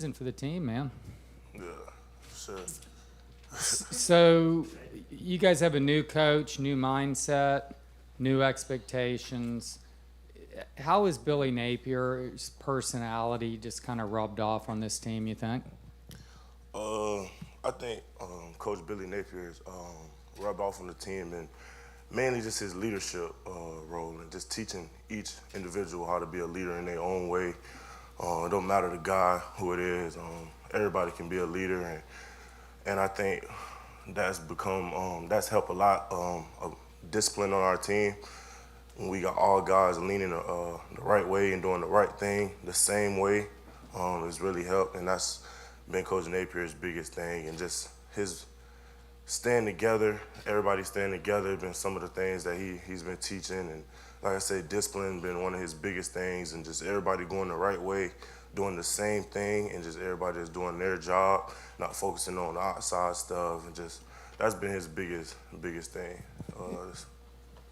For the team, man. Yeah, sure. So, you guys have a new coach, new mindset, new expectations. How is Billy Napier's personality just kind of rubbed off on this team, you think? Uh, I think Coach Billy Napier is rubbed off on the team and mainly just his leadership role and just teaching each individual how to be a leader in their own way. It don't matter the guy who it is. Everybody can be a leader, and I think that's helped a lot of discipline on our team. When we got all guys leaning the right way and doing the right thing the same way, it's really helped, and that's been Coach Napier's biggest thing, and just his staying together, everybody staying together, been some of the things that he's been teaching. And like I said, discipline been one of his biggest things, and just everybody going the right way, doing the same thing, and just everybody just doing their job, not focusing on the outside stuff, and just that's been his biggest thing.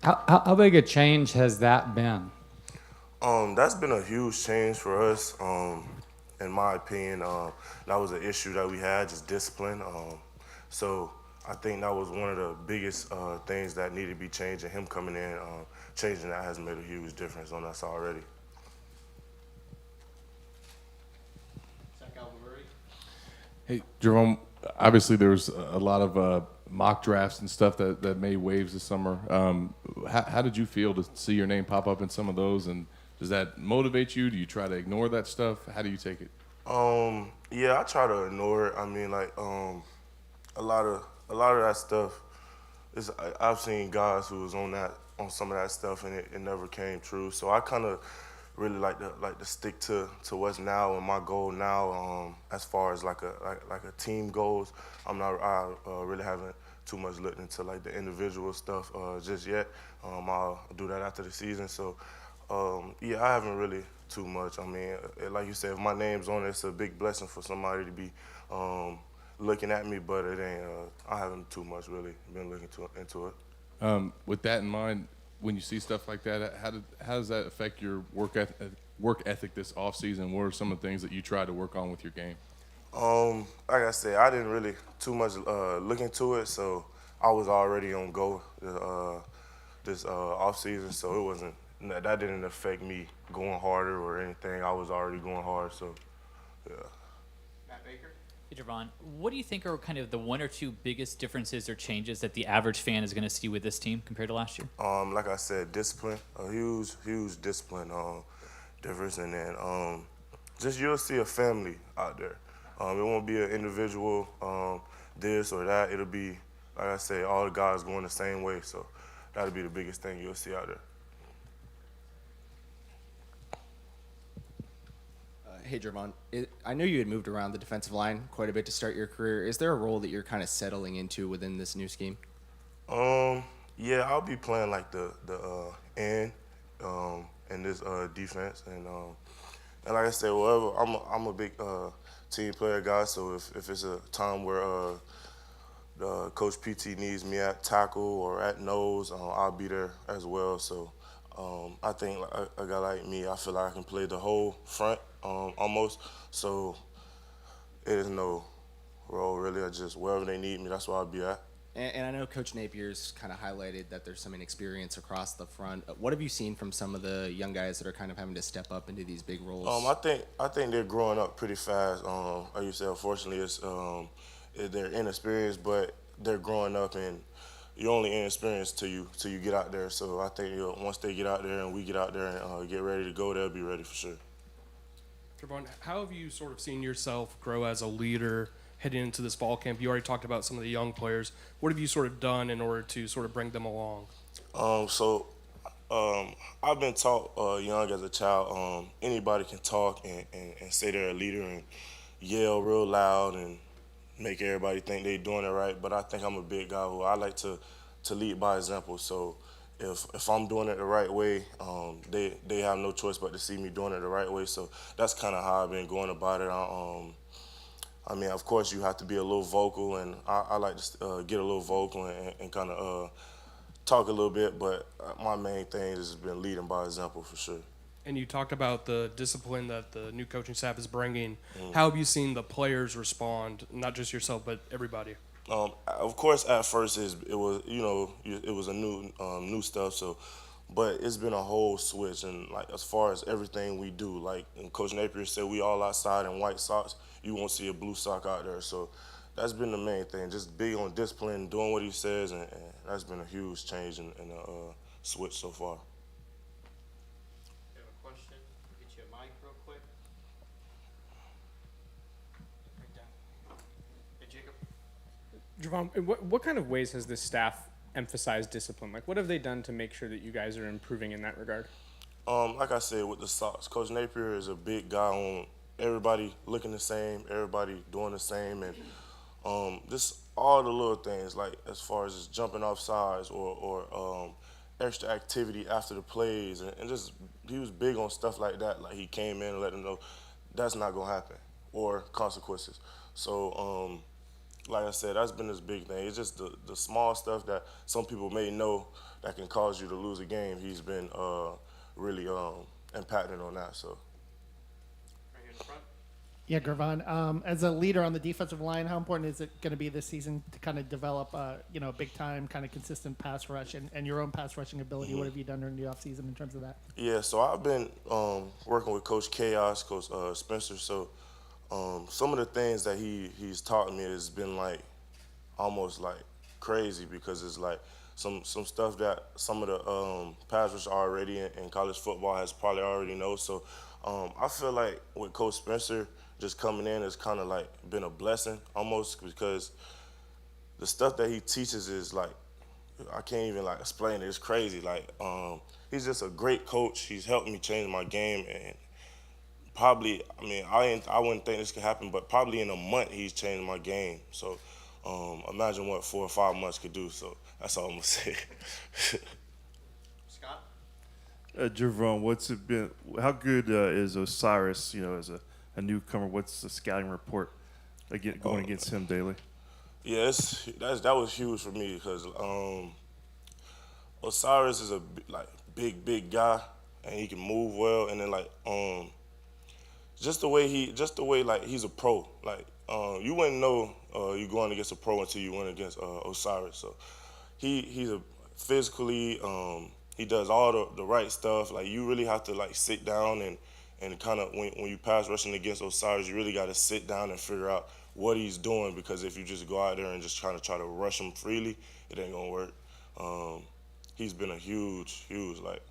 How big a change has that been? That's been a huge change for us. In my opinion, that was an issue that we had, just discipline. So I think that was one of the biggest things that needed to be changed, and him coming in, changing that has made a huge difference on us already. Hey, Gervon, obviously there was a lot of mock drafts and stuff that made waves this summer. How did you feel to see your name pop up in some of those, and does that motivate you? Do you try to ignore that stuff? How do you take it? Yeah, I try to ignore it. I mean, like, a lot of that stuff is I've seen guys who was on some of that stuff, and it never came true. So I kind of really like to stick to what's now, and my goal now, as far as like a team goes. I really haven't too much looked into like the individual stuff just yet. I'll do that after the season. So yeah, I haven't really too much. I mean, like you said, if my name's on it, it's a big blessing for somebody to be looking at me, but it ain't. I haven't too much really been looking into it. With that in mind, when you see stuff like that, how does that affect your work ethic this off season? What are some of the things that you try to work on with your game? Like I said, I didn't really too much look into it, so I was already on go this off season, so it wasn't that didn't affect me going harder or anything. I was already going hard, so yeah. Hey, Gervon, what do you think are kind of the one or two biggest differences or changes that the average fan is going to see with this team compared to last year? Like I said, discipline, a huge discipline difference, and then just you'll see a family out there. It won't be an individual this or that. It'll be, like I said, all the guys going the same way. So that'll be the biggest thing you'll see out there. Hey, Gervon, I know you had moved around the defensive line quite a bit to start your career. Is there a role that you're kind of settling into within this new scheme? Yeah, I'll be playing like the end in this defense, and like I said, whatever. I'm a big team player guy, so if it's a time where Coach PT needs me at tackle or at nose, I'll be there as well. So I think a guy like me, I feel like I can play the whole front almost. So it is no role really. I just wherever they need me, that's where I'll be at. And I know Coach Napier's kind of highlighted that there's some inexperience across the front. What have you seen from some of the young guys that are kind of having to step up into these big roles? I think they're growing up pretty fast. Like you said, unfortunately, they're inexperienced, but they're growing up, and you're only inexperienced till you get out there. So I think once they get out there and we get out there and get ready to go, they'll be ready for sure. Gervon, how have you sort of seen yourself grow as a leader heading into this fall camp? You already talked about some of the young players. What have you sort of done in order to sort of bring them along? I've been taught young as a child, anybody can talk and say they're a leader and yell real loud and make everybody think they're doing it right. But I think I'm a big guy who I like to lead by example. So if I'm doing it the right way, they have no choice but to see me doing it the right way. So that's kind of how I've been going about it. I mean, of course, you have to be a little vocal, and I like to get a little vocal and kind of talk a little bit, but my main thing has been leading by example for sure. and you talked about the discipline that the new coaching staff is bringing. How have you seen the players respond, not just yourself, but everybody? Of course, at first it was a new stuff. So, but it's been a whole switch, and like as far as everything we do, like and Coach Napier said, we all outside in white socks. You won't see a blue sock out there. So that's been the main thing. Just big on discipline, doing what he says, and that's been a huge change in the switch so far. You have a question? Get you a mic real quick. Right down. Hey, Jacob. Gervon, in what kind of ways has this staff emphasized discipline? Like, what have they done to make sure that you guys are improving in that regard? Like I said, with the socks, Coach Napier is a big guy on everybody looking the same, everybody doing the same, and just all the little things, like as far as just jumping off sides or extra activity after the plays, and just he was big on stuff like that. Like he came in and let them know that's not gonna happen or consequences. So like I said, that's been his big thing. It's just the small stuff that some people may know that can cause you to lose a game. He's been really impacting on that. So. Right here in the front. Yeah, Gervon, as a leader on the defensive line, how important is it going to be this season to kind of develop, a big-time, kind of consistent pass rush and your own pass rushing ability? What have you done during the offseason in terms of that? Yeah, so I've been working with Coach Chaos, Coach Spencer. So some of the things that he's taught me has been like almost like crazy because it's like some stuff that some of the pass rush already in college football has probably already know. So I feel like with Coach Spencer just coming in has kind of like been a blessing almost because the stuff that he teaches is like I can't even like explain it. It's crazy. Like he's just a great coach. He's helped me change my game and probably I wouldn't think this could happen, but probably in a month he's changed my game. So imagine what 4 or 5 months could do. So that's all I'm gonna say. Scott. Gervon, what's it been? How good is Osiris? As a newcomer, what's the scouting report going against him daily? Yeah, that was huge for me because Osiris is a big guy and he can move well, and then just the way like he's a pro. Like you wouldn't know you're going against a pro until you went against Osiris. So he's a physically. He does all the right stuff. Like you really have to like sit down and kind of when you pass rushing against Osiris, you really got to sit down and figure out what he's doing because if you just go out there and just try to rush him freely, it ain't gonna work. He's been a huge like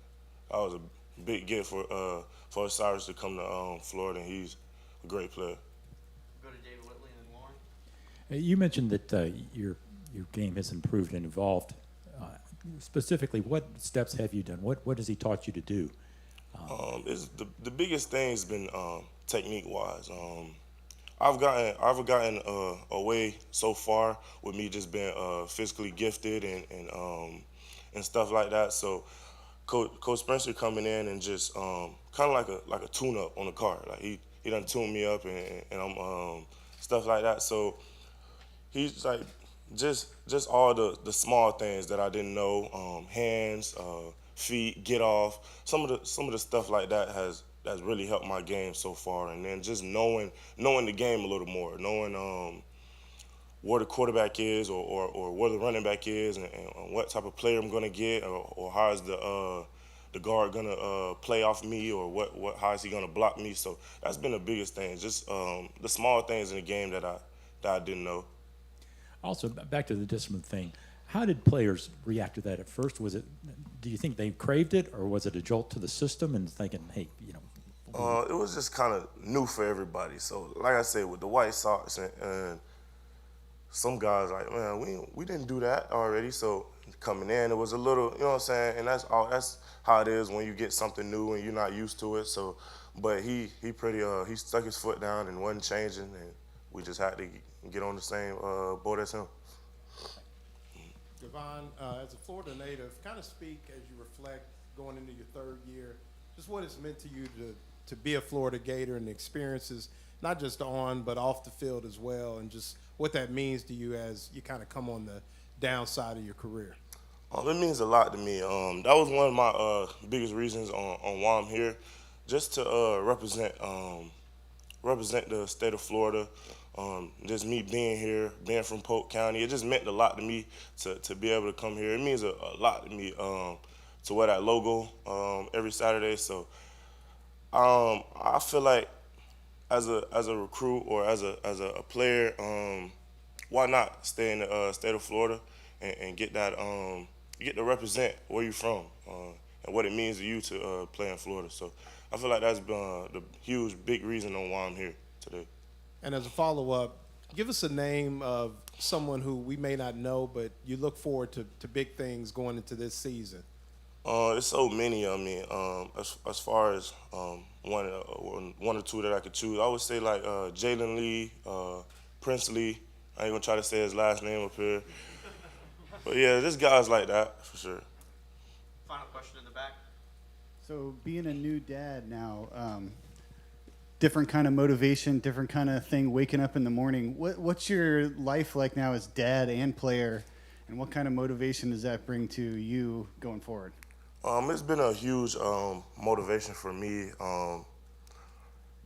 that was a big gift for Osiris to come to Florida, and he's a great player. Go to David Whitley and then Lauren. You mentioned that your game has improved and evolved. Specifically, what steps have you done? What has he taught you to do? Is the biggest thing has been technique wise. I've gotten away so far with me just being physically gifted and stuff like that. So Coach Spencer coming in and just kind of like a tune up on the car. Like he done tuned me up and I'm stuff like that. So he's like just all the small things that I didn't know, hands, feet, get off. Some of the stuff like that has really helped my game so far. And then just knowing the game a little more, knowing where the quarterback is or where the running back is and what type of player I'm gonna get or how is the guard gonna play off me or how is he gonna block me. So that's been the biggest thing, just the small things in the game that I didn't know. Also, back to the discipline thing, how did players react to that at first? Do you think they craved it, or was it a jolt to the system and thinking, hey, It was just kind of new for everybody. So, like I said, with the White Sox and some guys like, man, we didn't do that already. So coming in, it was a little, you know what I'm saying? And that's how it is when you get something new and you're not used to it. So, but he stuck his foot down and wasn't changing, and we just had to get on the same boat as him. Gervon, as a Florida native, kind of speak as you reflect going into your third year, just what it's meant to you to be a Florida Gator and the experiences, not just on but off the field as well, and just what that means to you as you kind of come on the downside of your career. It means a lot to me. That was one of my biggest reasons on why I'm here, just to represent the state of Florida. Just me being here, being from Polk County, it just meant a lot to me to be able to come here. It means a lot to me to wear that logo every Saturday. So I feel like as a recruit or as a player, why not stay in the state of Florida and get that you get to represent where you're from and what it means to you to play in Florida. So I feel like that's been the huge, big reason on why I'm here today. And as a follow-up, give us a name of someone who we may not know, but you look forward to big things going into this season. There's so many. I mean, as far as one or two that I could choose, I would say like Jalen Lee, Prince Lee. I ain't gonna try to say his last name up here, but yeah, there's guys like that for sure. Final question in the back. So being a new dad now, different kind of motivation, different kind of thing, waking up in the morning. What's your life like now as dad and player, and what kind of motivation does that bring to you going forward? It's been a huge motivation for me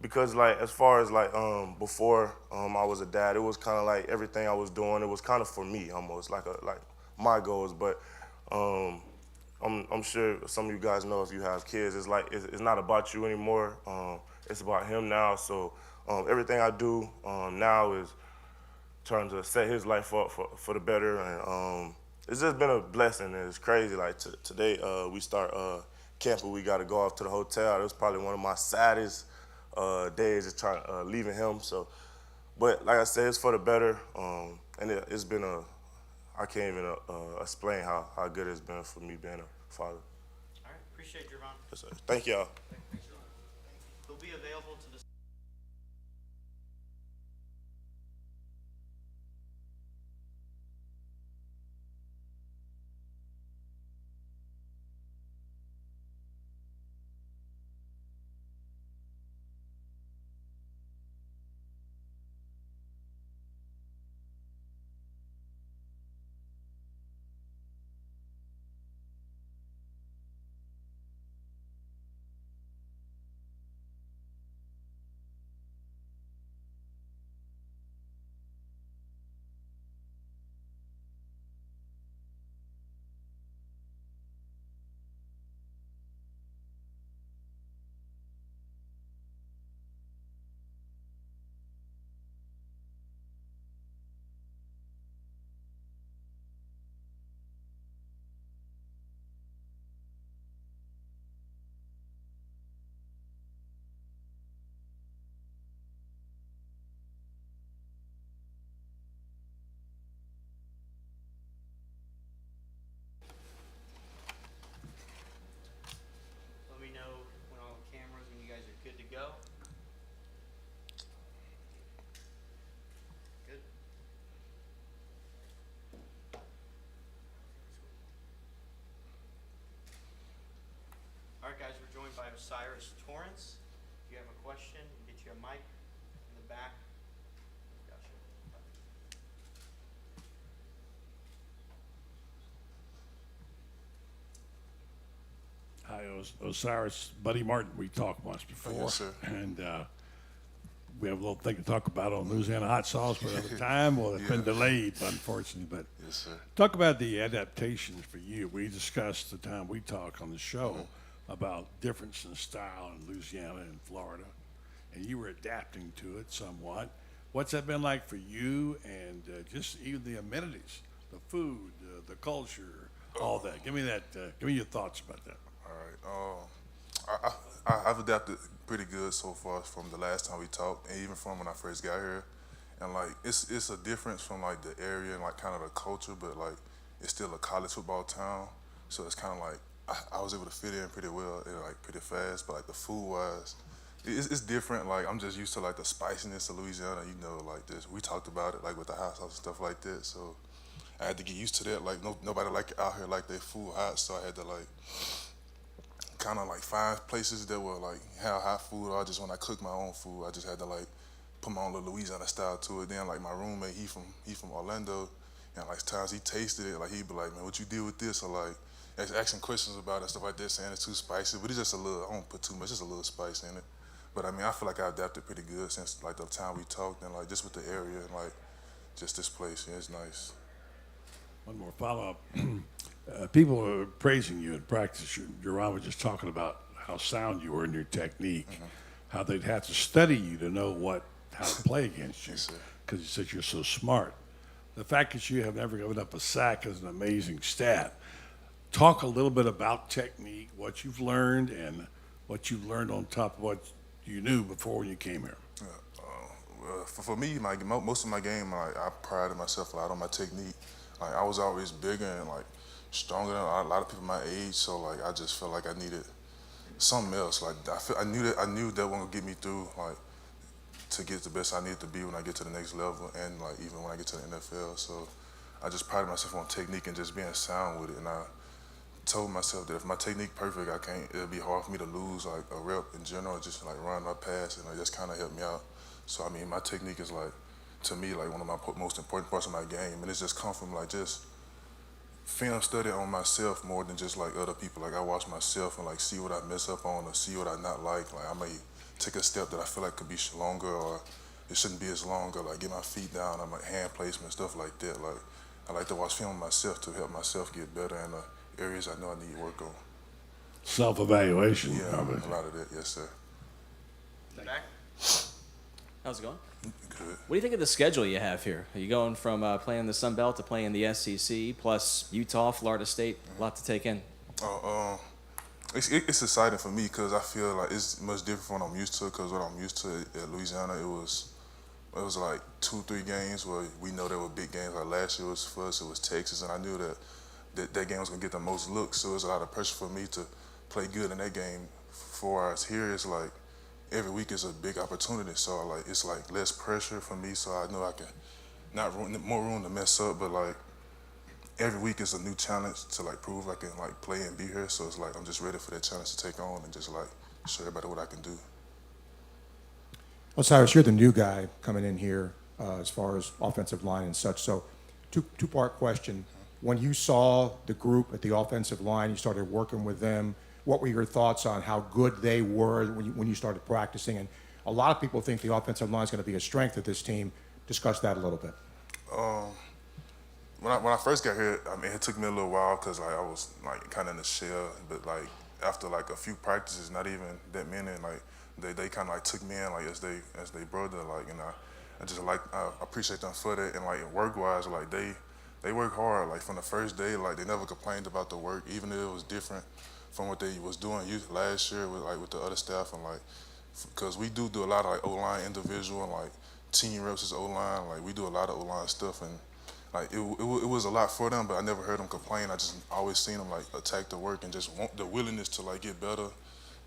because like as far as like before I was a dad, it was kind of like everything I was doing, it was kind of for me almost like my goals, but I'm sure some of you guys know if you have kids, it's like it's not about you anymore. It's about him now. So everything I do now is trying to set his life up for the better. And it's just been a blessing. It's crazy. Like today we start camping. We got to go off to the hotel. It was probably one of my saddest days just trying leaving him. So, but like I said, it's for the better. And it's been I can't even explain how good it's been for me being a father. All right, appreciate Gervon. Yes, sir. Thank y'all. He'll be available to the go. Good. All right, guys, we're joined by Osiris Torrence. If you have a question, we'll get you a mic in the back. Gotcha. Hi, Osiris. Buddy Martin, we talked once before. Yes, sir. And we have a little thing to talk about on Louisiana hot sauce for another time. Well, it's been delayed, unfortunately. But Yes, sir. talk about the adaptations for you. We discussed the time we talked on the show about difference in style in Louisiana and Florida. And you were adapting to it somewhat. What's that been like for you and just even the amenities, the food, the culture, all that? Give me that. Give me your thoughts about that. All right. I've adapted pretty good so far from the last time we talked, and even from when I first got here. And like it's a difference from like the area and like kind of the culture, but like it's still a college football town, so it's kind of like I was able to fit in pretty well and like pretty fast. But like the food wise, it's different. Like I'm just used to like the spiciness of Louisiana, you know, like this. We talked about it like with the hot sauce and stuff like that. So I had to get used to that. Like nobody like out here like their food hot, so I had to like kind of like find places that were like have hot food. Or just when I cook my own food, I just had to like put my own little Louisiana style to it. Then like my roommate, he from Orlando, and like times he tasted it, like he'd be like, man, what you did with this? Or like asking questions about it and stuff like that, saying it's too spicy. But it's just a little. I don't put too much. Just a little spice in it. But I mean, I feel like I adapted pretty good since like the time we talked and like just with the area and like just this place. Yeah, it's nice. One more follow-up. People are praising you in practice. Gervon was just talking about how sound you were in your technique, how they'd have to study you to know how to play against you, because you said you're so smart. The fact that you have never given up a sack is an amazing stat. Talk a little bit about technique, what you've learned, and what you've learned on top of what you knew before when you came here. For me, most of my game, like, I prided myself a lot on my technique. Like, I was always bigger and like stronger than a lot of people my age, so like I just felt like I needed something else. Like I knew that one would get me through, like to get the best I needed to be when I get to the next level, and like even when I get to the NFL. So I just prided myself on technique and just being sound with it. And I told myself that if my technique perfect, it'll be hard for me to lose like a rep in general, just like run my pass, and it just kind of helped me out. So I mean, my technique is like, to me, like one of my most important parts of my game, and it's just come from like just film study on myself more than just like other people. Like I watch myself and like see what I mess up on or see what I not like. Like I may take a step that I feel like could be longer or it shouldn't be as long, or like get my feet down on like hand placement, stuff like that. Like I like to watch film myself to help myself get better in the areas I know I need work on. Self-evaluation. Yeah, a lot of that, yes sir. Back. How's it going? Good. What do you think of the schedule you have here? Are you going from playing the Sun Belt to playing the SEC, plus Utah, Florida State? A lot to take in. It's exciting for me because I feel like it's much different from what I'm used to. Because what I'm used to at Louisiana, it was like 2-3 games where we know there were big games. Like last year was for us, it was Texas, and I knew that game was gonna get the most looks. So it was a lot of pressure for me to play good in that game. For us here, it's like every week is a big opportunity, so like it's like less pressure for me, so I know I can more room to mess up, but like every week is a new challenge to like prove I can like play and be here. So it's like I'm just ready for that challenge to take on and just like show everybody what I can do. Osiris, you're the new guy coming in here as far as offensive line and such. So two-part question. When you saw the group at the offensive line, you started working with them, what were your thoughts on how good they were when you started practicing? And a lot of people think the offensive line is going to be a strength of this team. Discuss that a little bit. When I first got here, I mean, it took me a little while because like I was like kind of in the shell. But like after like a few practices, not even that many, like they kind of like took me in like as they brother, like, and I just like I appreciate them for that. And like work wise, like they work hard. Like from the first day, like they never complained about the work, even if it was different from what they was doing last year with the other staff. And like, because we do a lot of like O-line individual and like team reps as O-line. Like we do a lot of O-line stuff, and like it was a lot for them, but I never heard them complain. I just always seen them like attack the work and just want the willingness to like get better.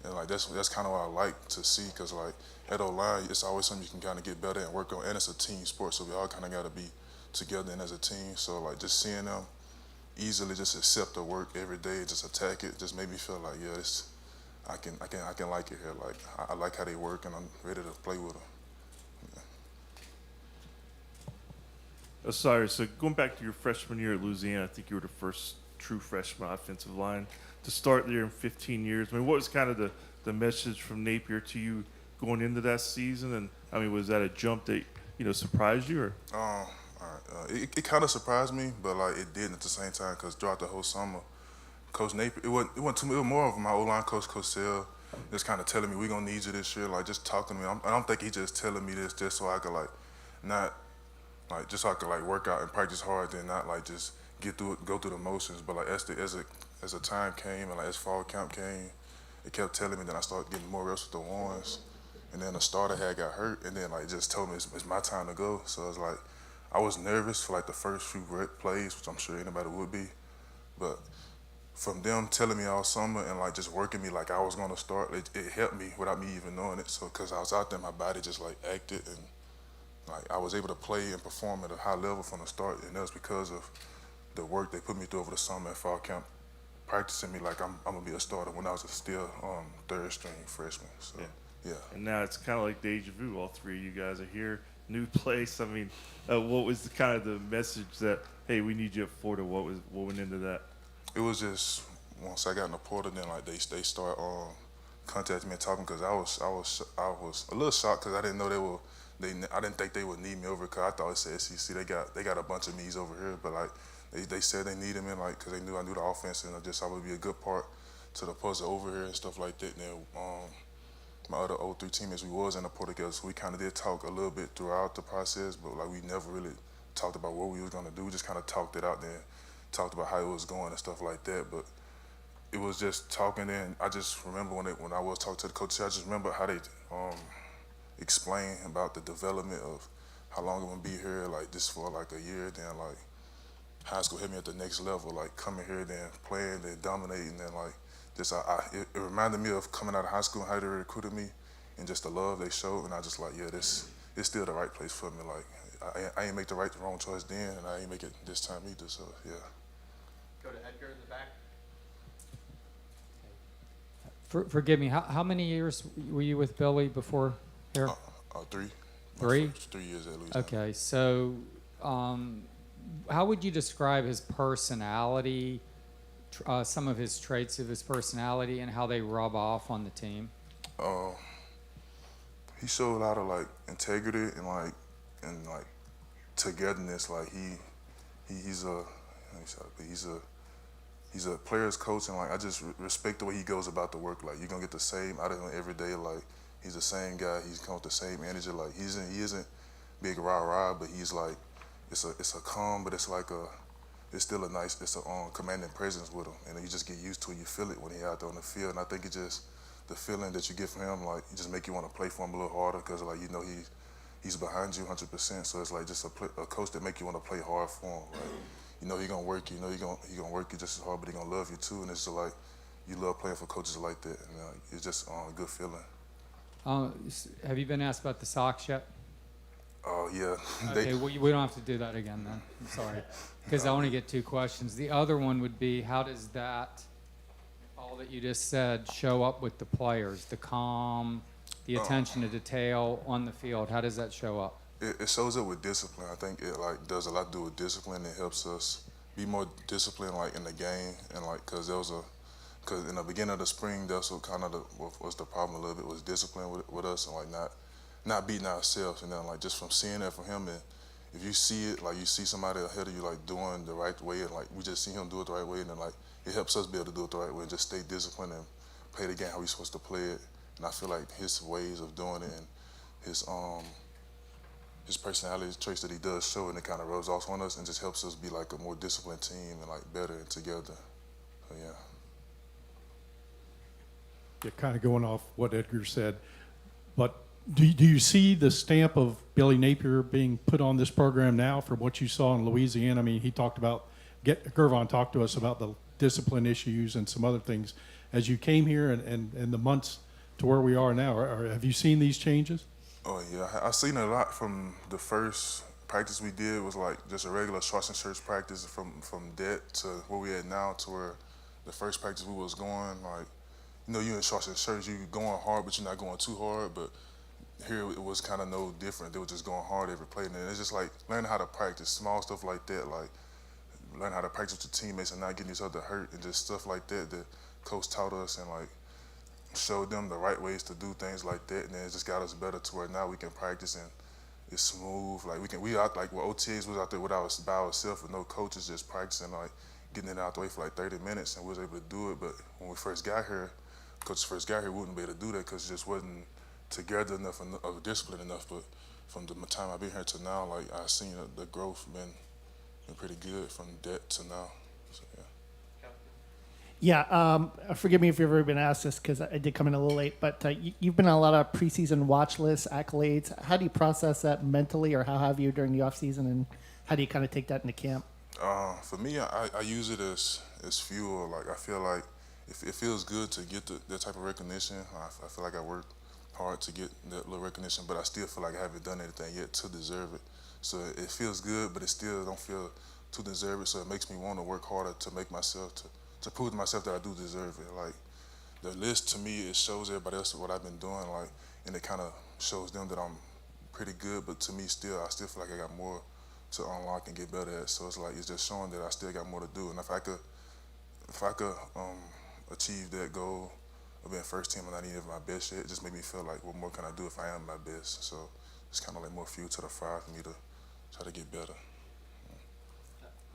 And like that's kind of what I like to see, because like at O-line, it's always something you can kind of get better and work on, and it's a team sport, so we all kind of got to be together and as a team. So like just seeing them easily just accept the work every day, just attack it, just made me feel like, yeah, I can like it here. Like I like how they work, and I'm ready to play with them. Sorry, so going back to your freshman year at Louisiana, I think you were the first true freshman offensive line to start there in 15 years. I mean, what was kind of the message from Napier to you going into that season? And I mean, was that a jump that, surprised you? Or? All right. It kind of surprised me, but like it didn't at the same time, because throughout the whole summer, Coach Napier, it was more of my O-line coach, Coach Sell, just kind of telling me, we're going to need you this year, like just talking to me. I don't think he just telling me this just so I could like not, like just so I could like work out and practice hard, then not like just go through the motions. But like as the time came and like as fall camp came, it kept telling me. Then I started getting more reps with the ones, and then the starter got hurt, and then like just told me it's my time to go. So it's like I was nervous for like the first few plays, which I'm sure anybody would be, but from them telling me all summer and like just working me like I was gonna start, it helped me without me even knowing it. So because I was out there, my body just like acted, and like I was able to play and perform at a high level from the start, and that was because of the work they put me through over the summer and fall camp, practicing me like I'm gonna be a starter when I was still third string freshman. So yeah. And now it's kind of like deja vu. All three of you guys are here, new place. I mean, what was kind of the message that, hey, we need you at Florida? What went into that? It was just once I got in the portal, then like they start contacting me and talking because I was a little shocked because I didn't know I didn't think they would need me over because I thought it said SEC. They got a bunch of needs over here, but like they said they needed me like because they knew I knew the offense and I would be a good part to the puzzle over here and stuff like that. And then my other 03 teammates, we was in the portal together, so we kind of did talk a little bit throughout the process, but like we never really talked about what we was gonna do. We just kind of talked it out there, talked about how it was going and stuff like that. But it was just talking. And I just remember when I was talking to the coaches, I just remember how they explained about the development of how long I'm gonna be here, like this for like a year, then like high school hit me at the next level, like coming here, then playing, then dominating, then like just it reminded me of coming out of high school and how they recruited me and just the love they showed, and I just like, yeah, this is still the right place for me. Like I ain't make the wrong choice then, and I ain't make it this time either. So yeah. Go to Edgar in the back. Forgive me. How many years were you with Billy before here? 3. 3. 3 years at least. Okay, so how would you describe his personality? Some of his traits of his personality and how they rub off on the team. He showed a lot of like integrity and like togetherness. Like he's a player's coach, and like I just respect the way he goes about the work. Like you're gonna get the same out of him every day. Like he's the same guy. He's come with the same energy. Like he isn't big rah, but he's like it's a calm, but it's still it's a commanding presence with him, and you just get used to it. You feel it when he's out there on the field, and I think it just the feeling that you get from him, like it just make you want to play for him a little harder because like he's behind you 100%. So it's like just a coach that make you want to play hard for him. Like you know he gonna work you. You know he gonna work you just as hard, but he gonna love you too. And it's just like you love playing for coaches like that, and it's just a good feeling. Have you been asked about the socks yet? Oh yeah. Okay, we don't have to do that again then. I'm sorry, because I only get 2 questions. The other one would be, how does that, all that you just said, show up with the players? The calm, the attention to detail on the field. How does that show up? It shows up with discipline. I think it like does a lot to do with discipline. It helps us be more disciplined, like in the game, and like because in the beginning of the spring, that's what kind of was the problem a little bit, was discipline with us, and like not beating ourselves. And then like just from seeing that from him, and if you see it, like you see somebody ahead of you like doing the right way, and like we just see him do it the right way, and then like it helps us be able to do it the right way and just stay disciplined and play the game how we're supposed to play it. And I feel like his ways of doing it and his personality traits that he does show, and it kind of rubs off on us and just helps us be like a more disciplined team and like better and together. So yeah. Yeah, kind of going off what Edgar said, but do you see the stamp of Billy Napier being put on this program now from what you saw in Louisiana? I mean, he talked about, Gervon talked to us about the discipline issues and some other things. As you came here and the months to where we are now, have you seen these changes? Oh yeah, I've seen a lot from the first practice we did. Was like just a regular shorts and shirts practice from that to where we at now, to where the first practice we was going, like, you know, you in shorts and shirts, you going hard, but you're not going too hard. But here it was kind of no different. They were just going hard every play. And it's just like learning how to practice, small stuff like that, like learn how to practice with your teammates and not getting each other hurt, and just stuff like that that coach taught us, and like showed them the right ways to do things like that. And then it just got us better to where now we can practice and it's smooth. Like we out like with OTAs was out there by ourselves with no coaches, just practicing, like getting it out the way for like 30 minutes, and we was able to do it. But when we first got here, coach first got here, we wouldn't be able to do that because it just wasn't together enough of discipline enough. But from the time I've been here to now, like I've seen the growth been pretty good from that to now. So yeah. Yeah, forgive me if you've ever been asked this because I did come in a little late, but you've been on a lot of preseason watch lists, accolades. How do you process that mentally, or how have you during the off season, and how do you kind of take that into camp? For me, I use it as fuel. Like I feel like if it feels good to get that type of recognition. I feel like I worked hard to get that little recognition, but I still feel like I haven't done anything yet to deserve it. So it feels good, but it still don't feel to deserve it. So it makes me want to work harder to make myself to prove to myself that I do deserve it. Like the list to me, it shows everybody else what I've been doing, like, and it kind of shows them that I'm pretty good. But to me, I still feel like I got more to unlock and get better at. So it's like it's just showing that I still got more to do. And if I could if I could achieve that goal of being first team and not even my best yet, it just made me feel like, what more can I do if I am my best? So it's kind of like more fuel to the fire for me to try to get better.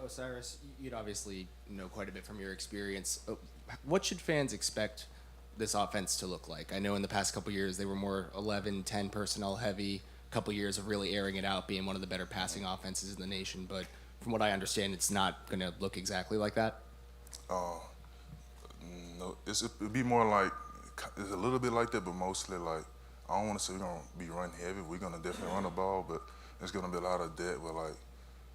Osiris, you'd obviously know quite a bit from your experience. What should fans expect this offense to look like? I know in the past couple years they were more 11, 10 personnel heavy, a couple years of really airing it out, being one of the better passing offenses in the nation, but from what I understand, it's not going to look exactly like that. No, it'd be more like, it's a little bit like that, but mostly like, I don't want to say we're going to be run heavy. We're going to definitely run the ball, but there's going to be a lot of that with like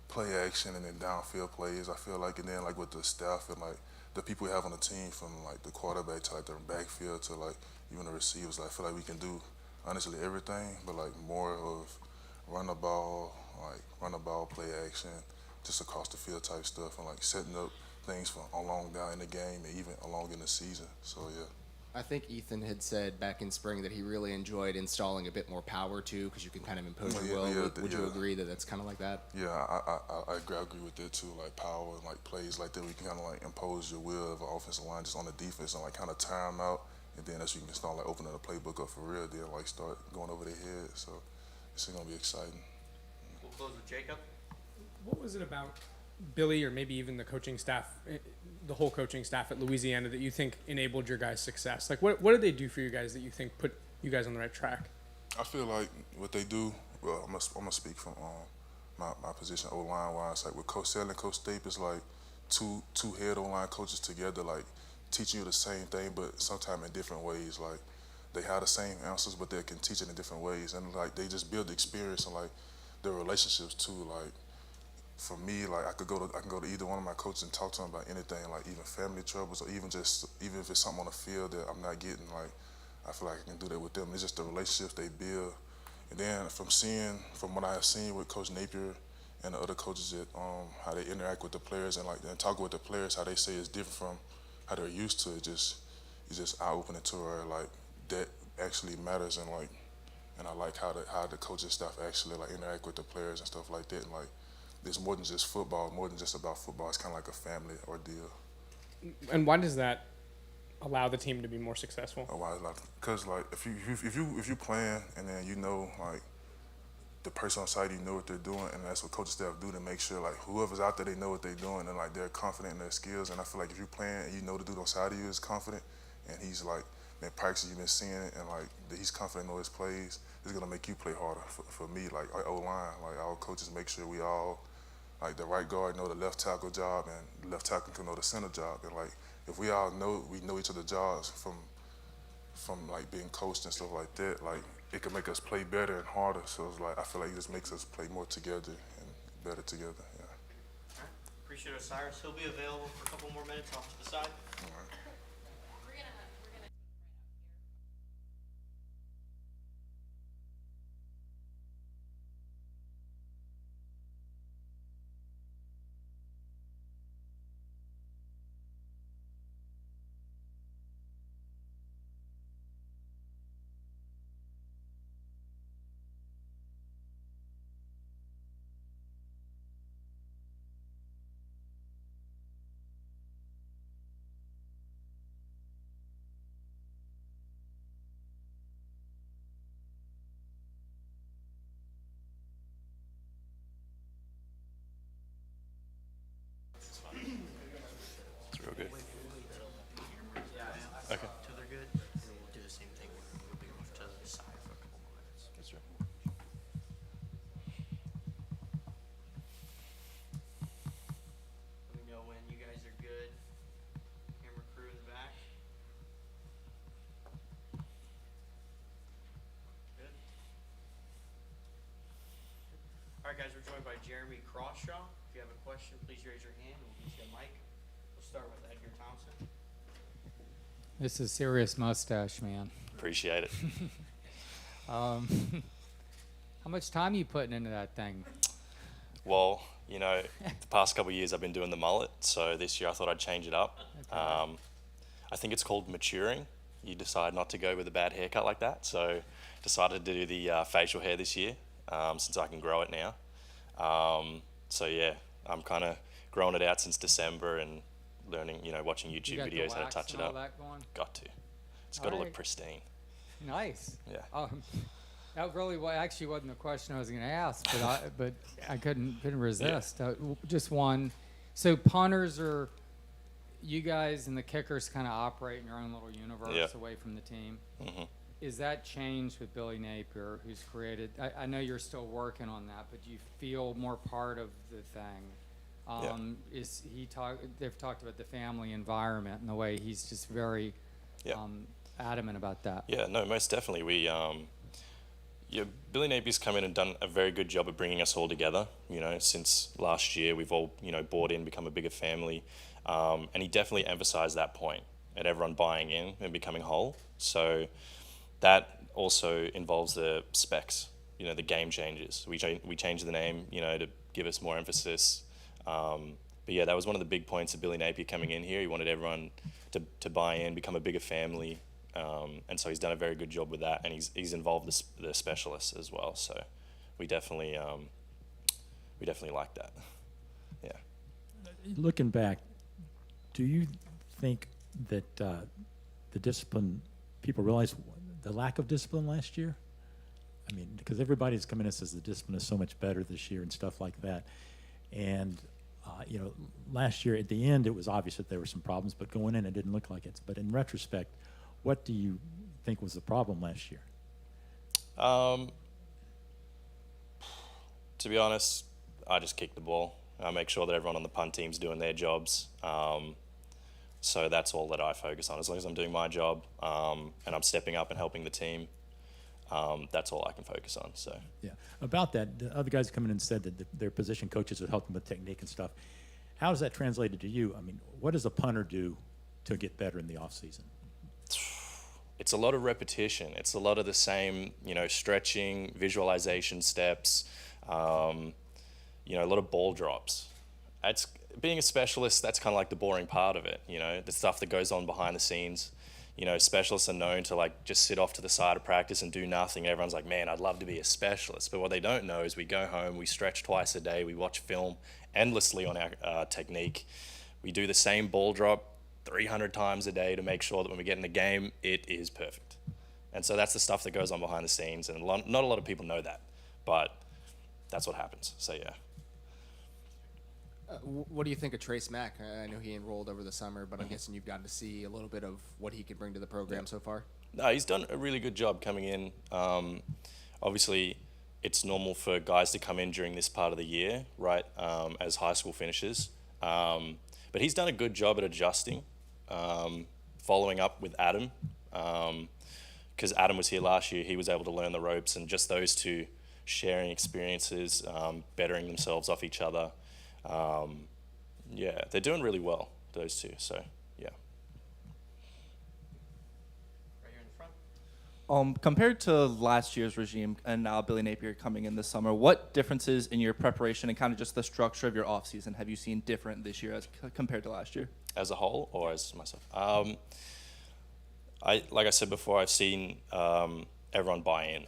play action and then downfield plays, I feel like, and then like with the staff and like the people we have on the team, from like the quarterback to like the backfield to like even the receivers, like, I feel like we can do honestly everything, but like more of run the ball, play action, just across the field type stuff, and like setting up things for along down in the game and even along in the season. So yeah. I think Ethan had said back in spring that he really enjoyed installing a bit more power too, because you can kind of impose your will. Would you agree that that's kind of like that? Yeah, I agree with that too. Like power and like plays like that, we can kind of like impose your will of an offensive line just on the defense and like kind of tire them out, and then as you can start like opening the playbook up for real, then like start going over their head. So it's gonna be exciting. We'll close with Jacob. What was it about Billy, or maybe even the coaching staff, the whole coaching staff at Louisiana, that you think enabled your guys' success? Like, what did they do for you guys that you think put you guys on the right track? I feel like what they do, well, I'm gonna speak from my position O-line wise. Like with Coach Sell and Coach Stape, is like two head O-line coaches together, like teaching you the same thing, but sometimes in different ways. Like they have the same answers, but they can teach it in different ways, and like they just build the experience and like their relationships too. Like for me, like I can go to either one of my coaches and talk to them about anything, like even family troubles, or even if it's something on the field that I'm not getting, like I feel like I can do that with them. It's just the relationships they build. And then from what I have seen with Coach Napier and the other coaches, that how they interact with the players and talk with the players, how they say it's different from how they're used to it. It's just eye-opening to her, like that actually matters, and I like how the coaching staff actually like interact with the players and stuff like that. And like it's more than just football, more than just about football. It's kind of like a family ordeal. And why does that allow the team to be more successful? Because like if you playing and then you know like the person on site, you know what they're doing, and that's what coaching staff do to make sure like whoever's out there, they know what they're doing, and like they're confident in their skills. And I feel like if you're playing and you know the dude on side of you is confident, and he's like been practicing, you've been seeing it, and like he's confident in his plays, it's gonna make you play harder. For me, like O-line, like our coaches make sure we all, like the right guard know the left tackle job, and the left tackle can know the center job, and like if we all know each other's jobs from like being coached and stuff like that, like it can make us play better and harder. So it's like I feel like it just makes us play more together and better together. Yeah. All right. Appreciate Osiris. He'll be available for a couple more minutes off to the side. All right. It's real good. Okay. Till they're good, and we'll do the same thing. We'll be off to the side for a couple more minutes. That's right. Let me know when you guys are good. Camera crew in the back. Good. All right, guys, we're joined by Jeremy Crawshaw. If you have a question, please raise your hand. We'll get you a mic. We'll start with Edgar Thompson. This is serious mustache, man. Appreciate it. How much time are you putting into that thing? Well, you know, the past couple of years I've been doing the mullet, so this year I thought I'd change it up. Okay. I think it's called maturing. You decide not to go with a bad haircut like that, so decided to do the facial hair this year, since I can grow it now. So yeah, I'm kind of growing it out since December, and learning, watching YouTube You got the videos how to wax touch and it all up. that going? Got to. It's got All to look right. pristine. Nice. Yeah. That really actually wasn't the question I was going to ask, but I couldn't resist. Just one. So punters are, you guys and the kickers kind of operate in your own little universe away from the team. Mm-hmm. Is that changed with Billy Napier, who's created? I know you're still working on that, but do you feel more part of the thing? They've talked about the family environment and the way he's just very adamant about that. Yeah, no, most definitely. Billy Napier's come in and done a very good job of bringing us all together. Since last year, we've all, bought in, become a bigger family. And he definitely emphasized that point and everyone buying in and becoming whole. So that also involves the specs, the game changes. We changed the name, to give us more emphasis. But yeah, that was one of the big points of Billy Napier coming in here. He wanted everyone to buy in, become a bigger family. And so he's done a very good job with that, and he's involved the specialists as well. So we definitely like that. Yeah. Looking back, do you think that the discipline, people realize the lack of discipline last year? I mean, because everybody's coming in and says the discipline is so much better this year and stuff like that. And, last year at the end, it was obvious that there were some problems, but going in, it didn't look like it. But in retrospect, what do you think was the problem last year? To be honest, I just kick the ball. I make sure that everyone on the punt team's doing their jobs. So that's all that I focus on. As long as I'm doing my job and I'm stepping up and helping the team, that's all I can focus on. So yeah, about that, the other guys come in and said that their position coaches would help them with technique and stuff. How does that translate to you? I mean, what does a punter do to get better in the off season? It's a lot of repetition. It's a lot of the same, stretching, visualization steps, a lot of ball drops. Being a specialist, that's kind of like the boring part of it, the stuff that goes on behind the scenes. Specialists are known to just sit off to the side of practice and do nothing. Everyone's like, man, I'd love to be a specialist. But what they don't know is we go home, we stretch twice a day, we watch film endlessly on our technique. We do the same ball drop 300 times a day to make sure that when we get in the game, it is perfect. And so that's the stuff that goes on behind the scenes. And not a lot of people know that, but that's what happens. So, yeah. What do you think of Trace Mack? I know he enrolled over the summer, but I'm guessing you've gotten to see a little bit of what he could bring to the program so far. No, he's done a really good job coming in. Obviously, it's normal for guys to come in during this part of the year, right, as high school finishes. But he's done a good job at adjusting, following up with Adam. Because Adam was here last year, he was able to learn the ropes, and just those two sharing experiences, bettering themselves off each other. Yeah, they're doing really well, those two. So, yeah. Right here in the front. Compared to last year's regime and now Billy Napier coming in this summer, what differences in your preparation and kind of just the structure of your off season have you seen different this year as compared to last year? As a whole, or as myself? Like I said before, I've seen everyone buy in.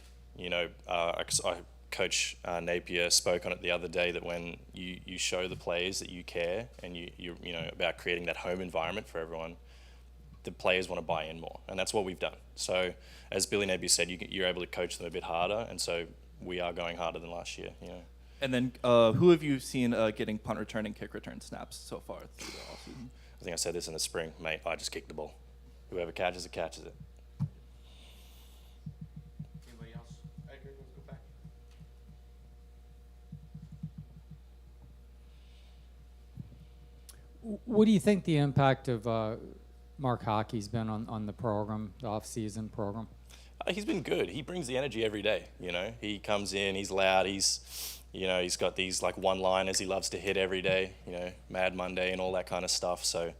Coach Napier spoke on it the other day that when you show the players that you care and you about creating that home environment for everyone, the players want to buy in more, and that's what we've done. So, as Billy Napier said, you're able to coach them a bit harder, and so we are going harder than last year. And then, who have you seen getting punt return and kick return snaps so far through the offseason? I think I said this in the spring, mate. I just kick the ball. Whoever catches it, catches it. Anybody else? Edgar, let's go back. What do you think the impact of Mark Hocke's been on the program, the off-season program? He's been good. He brings the energy every day. He comes in, he's loud. He's got these one-liners he loves to hit every day. Mad Monday and all that kind of stuff. So,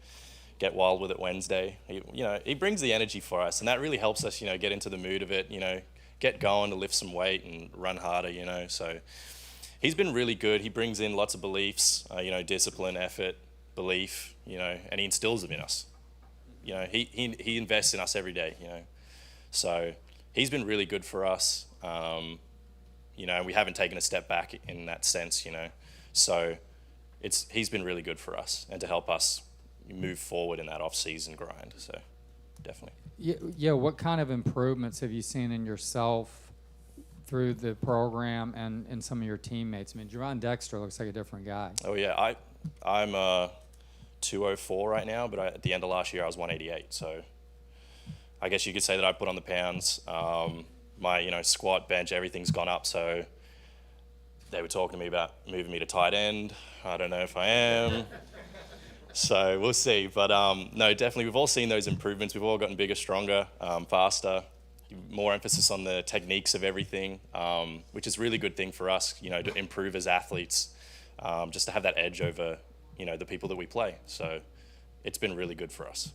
get wild with it Wednesday. He brings the energy for us, and that really helps us. Get into the mood of it. Get going to lift some weight and run harder. So, he's been really good. He brings in lots of beliefs. Discipline, effort, belief. And he instills them in us. He invests in us every day. So. He's been really good for us, we haven't taken a step back in that sense, So he's been really good for us and to help us, move forward in that off-season grind. So definitely. Yeah, what kind of improvements have you seen in yourself through the program and some of your teammates? I mean, Gervon Dexter looks like a different guy. Oh yeah, I'm 204 right now, but at the end of last year I was 188. So I guess you could say that I put on the pounds. My squat, bench, everything's gone up. So they were talking to me about moving me to tight end. I don't know if I am. So we'll see. But no, definitely we've all seen those improvements. We've all gotten bigger, stronger, faster, more emphasis on the techniques of everything, which is a really good thing for us, to improve as athletes, just to have that edge over, the people that we play. So it's been really good for us.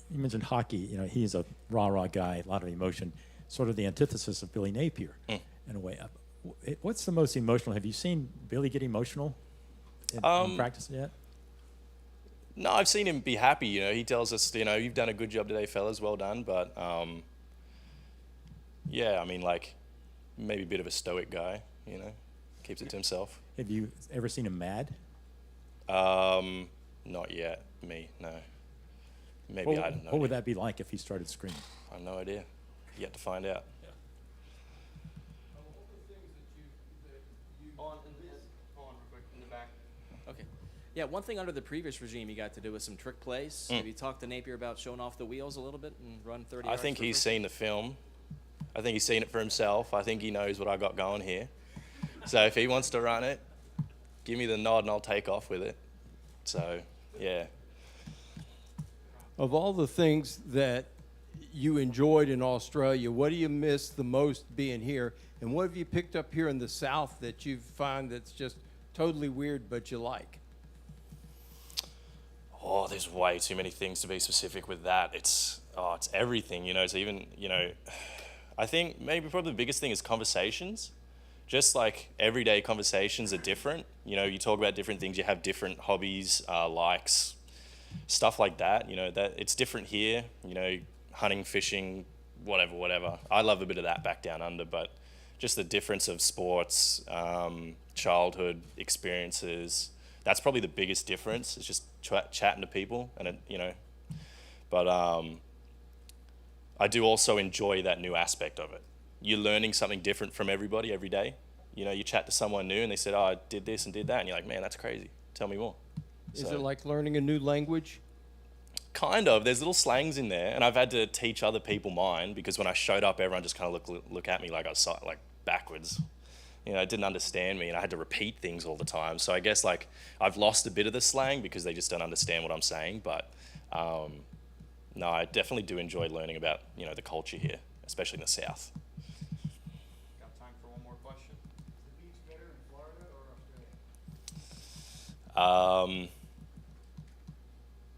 You mentioned Hocke. He's a rah-rah guy, a lot of emotion, sort of the antithesis of Billy Napier in a way. What's the most emotional? Have you seen Billy get emotional in practice yet? No, I've seen him be happy. He tells us, you've done a good job today, fellas. Well done. But yeah, I mean, like maybe a bit of a stoic guy. Keeps it to himself. Have you ever seen him mad? Not yet. Me, no. Maybe I don't know. What would that be like if he started screaming? I have no idea. Yet to find out. Okay. Yeah, one thing under the previous regime you got to do was some trick plays. Have you talked to Napier about showing off the wheels a little bit and run 30 I yards think for he's first? seen the film. I think he's seen it for himself. I think he knows what I got going here. So if he wants to run it, give me the nod and I'll take off with it. So, yeah. Of all the things that you enjoyed in Australia, what do you miss the most being here? And what have you picked up here in the South that you find that's just totally weird but you like? Oh, there's way too many things to be specific with that. It's everything, It's even, I think maybe probably the biggest thing is conversations. Just like everyday conversations are different. You talk about different things. You have different hobbies, likes, stuff like that. That it's different here. Hunting, fishing, whatever. I love a bit of that back down under, but just the difference of sports, childhood experiences. That's probably the biggest difference. It's just chatting to people, and But I do also enjoy that new aspect of it. You're learning something different from everybody every day. You chat to someone new, and they said, "Oh, I did this and did that," and you're like, "Man, that's crazy. Tell me more." Is it like learning a new language? Kind of. There's little slangs in there, and I've had to teach other people mine because when I showed up, everyone just kind of look at me like I was like backwards. Didn't understand me, and I had to repeat things all the time. So I guess like I've lost a bit of the slang because they just don't understand what I'm saying. But no, I definitely do enjoy learning about the culture here, especially in the South. Got time for one more question? Is the beach better in Florida or Australia?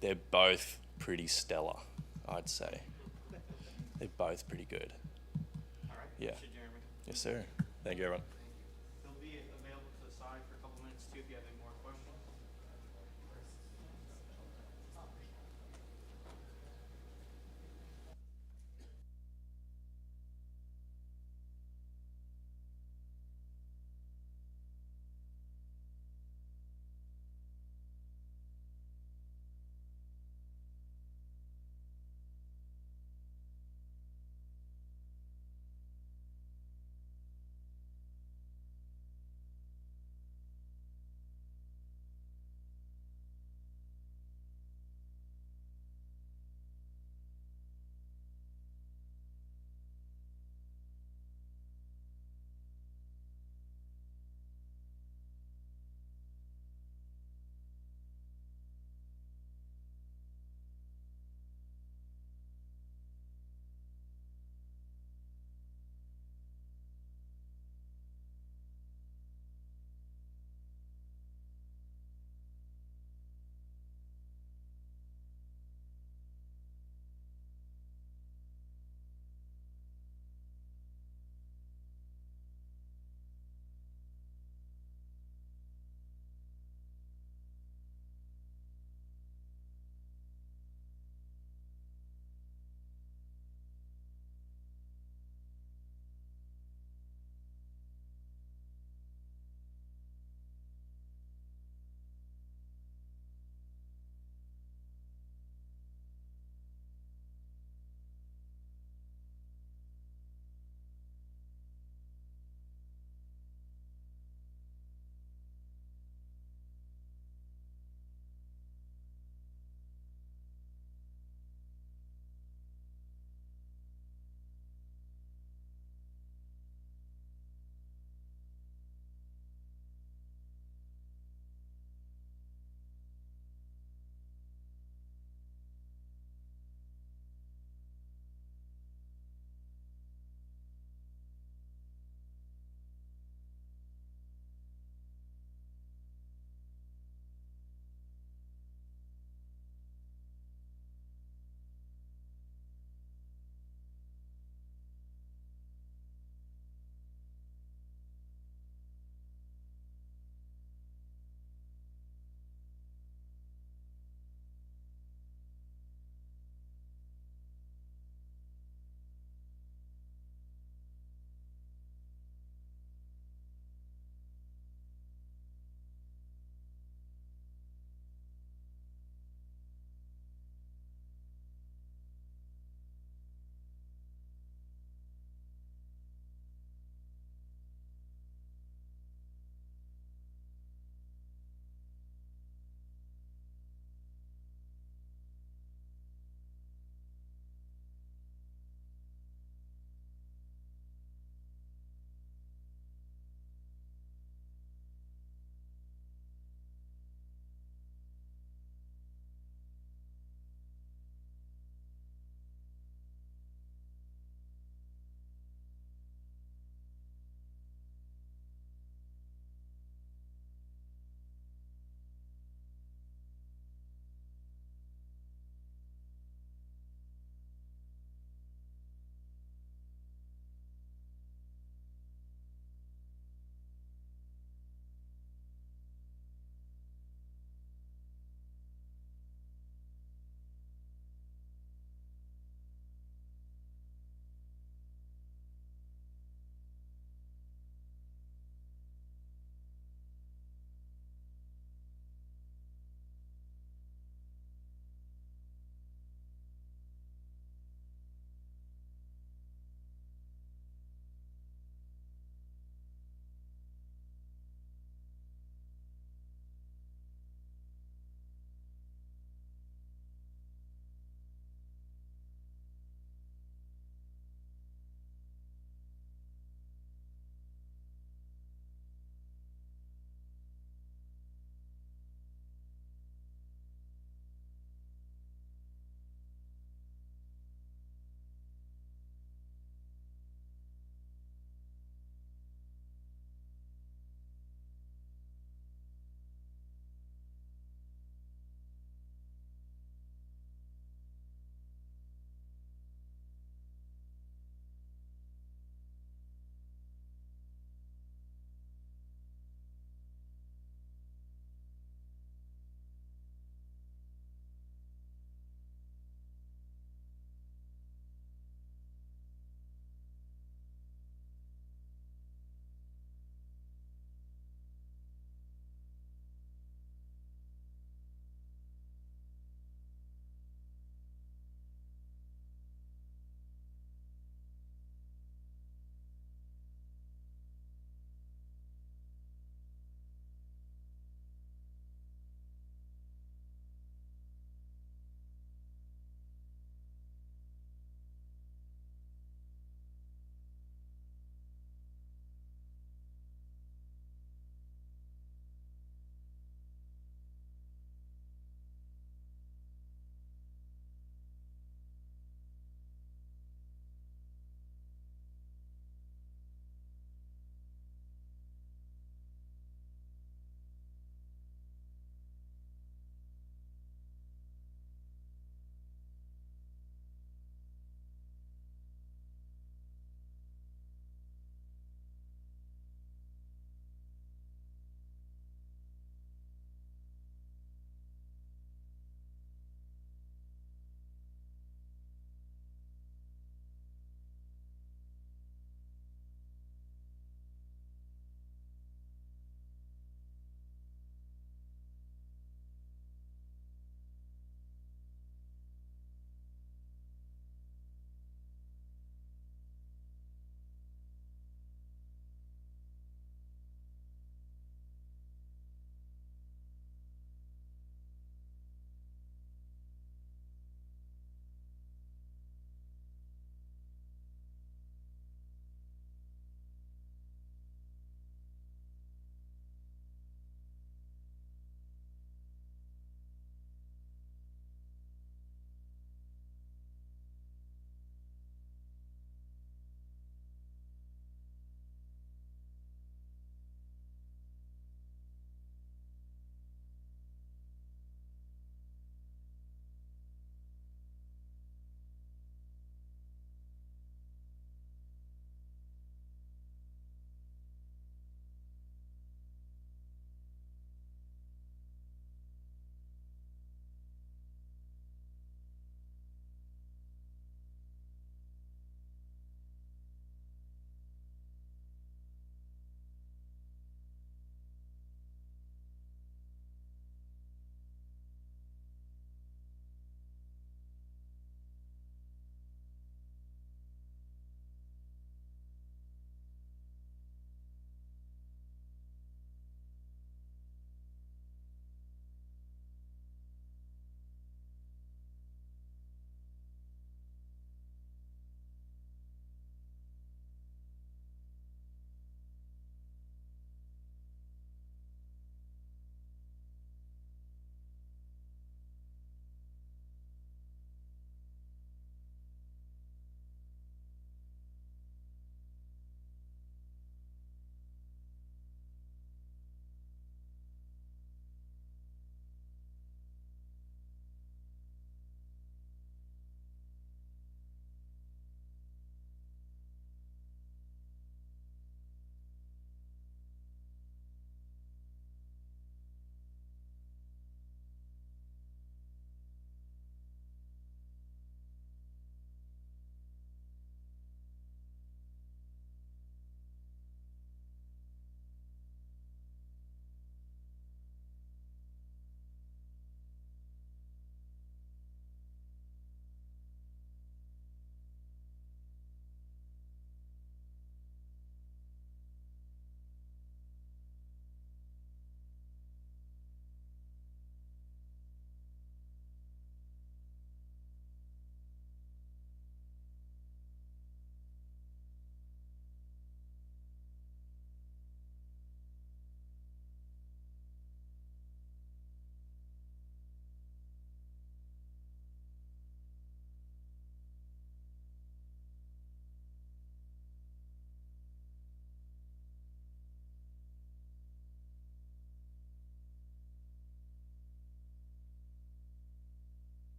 They're both pretty stellar, I'd say. They're both pretty good. All right. Yeah. Thank you, Jeremy. Yes, sir. Thank you, everyone. He'll be available to the side for a couple minutes too if you have any more questions.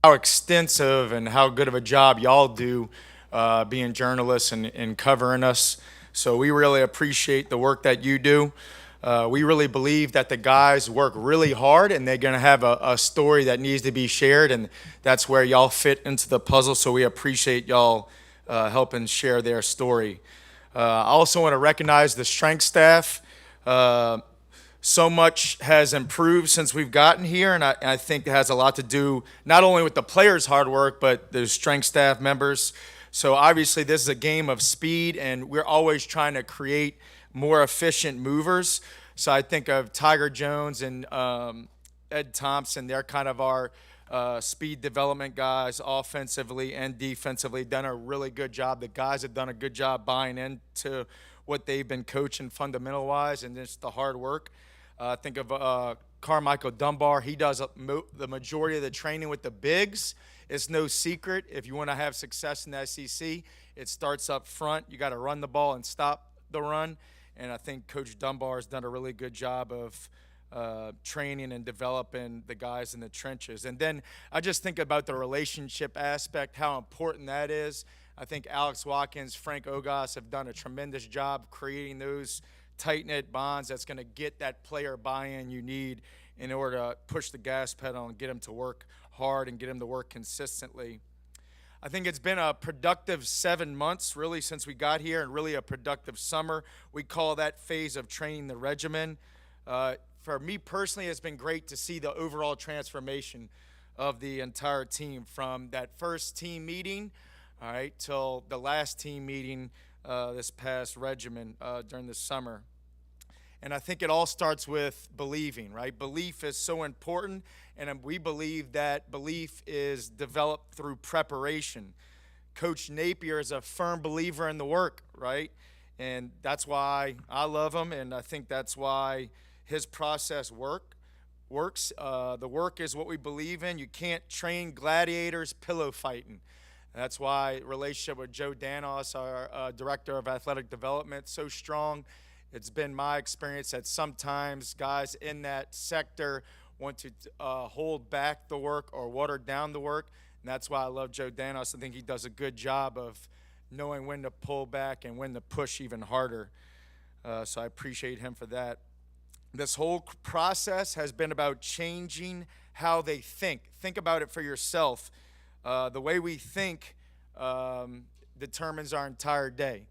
how extensive and how good of a job y'all do being journalists and covering us. So we really appreciate the work that you do. We really believe that the guys work really hard and they're going to have a story that needs to be shared, and that's where y'all fit into the puzzle. So we appreciate y'all helping share their story. I also want to recognize the strength staff. So much has improved since we've gotten here, and I think it has a lot to do not only with the players' hard work, but the strength staff members. So obviously this is a game of speed, and we're always trying to create more efficient movers. So I think of Tiger Jones and Ed Thompson. They're kind of our speed development guys, offensively and defensively, done a really good job. The guys have done a good job buying into what they've been coaching fundamental-wise and just the hard work. Think of Carmichael Dunbar. He does the majority of the training with the bigs. It's no secret. If you want to have success in the SEC, it starts up front. You got to run the ball and stop the run. And I think Coach Dunbar has done a really good job of training and developing the guys in the trenches. And then I just think about the relationship aspect, how important that is. I think Alex Watkins, Frank Ogas have done a tremendous job creating those tight-knit bonds that's going to get that player buy-in you need in order to push the gas pedal and get them to work hard and get them to work consistently. I think it's been a productive 7 months, really, since we got here, and really a productive summer. We call that phase of training the regimen. For me personally, it's been great to see the overall transformation of the entire team from that first team meeting, all right, till the last team meeting this past regimen during the summer. And I think it all starts with believing, right? Belief is so important, and we believe that belief is developed through preparation. Coach Napier is a firm believer in the work, right? And that's why I love him, and I think that's why his process works. The work is what we believe in. You can't train gladiators pillow fighting. That's why relationship with Joe Danos, our Director of Athletic Development, so strong. It's been my experience that sometimes guys in that sector want to hold back the work or water down the work, and that's why I love Joe Danos. I think he does a good job of knowing when to pull back and when to push even harder. So I appreciate him for that. This whole process has been about changing how they think. Think about it for yourself. The way we think determines our entire day.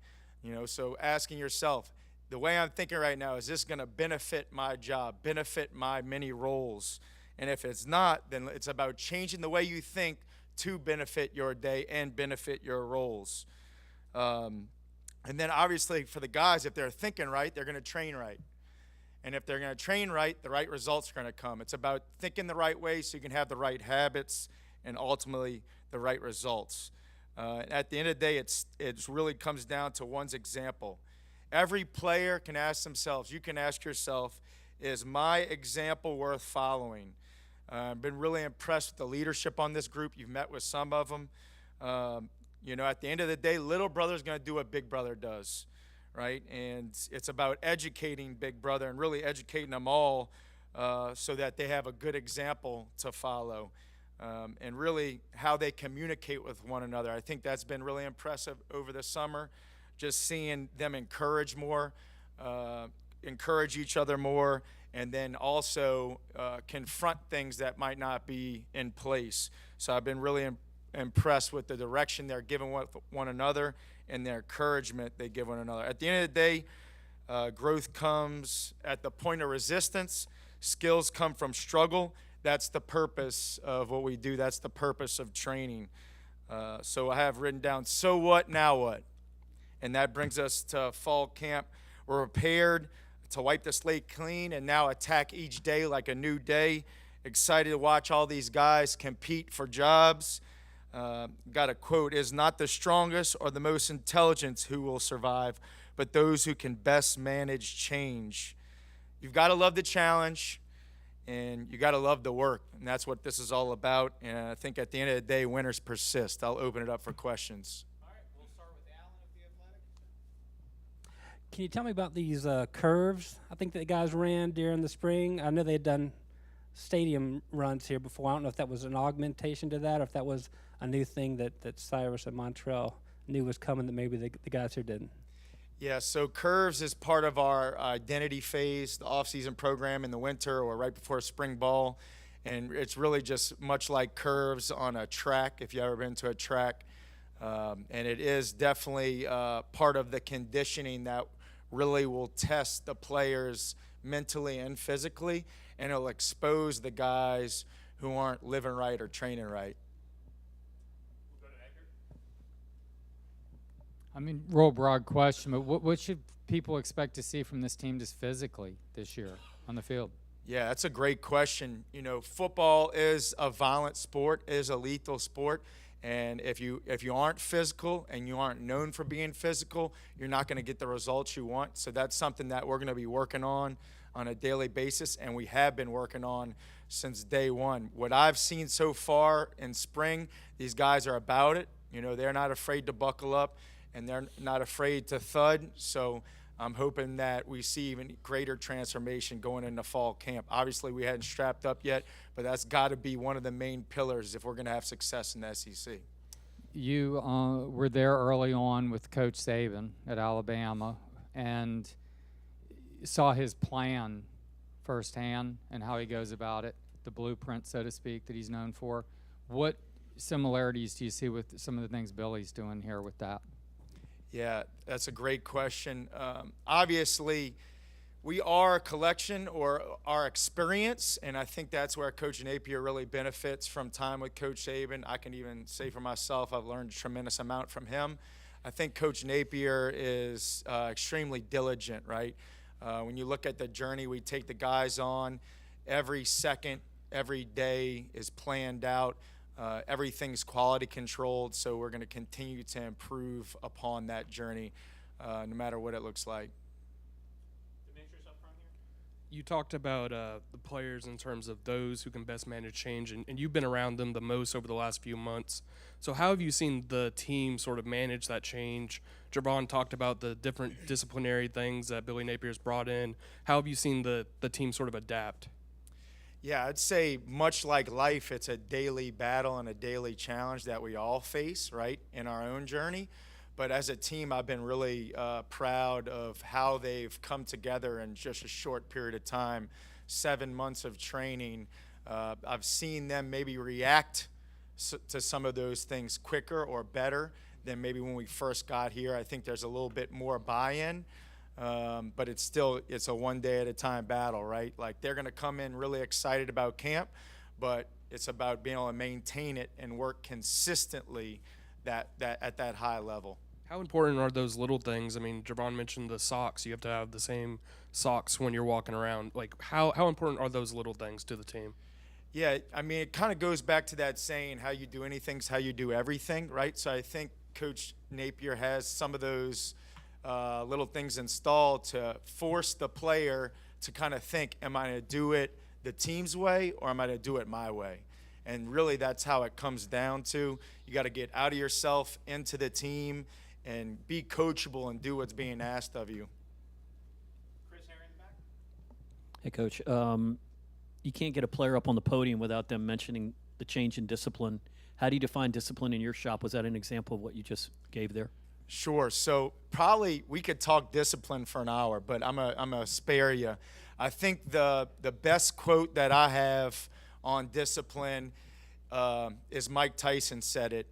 You know, so asking yourself, the way I'm thinking right now, is this going to benefit my job, benefit my many roles? And if it's not, then it's about changing the way you think to benefit your day and benefit your roles. And then obviously for the guys, if they're thinking right, they're going to train right. And if they're going to train right, the right results are going to come. It's about thinking the right way so you can have the right habits and ultimately the right results. At the end of the day, it really comes down to one's example. Every player can ask themselves, you can ask yourself, is my example worth following? I've been really impressed with the leadership on this group. You've met with some of them. You know, at the end of the day, little brother's going to do what big brother does, right? And it's about educating big brother and really educating them all so that they have a good example to follow. And really how they communicate with one another. I think that's been really impressive over the summer, just seeing them encourage more, encourage each other more, and then also confront things that might not be in place. So I've been really impressed with the direction they're giving one another and their encouragement they give one another. At the end of the day, growth comes at the point of resistance. Skills come from struggle. That's the purpose of what we do. That's the purpose of training. So I have written down, so what, now what? And that brings us to fall camp. We're prepared to wipe the slate clean and now attack each day like a new day. Excited to watch all these guys compete for jobs. Got a quote, is not the strongest or the most intelligent who will survive, but those who can best manage change. You've got to love the challenge, and you got to love the work, and that's what this is all about. And I think at the end of the day, winners persist. I'll open it up for questions. Can you tell me about these curves I think that guys ran during the spring? I know they had done stadium runs here before. I don't know if that was an augmentation to that, or if that was a new thing that Cyrus and Montreal knew was coming that maybe the guys here didn't. Yeah, so Curves is part of our identity phase, the off-season program in the winter or right before spring ball. And it's really just much like Curves on a track, if you've ever been to a track. And it is definitely part of the conditioning that really will test the players mentally and physically, and it'll expose the guys who aren't living right or training right. I mean, real broad question, but what should people expect to see from this team just physically this year on the field? Yeah, that's a great question. You know, football is a violent sport, is a lethal sport. And if you aren't physical and you aren't known for being physical, you're not going to get the results you want. So that's something that we're going to be working on a daily basis, and we have been working on since day one. What I've seen so far in spring, these guys are about it. You know, they're not afraid to buckle up, and they're not afraid to thud. So I'm hoping that we see even greater transformation going into fall camp. Obviously, we hadn't strapped up yet, but that's got to be one of the main pillars if we're going to have success in the SEC. You were there early on with Coach Saban at Alabama and saw his plan firsthand and how he goes about it, the blueprint, so to speak, that he's known for. What similarities do you see with some of the things Billy's doing here with that? Yeah, that's a great question. Obviously, we are a collection or our experience, and I think that's where Coach Napier really benefits from time with Coach Saban. I can even say for myself, I've learned a tremendous amount from him. I think Coach Napier is extremely diligent, right? When you look at the journey we take the guys on, every second, every day is planned out. Everything's quality controlled, so we're going to continue to improve upon that journey, no matter what it looks like. You talked about the players in terms of those who can best manage change, and you've been around them the most over the last few months. So how have you seen the team sort of manage that change? Gervon talked about the different disciplinary things that Billy Napier's brought in. How have you seen the team sort of adapt? Yeah, I'd say much like life, it's a daily battle and a daily challenge that we all face, right, in our own journey. But as a team, I've been really proud of how they've come together in just a short period of time, 7 months of training. I've seen them maybe react to some of those things quicker or better than maybe when we first got here. I think there's a little bit more buy-in. But it's a one day at a time battle, right? Like they're going to come in really excited about camp, but it's about being able to maintain it and work consistently at that high level. How important are those little things? I mean, Gervon mentioned the socks. You have to have the same socks when you're walking around. Like how important are those little things to the team? Yeah, I mean, it kind of goes back to that saying, how you do anything's how you do everything, right? So I think Coach Napier has some of those little things installed to force the player to kind of think, am I going to do it the team's way or am I going to do it my way? And really that's how it comes down to. You got to get out of yourself into the team and be coachable and do what's being asked of you. Hey, Coach. You can't get a player up on the podium without them mentioning the change in discipline. How do you define discipline in your shop? Was that an example of what you just gave there? Sure. So probably we could talk discipline for an hour, but I'm a spare you. I think the best quote that I have on discipline is Mike Tyson said it.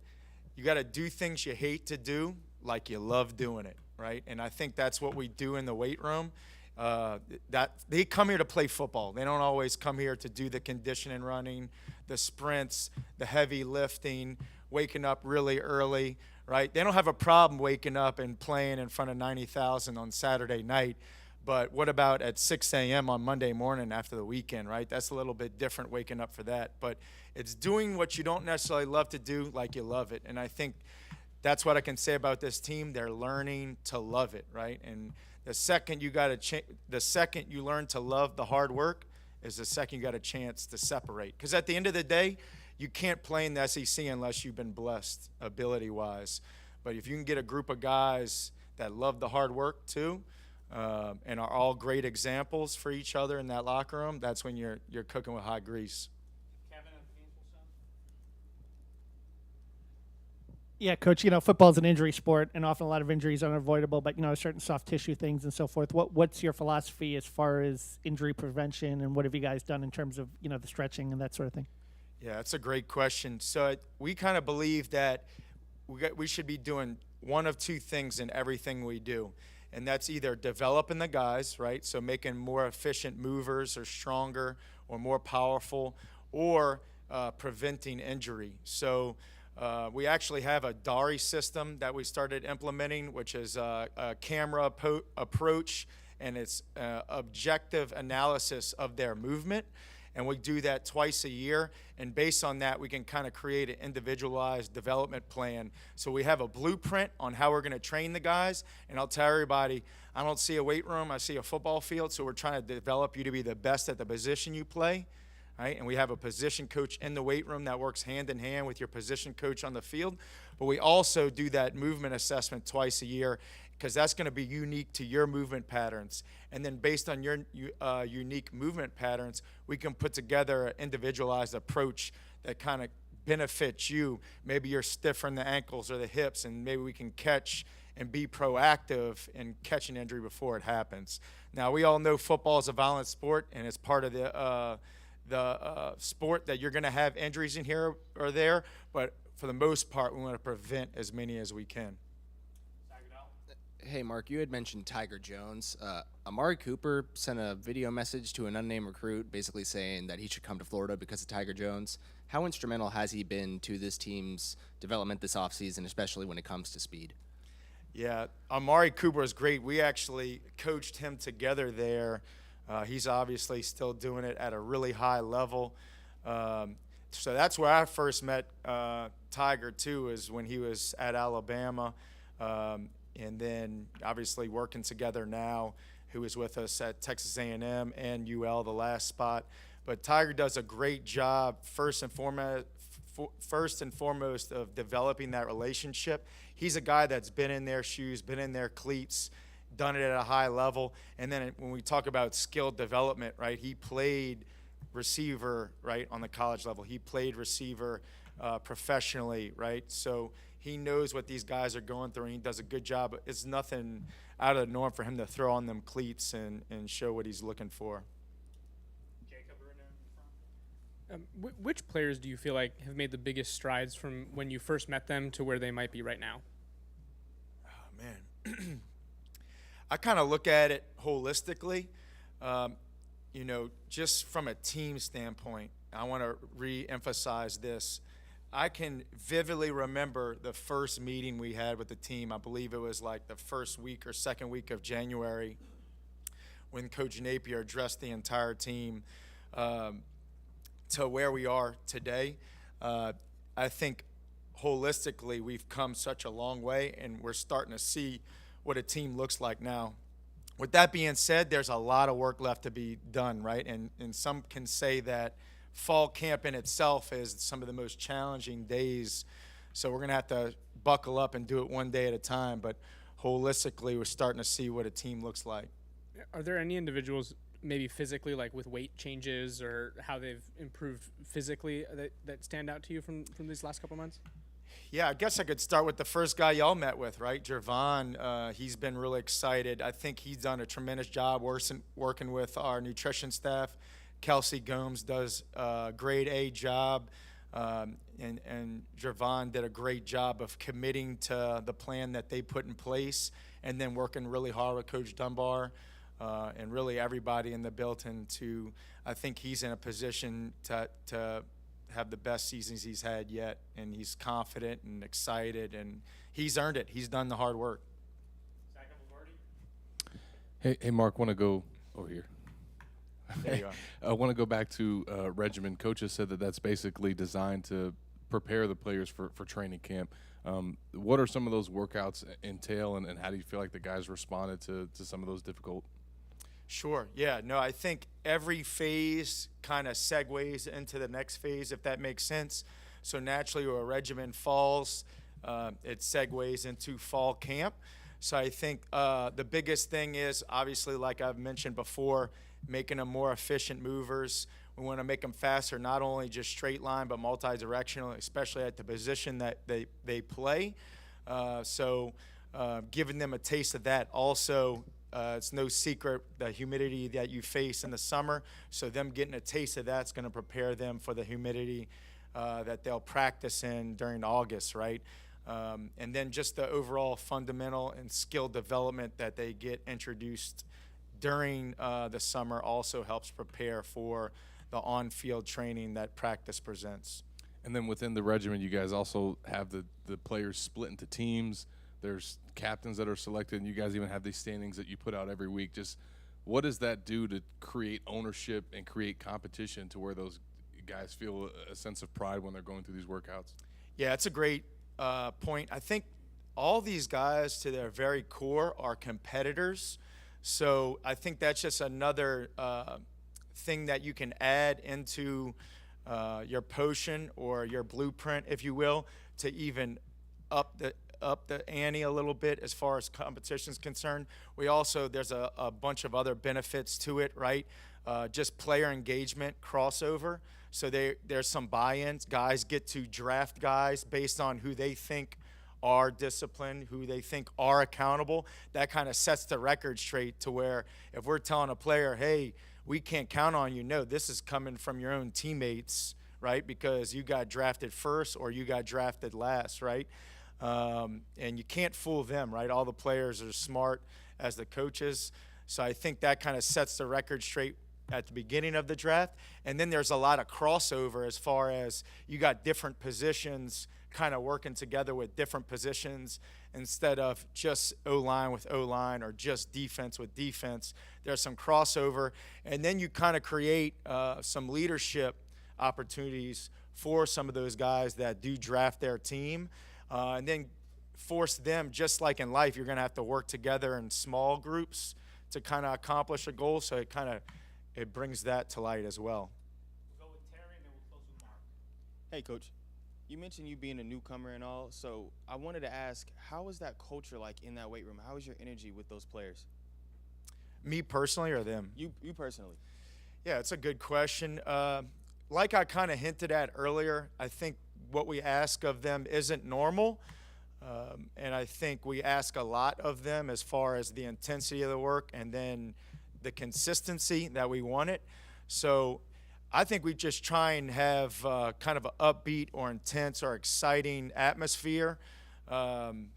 You got to do things you hate to do like you love doing it, right? And I think that's what we do in the weight room. That they come here to play football. They don't always come here to do the conditioning running, the sprints, the heavy lifting, waking up really early, right? They don't have a problem waking up and playing in front of 90,000 on Saturday night. But what about at 6 a.m. on Monday morning after the weekend, right? That's a little bit different waking up for that. But it's doing what you don't necessarily love to do like you love it. And I think that's what I can say about this team. They're learning to love it, right? And the second you learn to love the hard work is the second you got a chance to separate. Because at the end of the day, you can't play in the SEC unless you've been blessed ability-wise. But if you can get a group of guys that love the hard work too, and are all great examples for each other in that locker room, that's when you're cooking with hot grease. Yeah, Coach, football is an injury sport, and often a lot of injuries are unavoidable, but, certain soft tissue things and so forth. What's your philosophy as far as injury prevention, and what have you guys done in terms of, the stretching and that sort of thing? Yeah, that's a great question. So we kind of believe that we should be doing one of two things in everything we do, and that's either developing the guys, right, so making more efficient movers or stronger or more powerful, or preventing injury. So we actually have a DARI system that we started implementing, which is a camera approach, and it's objective analysis of their movement. And we do that twice a year. And based on that, we can kind of create an individualized development plan. So we have a blueprint on how we're going to train the guys. And I'll tell everybody, I don't see a weight room, I see a football field. So we're trying to develop you to be the best at the position you play. Right? And we have a position coach in the weight room that works hand in hand with your position coach on the field. But we also do that movement assessment twice a year, because that's going to be unique to your movement patterns. And then based on your unique movement patterns, we can put together an individualized approach that kind of benefits you. Maybe you're stiffer in the ankles or the hips, and maybe we can catch and be proactive in catching injury before it happens. Now, we all know football is a violent sport, and it's part of the sport that you're going to have injuries in here or there, but for the most part, we want to prevent as many as we can. Hey, Mark, you had mentioned Tiger Jones. Amari Cooper sent a video message to an unnamed recruit basically saying that he should come to Florida because of Tiger Jones. How instrumental has he been to this team's development this offseason, especially when it comes to speed? Yeah, Amari Cooper is great. We actually coached him together there. He's obviously still doing it at a really high level. So that's where I first met Tiger, too, is when he was at Alabama. And then obviously working together now, who is with us at Texas A&M and UL, the last spot. But Tiger does a great job, first and foremost, of developing that relationship. He's a guy that's been in their shoes, been in their cleats, done it at a high level. And then when we talk about skill development, right, he played receiver, right, on the college level. He played receiver professionally, right? So he knows what these guys are going through, and he does a good job. It's nothing out of the norm for him to throw on them cleats and show what he's looking for. Which players do you feel like have made the biggest strides from when you first met them to where they might be right now? Oh, man. I kind of look at it holistically. Just from a team standpoint, I want to re-emphasize this. I can vividly remember the first meeting we had with the team. I believe it was like the first week or second week of January when Coach Napier addressed the entire team to where we are today. I think holistically we've come such a long way, and we're starting to see what a team looks like now. With that being said, there's a lot of work left to be done, right? And some can say that fall camp in itself is some of the most challenging days. So we're going to have to buckle up and do it one day at a time. But holistically, we're starting to see what a team looks like. Are there any individuals, maybe physically, like with weight changes or how they've improved physically, that stand out to you from these last couple months? Yeah, I guess I could start with the first guy y'all met with, right? Gervon. He's been really excited. I think he's done a tremendous job working with our nutrition staff. Kelsey Gomes does a grade A job, and Gervon did a great job of committing to the plan that they put in place, and then working really hard with Coach Dunbar and really everybody in the building to. I think he's in a position to have the best seasons he's had yet, and he's confident and excited, and he's earned it. He's done the hard work. Hey, Mark, want to go over here? There you are. I want to go back to regimen. Coaches said that that's basically designed to prepare the players for training camp. What are some of those workouts entail, and how do you feel like the guys responded to some of those difficult? Sure. Yeah. No, I think every phase kind of segues into the next phase, if that makes sense. So naturally, where a regimen falls, it segues into fall camp. So I think the biggest thing is, obviously, like I've mentioned before, making them more efficient movers. We want to make them faster, not only just straight line, but multi-directional, especially at the position that they play. Giving them a taste of that. Also, it's no secret the humidity that you face in the summer, so them getting a taste of that's going to prepare them for the humidity that they'll practice in during August, right? And then just the overall fundamental and skill development that they get introduced during the summer also helps prepare for the on-field training that practice presents. And then within the regimen, you guys also have the players split into teams. There's captains that are selected, and you guys even have these standings that you put out every week. Just what does that do to create ownership and create competition to where those guys feel a sense of pride when they're going through these workouts? Yeah, it's a great point. I think all these guys, to their very core, are competitors. So I think that's just another thing that you can add into your potion or your blueprint, if you will, to even up the ante a little bit as far as competition is concerned. We also, there's a bunch of other benefits to it, right? Just player engagement, crossover. So there's some buy-ins. Guys get to draft guys based on who they think are disciplined, who they think are accountable. That kind of sets the record straight to where if we're telling a player, hey, we can't count on you, no, this is coming from your own teammates, right? Because you got drafted first or you got drafted last, right? And you can't fool them, right? All the players are smart as the coaches. So I think that kind of sets the record straight at the beginning of the draft. And then there's a lot of crossover as far as you got different positions kind of working together with different positions instead of just O-line with O-line or just defense with defense. There's some crossover. And then you kind of create some leadership opportunities for some of those guys that do draft their team. And then force them, just like in life, you're going to have to work together in small groups to kind of accomplish a goal. So it brings that to light as well. We'll go with Terry and then we'll close with Mark. Hey, Coach. You mentioned you being a newcomer and all, so I wanted to ask, how is that culture like in that weight room? How is your energy with those players? Me personally or them? You personally. Yeah, it's a good question. Like I kind of hinted at earlier, I think what we ask of them isn't normal. And I think we ask a lot of them as far as the intensity of the work and then the consistency that we want it. So I think we just try and have kind of an upbeat or intense or exciting atmosphere. And,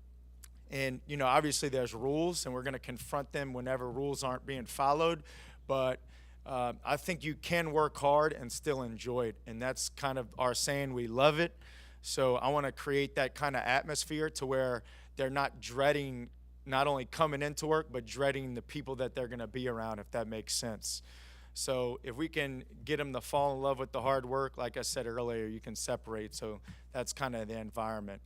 you know, obviously there's rules, and we're going to confront them whenever rules aren't being followed. But I think you can work hard and still enjoy it. And that's kind of our saying, we love it. So I want to create that kind of atmosphere to where they're not dreading not only coming into work, but dreading the people that they're going to be around, if that makes sense. So if we can get them to fall in love with the hard work, like I said earlier, you can separate. So that's kind of the environment.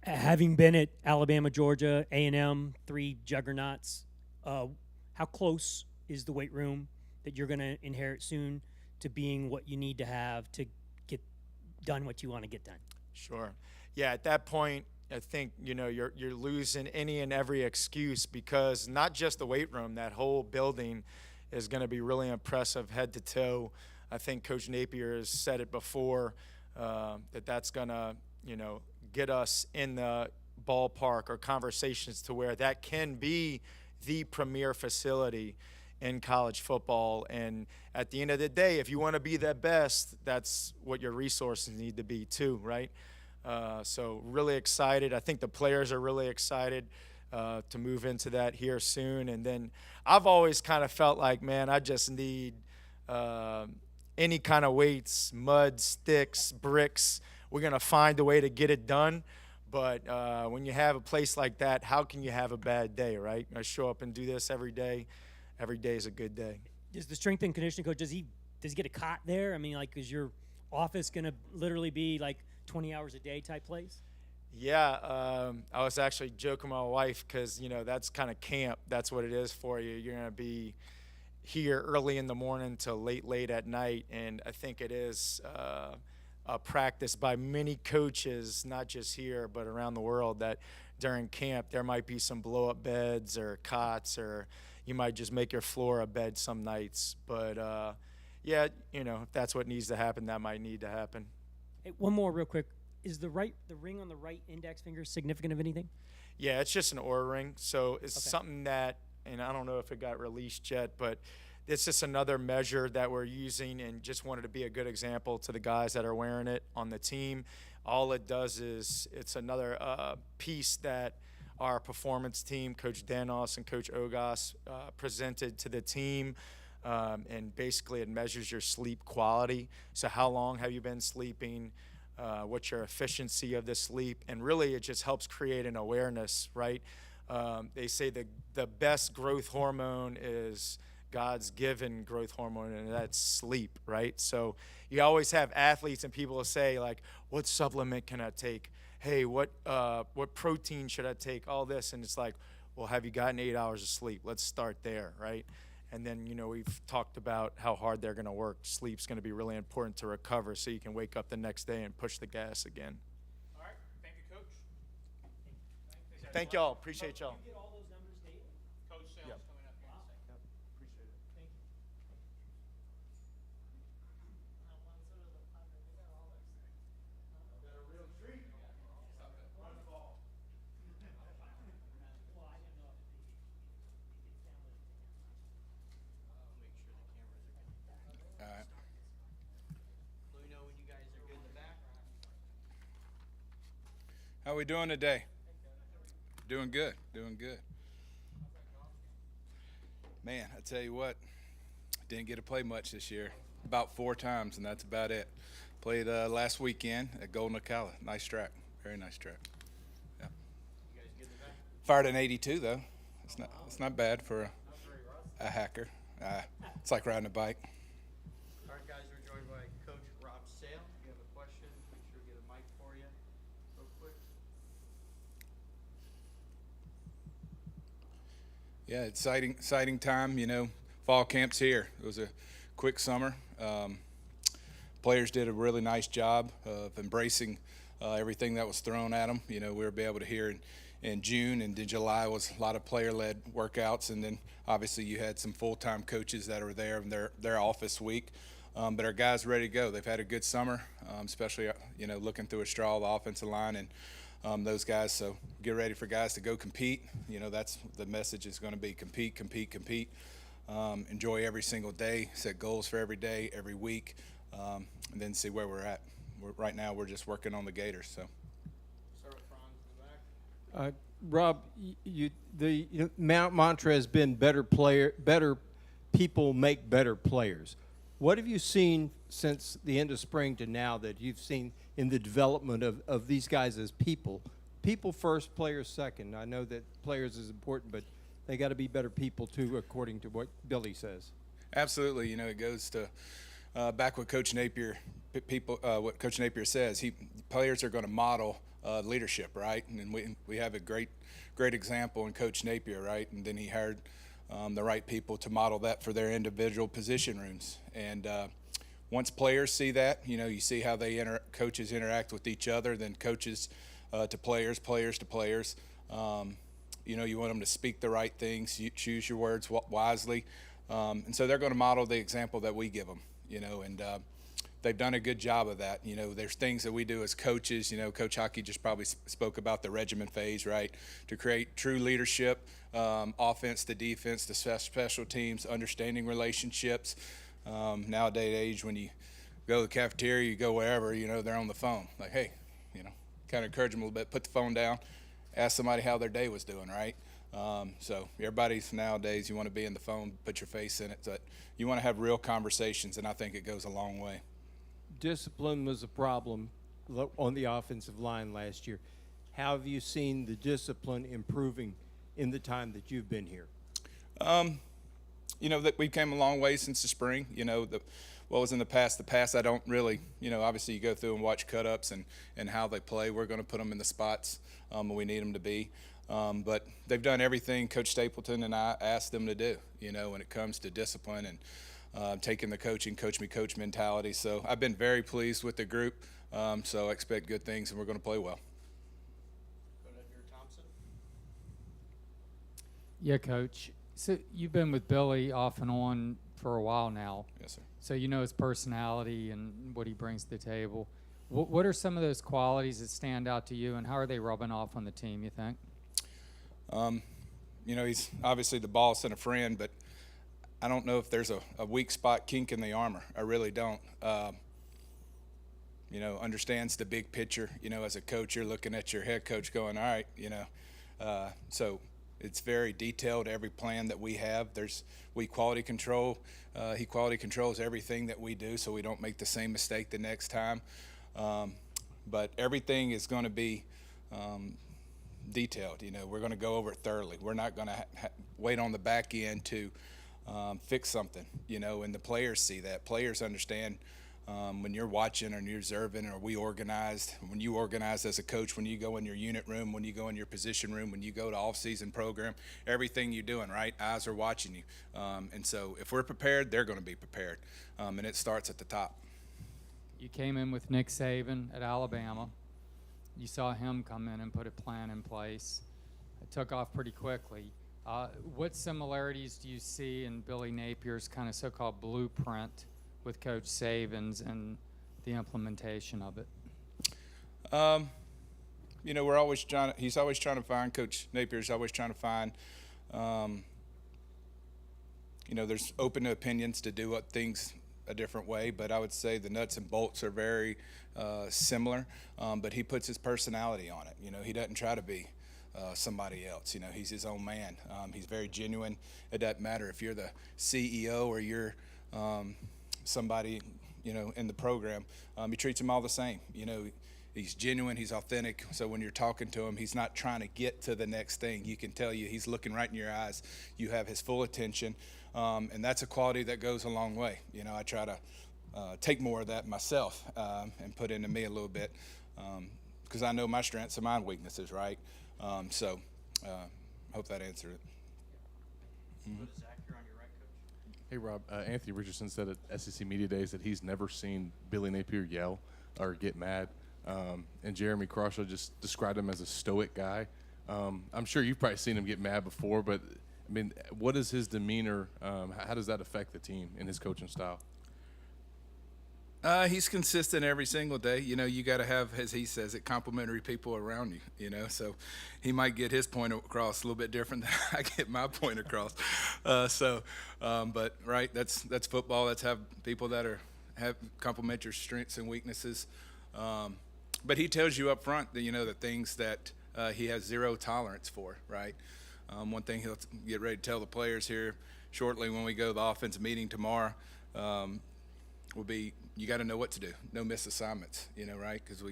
Having been at Alabama, Georgia, A&M, 3 juggernauts, how close is the weight room that you're going to inherit soon to being what you need to have to get done what you want to get done? Sure. Yeah, at that point, I think, you know, you're losing any and every excuse, because not just the weight room, that whole building is going to be really impressive head to toe. I think Coach Napier has said it before, that's going to, you know, get us in the ballpark or conversations to where that can be the premier facility in college football. And at the end of the day, if you want to be the best, that's what your resources need to be too, right? So really excited. I think the players are really excited to move into that here soon. And then I've always kind of felt like, man, I just need any kind of weights, mud, sticks, bricks. We're going to find a way to get it done. But when you have a place like that, how can you have a bad day, right? I show up and do this every day. Every day is a good day. Is the strength and conditioning coach, does he get a cot there? I mean, like, is your office going to literally be like 20 hours a day type place? Yeah, I was actually joking with my wife because, you know, that's kind of camp. That's what it is for you. You're going to be here early in the morning till late at night. And I think it is a practice by many coaches, not just here, but around the world, that during camp there might be some blow-up beds or cots, or you might just make your floor a bed some nights. But yeah, you know, if that's what needs to happen, that might need to happen. Hey, one more real quick. Is the ring on the right index finger significant of anything? Yeah, it's just an Oura ring, so it's something that, and I don't know if it got released yet, but it's just another measure that we're using, and just wanted to be a good example to the guys that are wearing it on the team. All it does is it's another piece that our performance team, Coach Danos and Coach Ogas, presented to the team, and basically it measures your sleep quality. So how long have you been sleeping? What's your efficiency of the sleep? And really it just helps create an awareness, right? They say the best growth hormone is God's given growth hormone, and that's sleep, right? So you always have athletes and people will say, like, what supplement can I take? Hey, what protein should I take? All this, and it's like, well, have you gotten 8 hours of sleep? Let's start there, right? And then, you know, we've talked about how hard they're going to work. Sleep's going to be really important to recover so you can wake up the next day and push the gas again. All right. Thank you, Coach. Thank y'all. Appreciate y'all. You get all those numbers daily? Coach Sales Yep. coming up here in a second. Appreciate it. Thank you. All right. Let me know when you guys are good in the back. How we doing today? Doing good. Doing good. Man, I tell you what, didn't get to play much this year. About 4 times, and that's about it. Played last weekend at Golden Ocala. Nice track. Very nice track. Yeah. You guys good in the back? Fired an 82 though. It's not bad for a hacker. It's like riding a bike. All right, guys, we're joined by Coach Rob Sale. If you have a question, make sure to get a mic for you real quick. Yeah, exciting time. You know, fall camp's here. It was a quick summer. Players did a really nice job of embracing everything that was thrown at them. You know, we were able to hear in June, and in July was a lot of player-led workouts, and then obviously you had some full-time coaches that were there in their office week. But our guys ready to go. They've had a good summer, especially you know, looking through a straw, the offensive line and those guys. So get ready for guys to go compete. You know, that's the message is going to be compete, compete, compete. Enjoy every single day. Set goals for every day, every week, and then see where we're at. Right now we're just working on the Gators. So. Start with Franz in the back. Rob, mantra has been better people make better players. What have you seen since the end of spring to now that you've seen in the development of these guys as people? People first, players second. I know that players is important, but they got to be better people too, according to what Billy says. Absolutely. You know, it goes to back what Coach Napier what Coach Napier says. Players are going to model leadership, right? And we have a great example in Coach Napier, right? And then he hired the right people to model that for their individual position rooms. And once players see that, you know, you see how coaches interact with each other, then coaches to players, players to players. You know, you want them to speak the right things, you choose your words wisely. And so they're going to model the example that we give them, you know, and they've done a good job of that. You know, there's things that we do as coaches. You know, Coach Hocke just probably spoke about the regimen phase, right? To create true leadership, offense to defense to special teams, understanding relationships. Nowadays age, when you go to the cafeteria, you go wherever, you know, they're on the phone. Like, hey, you know, kind of encourage them a little bit, put the phone down, ask somebody how their day was doing, right? So everybody's nowadays, you want to be in the phone, put your face in it, but you want to have real conversations, and I think it goes a long way. Discipline was a problem on the offensive line last year. How have you seen the discipline improving in the time that you've been here? You know, that we came a long way since the spring. You know, what was in the past, I don't really, you know, obviously you go through and watch cut-ups and how they play. We're going to put them in the spots we need them to be. But they've done everything Coach Stapleton and I asked them to do, you know, when it comes to discipline and taking the coaching, coach mentality. So I've been very pleased with the group. So I expect good things, and we're going to play well. Go to Edgar Thompson. Yeah, Coach. So you've been with Billy off and on for a while now. Yes, sir. So you know his personality and what he brings to the table. What are some of those qualities that stand out to you, and how are they rubbing off on the team, you think? You know, he's obviously the boss and a friend, but I don't know if there's a weak spot, kink in the armor. I really don't. You know, understands the big picture. You know, as a coach, you're looking at your head coach going, all right, you know. So it's very detailed, every plan that we have. We quality control. He quality controls everything that we do, so we don't make the same mistake the next time. But everything is going to be detailed. You know, we're going to go over it thoroughly. We're not going to wait on the back end to fix something, you know, and the players see that. Players understand when you're watching and you're observing, or we organized, when you organize as a coach, when you go in your unit room, when you go in your position room, when you go to off-season program, everything you're doing, right? Eyes are watching you. And so if we're prepared, they're going to be prepared. And it starts at the top. You came in with Nick Saban at Alabama. You saw him come in and put a plan in place. It took off pretty quickly. What similarities do you see in Billy Napier's kind of so-called blueprint with Coach Saban's and the implementation of it? You know, he's always trying to find, Coach Napier's always trying to find, you know, there's open opinions to do things a different way, but I would say the nuts and bolts are very similar, but he puts his personality on it. You know, he doesn't try to be somebody else. You know, he's his own man. He's very genuine. It doesn't matter if you're the CEO or you're somebody, you know, in the program. He treats them all the same. You know, he's genuine, he's authentic. So when you're talking to him, he's not trying to get to the next thing. You can tell he's looking right in your eyes. You have his full attention. And that's a quality that goes a long way. You know, I try to take more of that myself and put into me a little bit because I know my strengths and my weaknesses, right? So I hope that answered it. Go to Zach, you're on your right, Coach. Hey, Rob, Anthony Richardson said at SEC Media Days that he's never seen Billy Napier yell or get mad. And Jeremy Crawshaw just described him as a stoic guy. I'm sure you've probably seen him get mad before, but I mean, what is his demeanor? How does that affect the team in his coaching style? He's consistent every single day. You know, you got to have, as he says it, complimentary people around you, you know. So he might get his point across a little bit different than I get my point across. But, right, that's football. That's have people that have complement your strengths and weaknesses. But he tells you up front that, you know, the things that he has zero tolerance for, right? One thing he'll get ready to tell the players here shortly when we go to the offensive meeting tomorrow will be, you got to know what to do. No missed assignments, you know, right? Because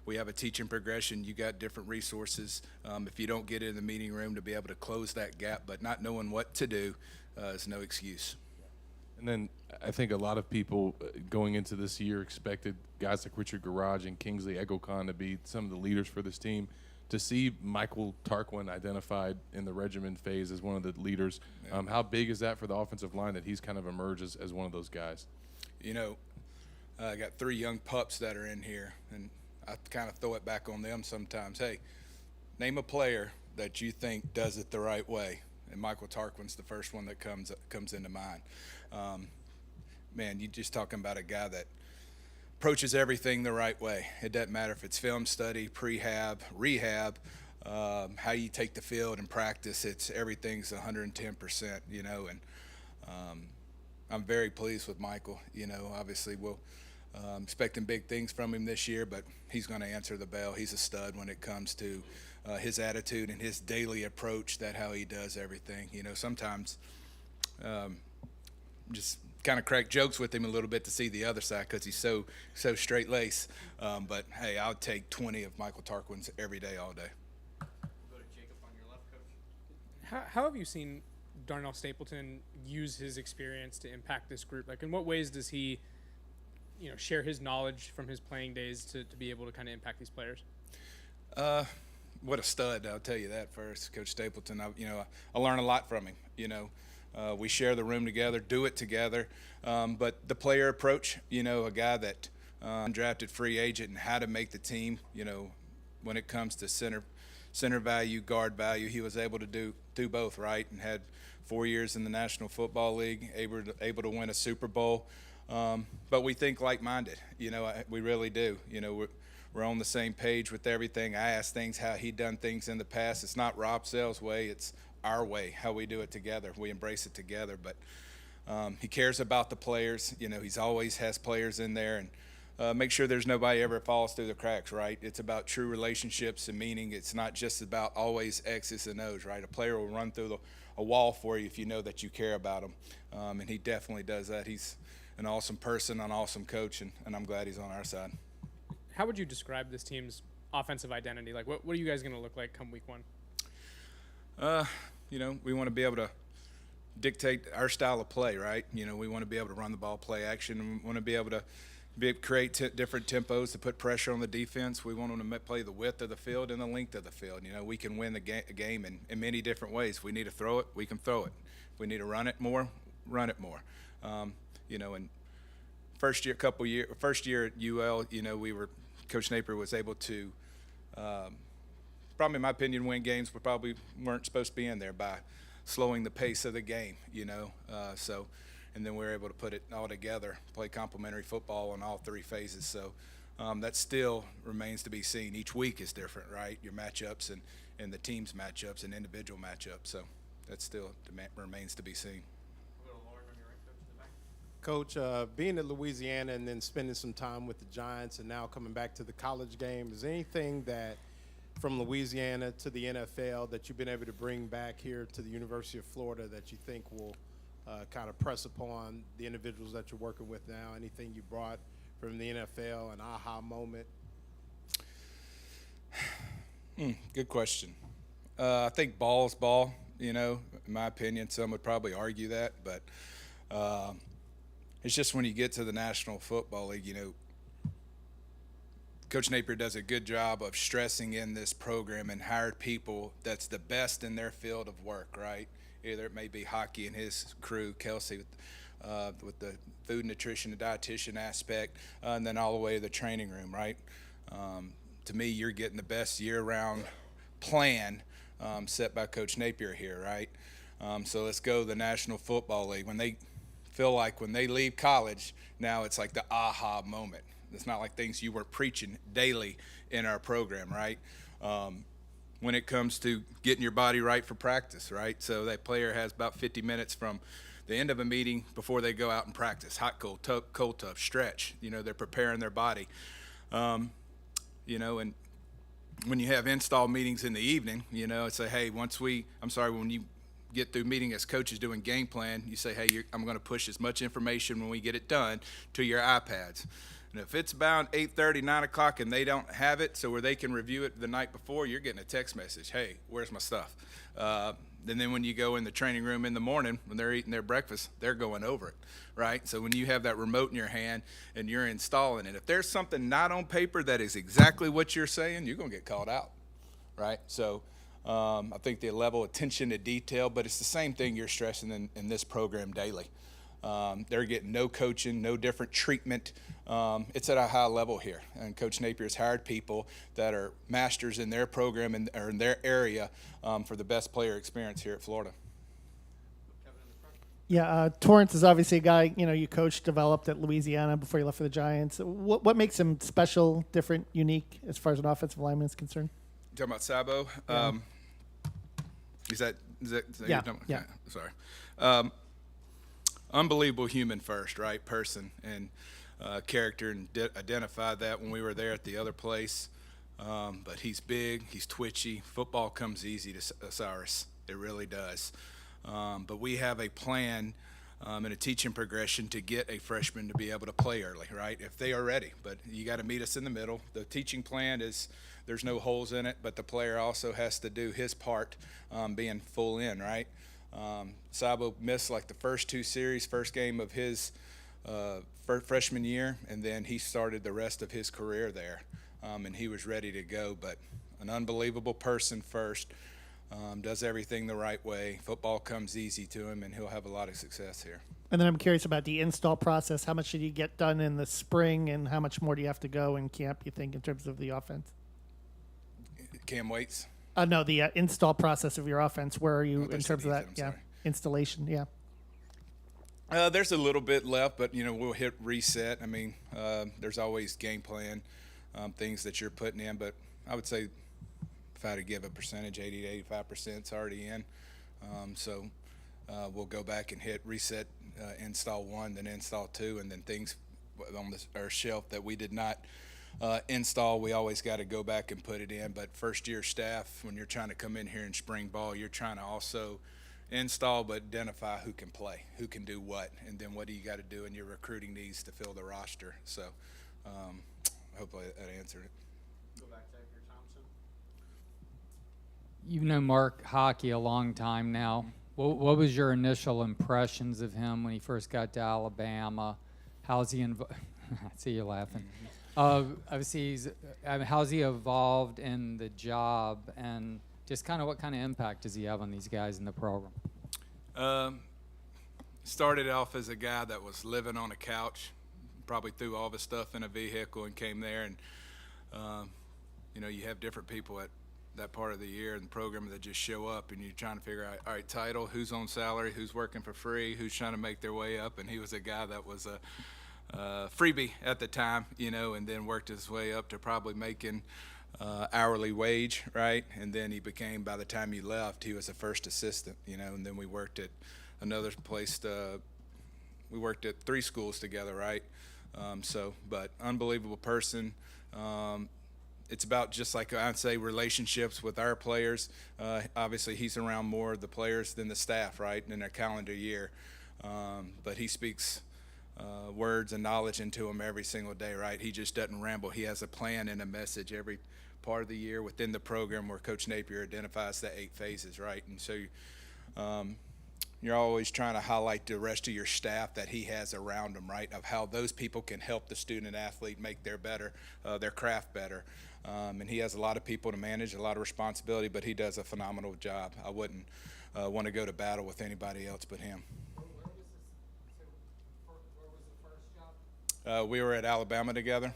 we have a teaching progression. You got different resources. If you don't get in the meeting room to be able to close that gap, but not knowing what to do is no excuse. And then I think a lot of people going into this year expected guys like Richard Garage and Kingsley Egglekon to be some of the leaders for this team. To see Michael Tarquin identified in the regimen phase as one of the leaders, how big is that for the offensive line that he's kind of emerged as one of those guys? You know, I got 3 young pups that are in here, and I kind of throw it back on them sometimes. Hey, name a player that you think does it the right way, and Michael Tarquin's the first one that comes into mind. Man, you're just talking about a guy that approaches everything the right way. It doesn't matter if it's film study, prehab, rehab, how you take the field and practice. Everything's 110%, you know, and I'm very pleased with Michael. You know, obviously we'll expecting big things from him this year, but he's going to answer the bell. He's a stud when it comes to his attitude and his daily approach, that how he does everything. You know, sometimes just kind of crack jokes with him a little bit to see the other side because he's so straight lace. But hey, I'll take 20 of Michael Tarquin's every day, all day. We'll go to Jacob on your left, Coach. How have you seen Darnell Stapleton use his experience to impact this group? Like, in what ways does he, you know, share his knowledge from his playing days to be able to kind of impact these players? What a stud! I'll tell you that first, Coach Stapleton. I learn a lot from him. You know. We share the room together, do it together. But the player approach, you know, a guy that undrafted free agent and how to make the team, you know, when it comes to center center value, guard value. He was able to do both, right, and had 4 years in the National Football League, able to win a Super Bowl. But we think like-minded, we really do. We're on the same page with everything. I ask things how he done things in the past. It's not Rob Sale's way, it's our way, how we do it together. We embrace it together. But he cares about the players. He's always has players in there, and make sure there's nobody ever falls through the cracks, right? It's about true relationships and meaning. It's not just about always X's and O's, right? A player will run through a wall for you if you know that you care about him, and he definitely does that. He's an awesome person, an awesome coach, and I'm glad he's on our side. How would you describe this team's offensive identity? Like, what are you guys going to look like come week 1? We want to be able to dictate our style of play, right? We want to be able to run the ball, play action. We want to be able to create different tempos to put pressure on the defense. We want them to play the width of the field and the length of the field. We can win the game in many different ways. If we need to throw it, we can throw it. If we need to run it more, run it more. And first year at UL, Coach Napier was able to, probably in my opinion, win games we probably weren't supposed to be in there by slowing the pace of the game, and then we were able to put it all together, play complementary football in all 3 phases. So that still remains to be seen. Each week is different, right? Your matchups and the team's matchups and individual matchups. So that still remains to be seen. Coach, being at Louisiana and then spending some time with the Giants and now coming back to the college game, is there anything that from Louisiana to the NFL that you've been able to bring back here to the University of Florida that you think will kind of press upon the individuals that you're working with now? Anything you brought from the NFL, an aha moment? Good question. I think ball is ball, in my opinion. Some would probably argue that, but it's just when you get to the National Football League, Coach Napier does a good job of stressing in this program and hired people that's the best in their field of work, right? Either it may be Hocke and his crew, Kelsey with the food, nutrition, and dietitian aspect, and then all the way to the training room, right? To me, you're getting the best year-round plan set by Coach Napier here, right? So let's go to the National Football League. When they feel like when they leave college, now it's like the aha moment. It's not like things you were preaching daily in our program, right? When it comes to getting your body right for practice, right? So that player has about 50 minutes from the end of a meeting before they go out and practice. Hot, cold, tough, stretch. They're preparing their body. And when you have install meetings in the evening, it's say, hey, when you get through meeting as coaches doing game plan, you say, hey, I'm going to push as much information when we get it done to your iPads. And if it's about 8:30, 9 o'clock, and they don't have it so where they can review it the night before, you're getting a text message, hey, where's my stuff? And then when you go in the training room in the morning, when they're eating their breakfast, they're going over it, right? So when you have that remote in your hand and you're installing it, if there's something not on paper that is exactly what you're saying, you're going to get called out, right? So I think the level of attention to detail, but it's the same thing you're stressing in this program daily. They're getting no coaching, no different treatment. It's at a high level here. And Coach Napier's hired people that are masters in their program or in their area for the best player experience here at Florida. Yeah, Torrence is obviously a guy, you coached, developed at Louisiana before you left for the Giants. What makes him special, different, unique as far as an offensive lineman is concerned? You talking about Sabo? Yeah. Is that Yeah, you're talking about? yeah. Okay, sorry. Unbelievable human first, right? Person and character, and identified that when we were there at the other place. But he's big, he's twitchy. Football comes easy to Cyrus. It really does. But we have a plan and a teaching progression to get a freshman to be able to play early, right? If they are ready. But you got to meet us in the middle. The teaching plan is there's no holes in it, but the player also has to do his part being full in, right? Sabo missed like the first 2 series, first game of his freshman year, and then he started the rest of his career there, and he was ready to go. But an unbelievable person first, does everything the right way. Football comes easy to him, and he'll have a lot of success here. And then I'm curious about the install process. How much did you get done in the spring, and how much more do you have to go in camp, you think, in terms of the offense? Cam Waits. No, the install process of your offense. Where are you in there's terms of the that? defense, I'm Yeah, sorry. installation. Yeah. There's a little bit left, but we'll hit reset. I mean, there's always game plan things that you're putting in, but I would say if I had to give a percentage, 80 to 85% is already in. So we'll go back and hit reset, install 1, then install 2, and then things on our shelf that we did not install, we always got to go back and put it in. But first year staff, when you're trying to come in here in spring ball, you're trying to also install but identify who can play, who can do what, and then what do you got to do in your recruiting needs to fill the roster. So hopefully that answered it. Go back to Edgar Thompson. You've known Mark Hocke a long time now. What was your initial impressions of him when he first got to Alabama? How's he I see you laughing. Obviously, how's he evolved in the job, and just kind of what kind of impact does he have on these guys in the program? Started off as a guy that was living on a couch, probably threw all of his stuff in a vehicle and came there. And you have different people at that part of the year in the program that just show up, and you're trying to figure out, all right, title, who's on salary, who's working for free, who's trying to make their way up. And he was a guy that was a freebie at the time, and then worked his way up to probably making hourly wage, right? And then he became, by the time he left, he was a first assistant, and then we worked at another place. We worked at 3 schools together, right? But unbelievable person. It's about, just like I'd say, relationships with our players. Obviously, he's around more of the players than the staff, right, in their calendar year. But he speaks words and knowledge into him every single day, right? He just doesn't ramble. He has a plan and a message every part of the year within the program where Coach Napier identifies the 8 phases, right? And so you're always trying to highlight the rest of your staff that he has around him, right, of how those people can help the student athlete make their craft better. And he has a lot of people to manage, a lot of responsibility, but he does a phenomenal job. I wouldn't want to go to battle with anybody else but him. We were at Alabama together.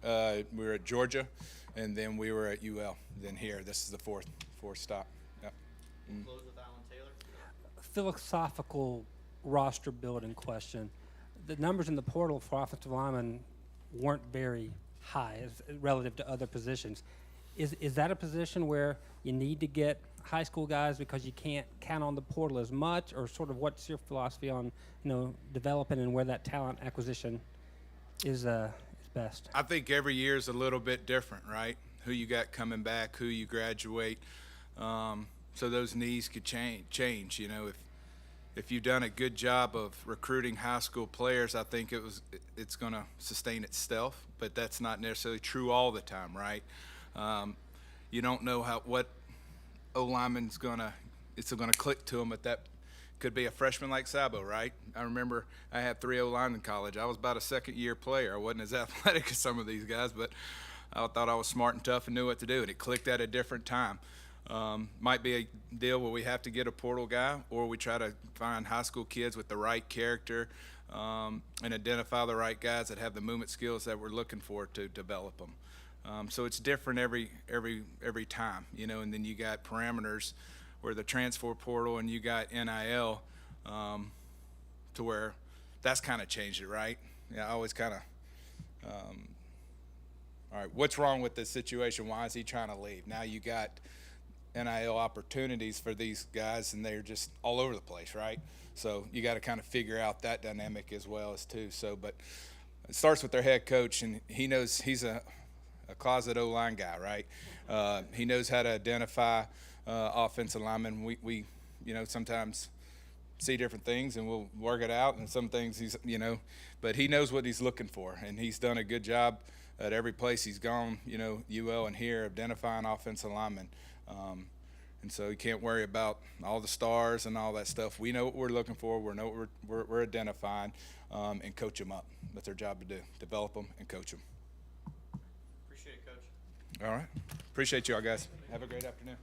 We were at Georgia, and then we were at UL. Then here, this is the fourth stop. Yep. Close with Alan Taylor. Philosophical roster building question. The numbers in the portal for offensive linemen weren't very high relative to other positions. Is that a position where you need to get high school guys because you can't count on the portal as much, or sort of what's your philosophy on developing and where that talent acquisition is best? I think every year is a little bit different, right? Who you got coming back, who you graduate, so those needs could change. If you've done a good job of recruiting high school players, I think it's going to sustain itself, but that's not necessarily true all the time, right? You don't know what O-lineman's going to click to them at that. Could be a freshman like Sabo, right? I remember I had 3 O-line in college. I was about a second-year player. I wasn't as athletic as some of these guys, but I thought I was smart and tough and knew what to do, and it clicked at a different time. Might be a deal where we have to get a portal guy, or we try to find high school kids with the right character and identify the right guys that have the movement skills that we're looking for to develop them. So it's different every time, and then you got parameters where the transfer portal and you got NIL to where that's kind of changed it, right? Yeah, I always kind of, all right, what's wrong with this situation? Why is he trying to leave? Now you got NIL opportunities for these guys, and they're just all over the place, right? So you got to kind of figure out that dynamic as well as too. So, but it starts with their head coach, and he knows he's a closet O-line guy, right? He knows how to identify offensive linemen. We sometimes see different things and we'll work it out, and some things but he knows what he's looking for, and he's done a good job at every place he's gone, UL and here, identifying offensive linemen. And so you can't worry about all the stars and all that stuff. We know what we're looking for. We know what we're identifying, and coach them up. That's their job to do, develop them and coach them. Appreciate it, Coach. All right. Appreciate you all, guys. Have a great afternoon.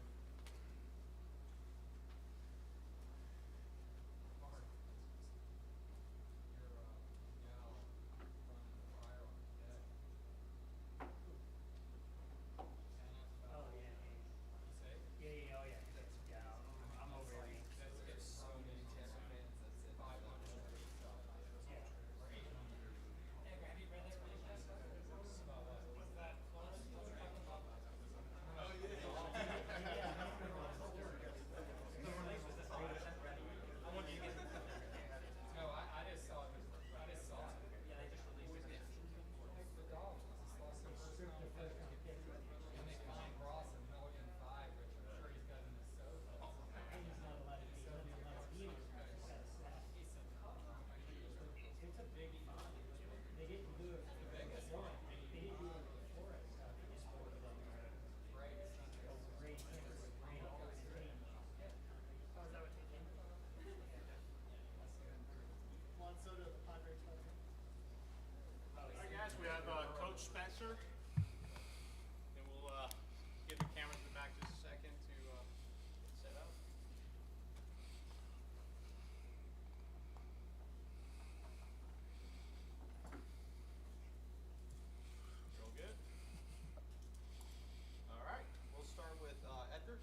All right, guys, we have Coach Spencer, and we'll give the cameras back just a second to get set up. Real good. All right, we'll start with Edgar.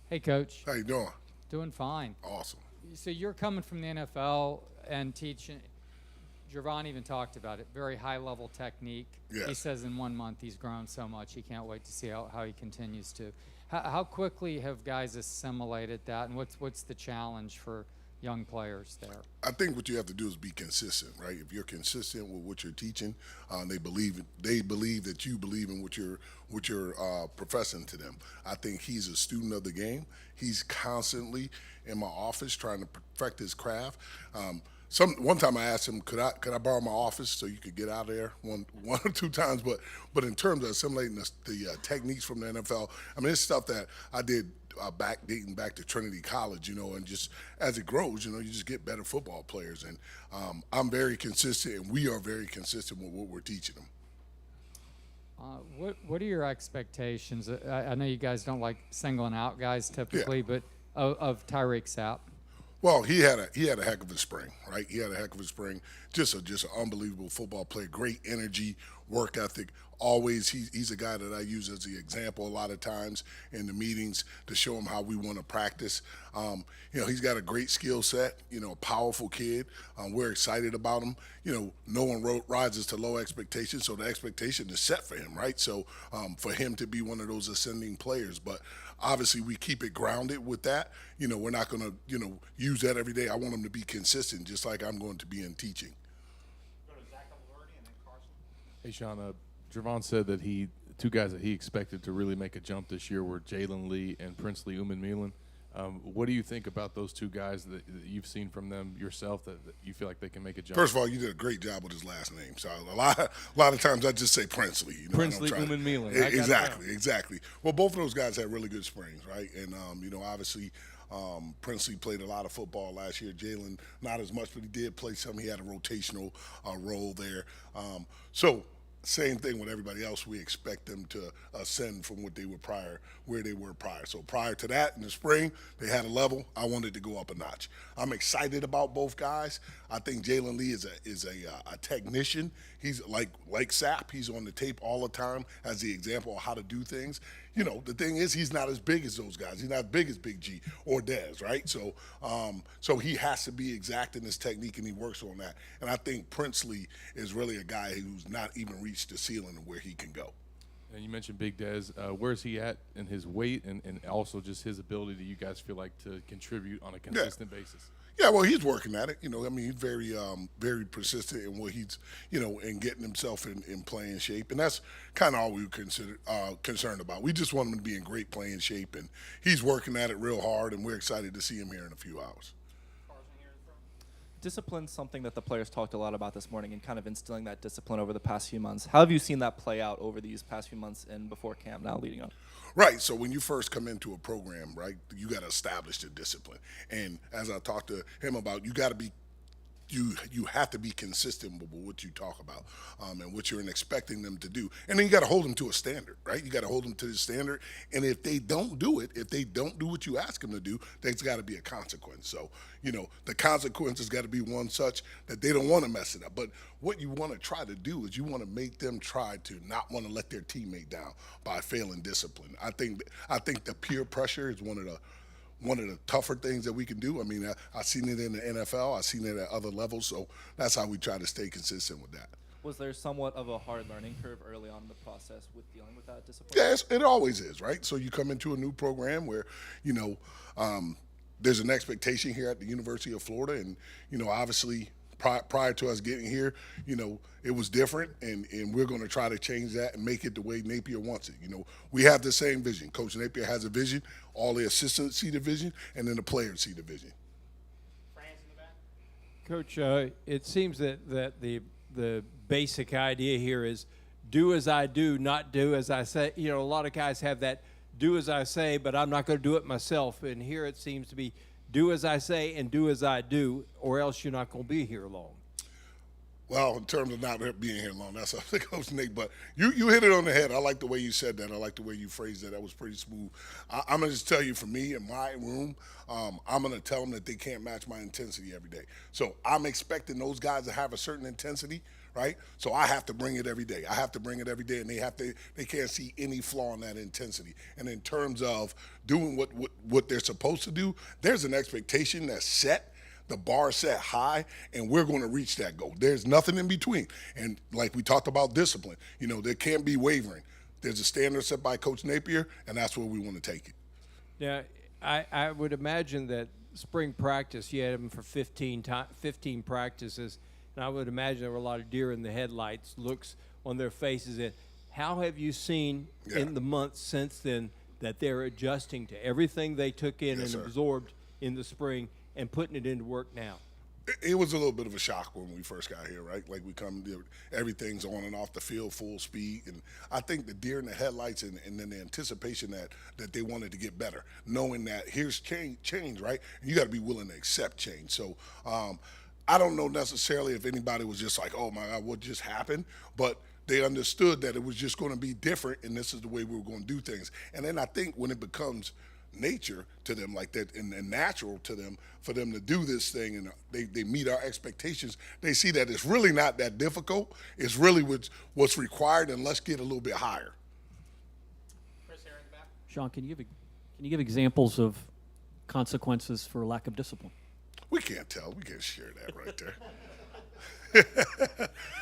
Hey, Coach. How you doing? Doing fine. Awesome. So you're coming from the NFL and teaching. Gervon even talked about it. Very high-level technique. He Yes. says in 1 month he's grown so much he can't wait to see how he continues to. How quickly have guys assimilated that, and what's the challenge for young players there? I think what you have to do is be consistent, right? If you're consistent with what you're teaching, they believe that you believe in what you're professing to them. I think he's a student of the game. He's constantly in my office trying to perfect his craft. One time I asked him, could I borrow my office so you could get out of there one or two times, but in terms of assimilating the techniques from the NFL, I mean, it's stuff that I did dating back to Trinity College, and just as it grows, you just get better football players. And I'm very consistent, and we are very consistent with what we're teaching them. What are your expectations? I know you guys don't like singling out guys typically, but of Tyreek Sapp. Well, he had a heck of a spring, right? He had a heck of a spring. Just an unbelievable football player. Great energy, work ethic. Always, he's a guy that I use as the example a lot of times in the meetings to show him how we want to practice. He's got a great skill set. A powerful kid. We're excited about him. No one rises to low expectations, so the expectation is set for him, right? So for him to be one of those ascending players, but obviously we keep it grounded with that. We're not going to use that every day. I want him to be consistent, just like I'm going to be in teaching. Go to Zach Alardi and then Carson. Hey, Sean, Gervon said that two guys that he expected to really make a jump this year were Jalen Lee and Princely Umanmielen. What do you think about those two guys that you've seen from them yourself that you feel like they can make a jump? First of all, you did a great job with his last name. So a lot of times I just say Princely. Princely Umanmielen. Exactly. Well, both of those guys had really good springs, right? And obviously Princely played a lot of football last year. Jalen not as much, but he did play some. He had a rotational role there. Same thing with everybody else. We expect them to ascend from where they were prior. So prior to that, in the spring, they had a level. I wanted to go up a notch. I'm excited about both guys. I think Jalen Lee is a technician. He's like Sapp. He's on the tape all the time as the example of how to do things. The thing is, he's not as big as those guys. He's not as big as Big G or Dez, right? So he has to be exact in his technique, and he works on that. And I think Princely is really a guy who's not even reached the ceiling of where he can go. And you mentioned Big Dez. Where's he at in his weight and also just his ability that you guys feel like to contribute on a consistent basis? Yeah, well, he's working at it. He's very, very persistent in what he's, in getting himself in playing shape. And that's kind of all we were concerned about. We just want him to be in great playing shape, and he's working at it real hard, and we're excited to see him here in a few hours. Discipline's something that the players talked a lot about this morning and kind of instilling that discipline over the past few months. How have you seen that play out over these past few months and before camp now leading up? Right. So when you first come into a program, right, you got to establish the discipline. And as I talked to him about, you got to be you have to be consistent with what you talk about and what you're expecting them to do. And then you got to hold them to a standard, right? You got to hold them to the standard. And if they don't do it, if they don't do what you ask them to do, there's got to be a consequence. So, the consequence has got to be one such that they don't want to mess it up. But what you want to try to do is you want to make them try to not want to let their teammate down by failing discipline. I think the peer pressure is one of the tougher things that we can do. I mean, I've seen it in the NFL. I've seen it at other levels. So that's how we try to stay consistent with that. Was there somewhat of a hard learning curve early on in the process with dealing with that discipline? Yes, it always is, right? So you come into a new program where, there's an expectation here at the University of Florida. And, obviously prior to us getting here, it was different. And we're going to try to change that and make it the way Napier wants it. We have the same vision. Coach Napier has a vision. All the assistants see the vision, and then the players see the vision. Coach, it seems that the basic idea here is do as I do, not do as I say. You know, a lot of guys have that do as I say, but I'm not going to do it myself. And here it seems to be do as I say and do as I do, or else you're not going to be here long. Well, in terms of not being here long, that's up to Coach Nate. But you hit it on the head. I like the way you said that. I like the way you phrased that. That was pretty smooth. I'm going to just tell you, for me, in my room, I'm going to tell them that they can't match my intensity every day. So I'm expecting those guys to have a certain intensity, right? So I have to bring it every day. I have to bring it every day, and they can't see any flaw in that intensity. And in terms of doing what they're supposed to do, there's an expectation that's set. The bar set high, and we're going to reach that goal. There's nothing in between. And like we talked about discipline, you know, there can't be wavering. There's a standard set by Coach Napier, and that's where we want to take it. Now, I would imagine that spring practice, you had them for 15 practices, and I would imagine there were a lot of deer in the headlights looks on their faces. And how have you seen in the months since then that they're adjusting to everything they took in and absorbed in the spring and putting it into work now? It was a little bit of a shock when we first got here, right? Like everything's on and off the field, full speed. And I think the deer in the headlights and then the anticipation that they wanted to get better, knowing that here's change, right? And you got to be willing to accept change. So I don't know necessarily if anybody was just like, oh my God, what just happened? But they understood that it was just going to be different, and this is the way we were going to do things. And then I think when it becomes nature to them like that and natural to them for them to do this thing and they meet our expectations, they see that it's really not that difficult. It's really what's required, and let's get a little bit higher. Chris here in the back. Sean, can you give examples of consequences for lack of discipline? We can't tell. We can't share that right there.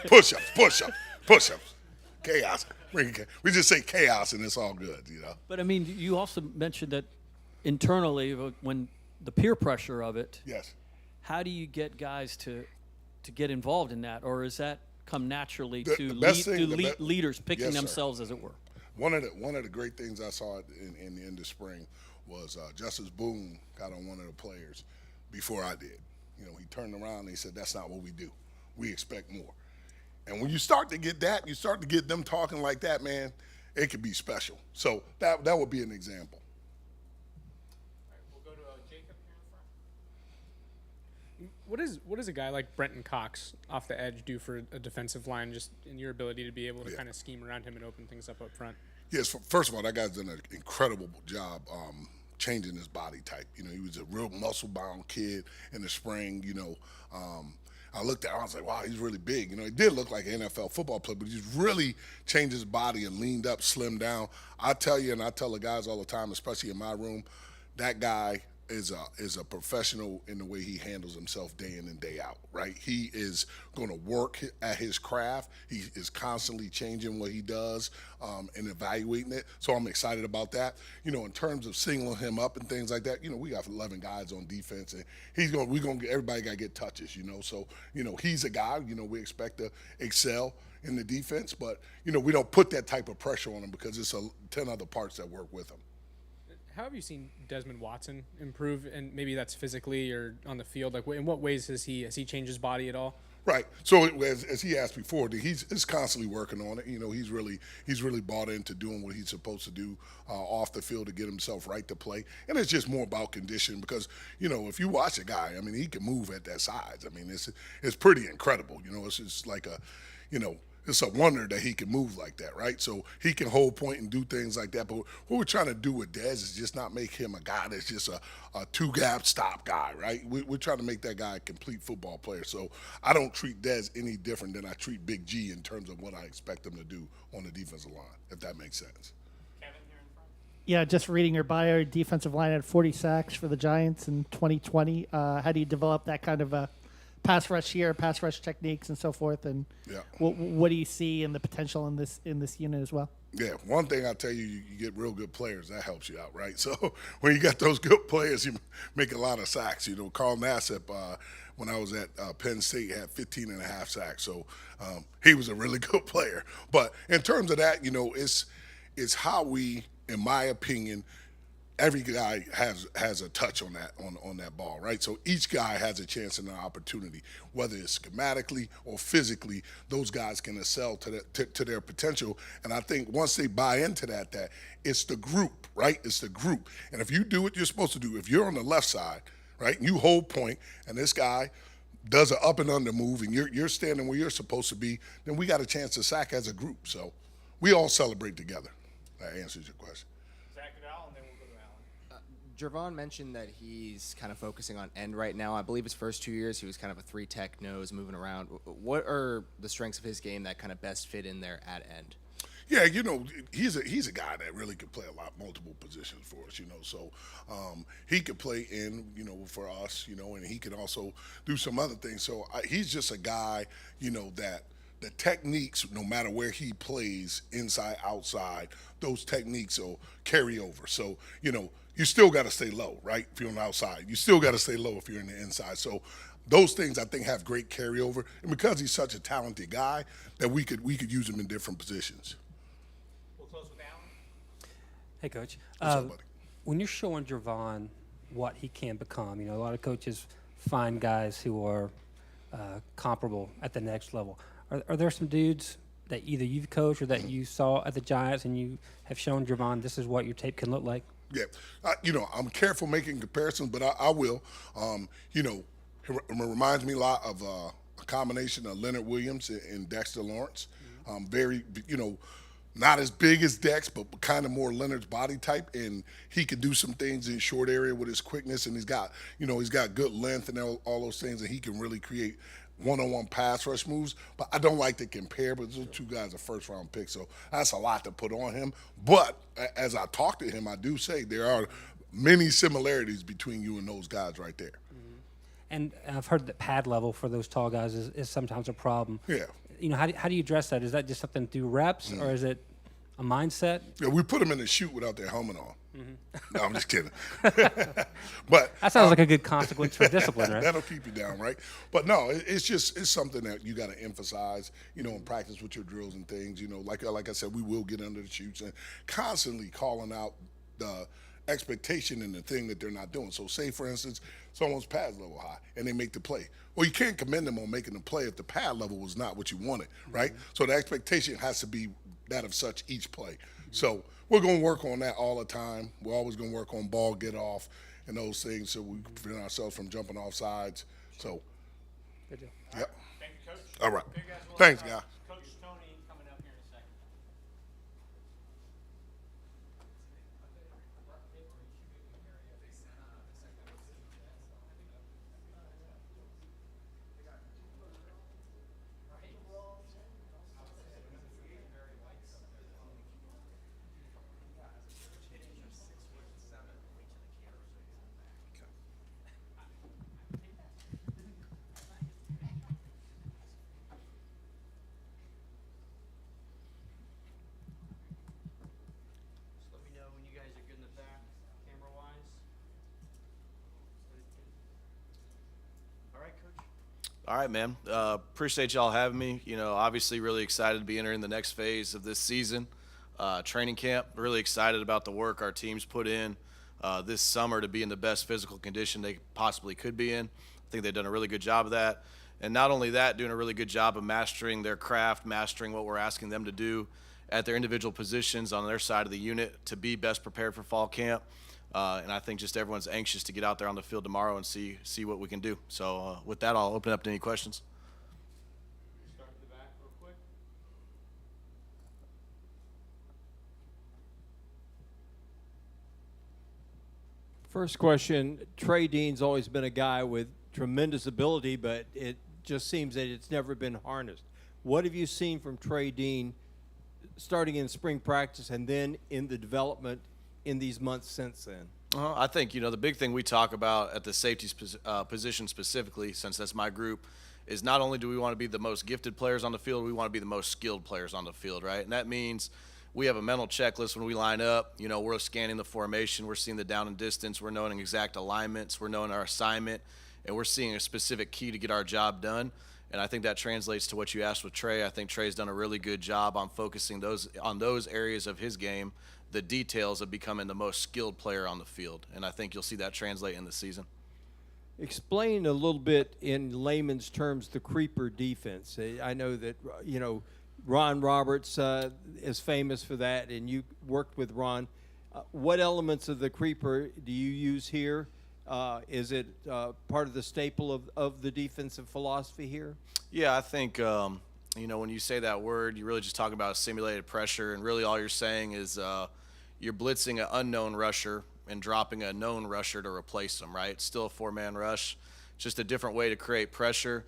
Push-ups. Chaos. We just say chaos and it's all good, you know. But I mean, you also mentioned that internally, when the peer pressure of it. Yes. How do you get guys to get involved in that, or is that come naturally to leaders picking themselves, as it were? One of the great things I saw in the end of spring was Justice Boone got on one of the players before I did. You know, he turned around and he said, "That's not what we do. We expect more." And when you start to get that, you start to get them talking like that, man, it could be special. So that would be an example. All right, we'll go to Jacob here in front. What does a guy like Brenton Cox off the edge do for a defensive line, just in your ability to be able to kind of scheme around him and open things up front? Yes, first of all, that guy's done an incredible job changing his body type. You know, he was a real muscle-bound kid in the spring, you know. I looked at him, I was like, wow, he's really big. You know, he did look like an NFL football player, but he's really changed his body and leaned up, slimmed down. I tell you, and I tell the guys all the time, especially in my room, that guy is a professional in the way he handles himself day in and day out, right? He is going to work at his craft. He is constantly changing what he does and evaluating it. So I'm excited about that. You know, in terms of singling him up and things like that, you know, we got 11 guys on defense, and we're going to get everybody got to get touches, you know. So, you know, he's a guy, you know, we expect to excel in the defense, but, you know, we don't put that type of pressure on him because it's 10 other parts that work with him. How have you seen Desmond Watson improve, and maybe that's physically or on the field? Like, in what ways has he changed his body at all? Right. So as he asked before, he's constantly working on it. You know, he's really bought into doing what he's supposed to do off the field to get himself right to play. And it's just more about condition because, you know, if you watch a guy, I mean, he can move at that size. I mean, it's pretty incredible. You know, it's just like it's a wonder that he can move like that, right? So he can hold point and do things like that. But what we're trying to do with Dez is just not make him a guy that's just a two-gap stop guy, right? We're trying to make that guy a complete football player. So I don't treat Dez any different than I treat Big G in terms of what I expect him to do on the defensive line, if that makes sense. Kevin here in front. Yeah, just reading your bio, defensive line had 40 sacks for the Giants in 2020. How do you develop that kind of pass rush techniques and so forth, and what do you see in the potential in this unit as well? Yeah, one thing I'll tell you, you get real good players, that helps you out, right? So when you got those good players, you make a lot of sacks. You know, Carl Nassib, when I was at Penn State, had 15 and a half sacks, so he was a really good player. But in terms of that, you know, it's how we, in my opinion, every guy has a touch on that ball, right? So each guy has a chance and an opportunity, whether it's schematically or physically. Those guys can excel to their potential, and I think once they buy into that it's the group, right? It's the group, and if you do what you're supposed to do, if you're on the left side, right, and you hold point, and this guy does an up and under move, and you're standing where you're supposed to be, then we got a chance to sack as a group. So we all celebrate together. That answers your question. Gervon mentioned that he's kind of focusing on end right now. I believe his first 2 years he was kind of a 3-tech nose moving around. What are the strengths of his game that kind of best fit in there at end? Yeah, he's a guy that really could play multiple positions for us, So he could play in, for us, and he can also do some other things. So he's just a guy, that the techniques, no matter where he plays, inside, outside, those techniques will carry over. So, you still got to stay low, right? If you're on the outside, you still got to stay low if you're in the inside. So those things I think have great carryover, and because he's such a talented guy, that we could use him in different positions. We'll close with Alan. Hey, Coach. What's up, buddy? When you're showing Gervon what he can become, a lot of coaches find guys who are comparable at the next level. Are there some dudes that either you've coached or that you saw at the Giants and you have shown Gervon this is what your tape can look like? Yeah, I'm careful making comparisons, but I will. It reminds me a lot of a combination of Leonard Williams and Dexter Lawrence. Very, not as big as Dex, but kind of more Leonard's body type, and he can do some things in short area with his quickness, and he's got good length and all those things, and he can really create one-on-one pass rush moves. But I don't like to compare, but those two guys are first-round picks, so that's a lot to put on him. But as I talk to him, I do say there are many similarities between you and those guys right there. And I've heard that pad level for those tall guys is sometimes a problem. Yeah. How do you address that? Is that just something through reps, or is it a mindset? Yeah, we put them in the chute without their helmet on. No, I'm just kidding. But that sounds like a good consequence for discipline, right? That'll keep you down, right? But no, it's something that you got to emphasize, in practice with your drills and things. Like I said, we will get under the chutes and constantly calling out the expectation and the thing that they're not doing. So say, for instance, someone's pad level high and they make the play. Well, you can't commend them on making the play if the pad level was not what you wanted, right? So the expectation has to be that of such each play. So we're going to work on that all the time. We're always going to work on ball get off and those things so we prevent ourselves from jumping off sides. So, good deal. Yep. Thank you, Coach. All right. Okay, guys, well, Thanks, guy. Coach Toney coming up here in a second. All right, man. Appreciate y'all having me. Obviously really excited to be entering the next phase of this season. Training camp, really excited about the work our team's put in this summer to be in the best physical condition they possibly could be in. I think they've done a really good job of that. And not only that, doing a really good job of mastering their craft, mastering what we're asking them to do at their individual positions on their side of the unit to be best prepared for fall camp. And I think just everyone's anxious to get out there on the field tomorrow and see what we can do. So with that, I'll open it up to any questions. Start in the back real quick. First question, Trey Dean's always been a guy with tremendous ability, but it just seems that it's never been harnessed. What have you seen from Trey Dean starting in spring practice and then in the development in these months since then? I think, the big thing we talk about at the safety position specifically, since that's my group, is not only do we want to be the most gifted players on the field, we want to be the most skilled players on the field, right? And that means we have a mental checklist when we line up. We're scanning the formation. We're seeing the down and distance. We're knowing exact alignments. We're knowing our assignment. And we're seeing a specific key to get our job done. And I think that translates to what you asked with Trey. I think Trey's done a really good job on focusing on those areas of his game the details of becoming the most skilled player on the field. And I think you'll see that translate in the season. Explain a little bit in layman's terms the creeper defense. I know that, Ron Roberts is famous for that, and you worked with Ron. What elements of the creeper do you use here? Is it part of the staple of the defensive philosophy here? Yeah, I think, when you say that word, you're really just talking about a simulated pressure, and really all you're saying is you're blitzing an unknown rusher and dropping a known rusher to replace them, right? It's still a four-man rush, just a different way to create pressure.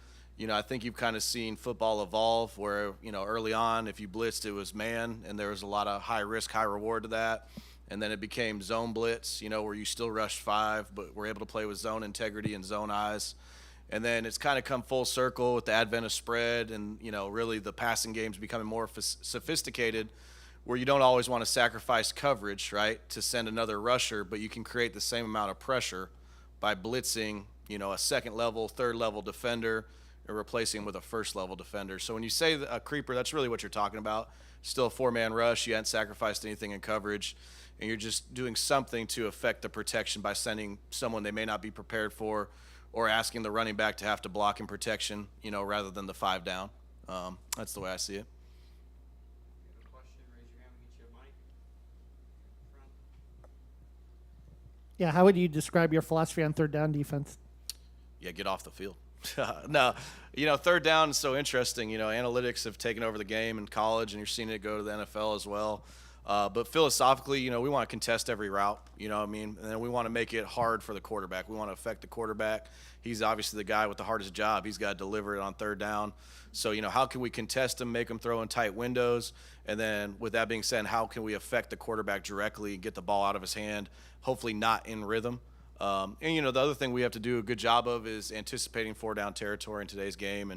I think you've kind of seen football evolve where, early on, if you blitzed, it was man, and there was a lot of high risk, high reward to that. And then it became zone blitz, where you still rushed 5, but we're able to play with zone integrity and zone eyes. And then it's kind of come full circle with the advent of spread and, really the passing game's becoming more sophisticated, where you don't always want to sacrifice coverage, right, to send another rusher, but you can create the same amount of pressure by blitzing, a second level, third level defender and replacing him with a first level defender. So when you say a creeper, that's really what you're talking about. Still a four-man rush. You hadn't sacrificed anything in coverage, and you're just doing something to affect the protection by sending someone they may not be prepared for, or asking the running back to have to block in protection, rather than the 5 down. That's the way I see it. Yeah, how would you describe your philosophy on third down defense? Yeah, get off the field. No, third down is so interesting. Analytics have taken over the game in college, and you're seeing it go to the NFL as well. But philosophically, we want to contest every route, and then we want to make it hard for the quarterback. We want to affect the quarterback. He's obviously the guy with the hardest job. He's got to deliver it on third down. So, how can we contest him, make him throw in tight windows? And then with that being said, how can we affect the quarterback directly and get the ball out of his hand, hopefully not in rhythm? And, the other thing we have to do a good job of is anticipating 4-down territory in today's game,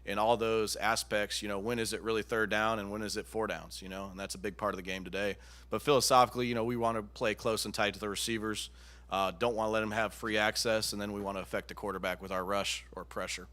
and all those aspects, when is it really third down and when is it 4 downs, and that's a big part of the game today. But philosophically, we want to play close and tight to the receivers, don't want to let them have free access, and then we want to affect the quarterback with our rush or pressure.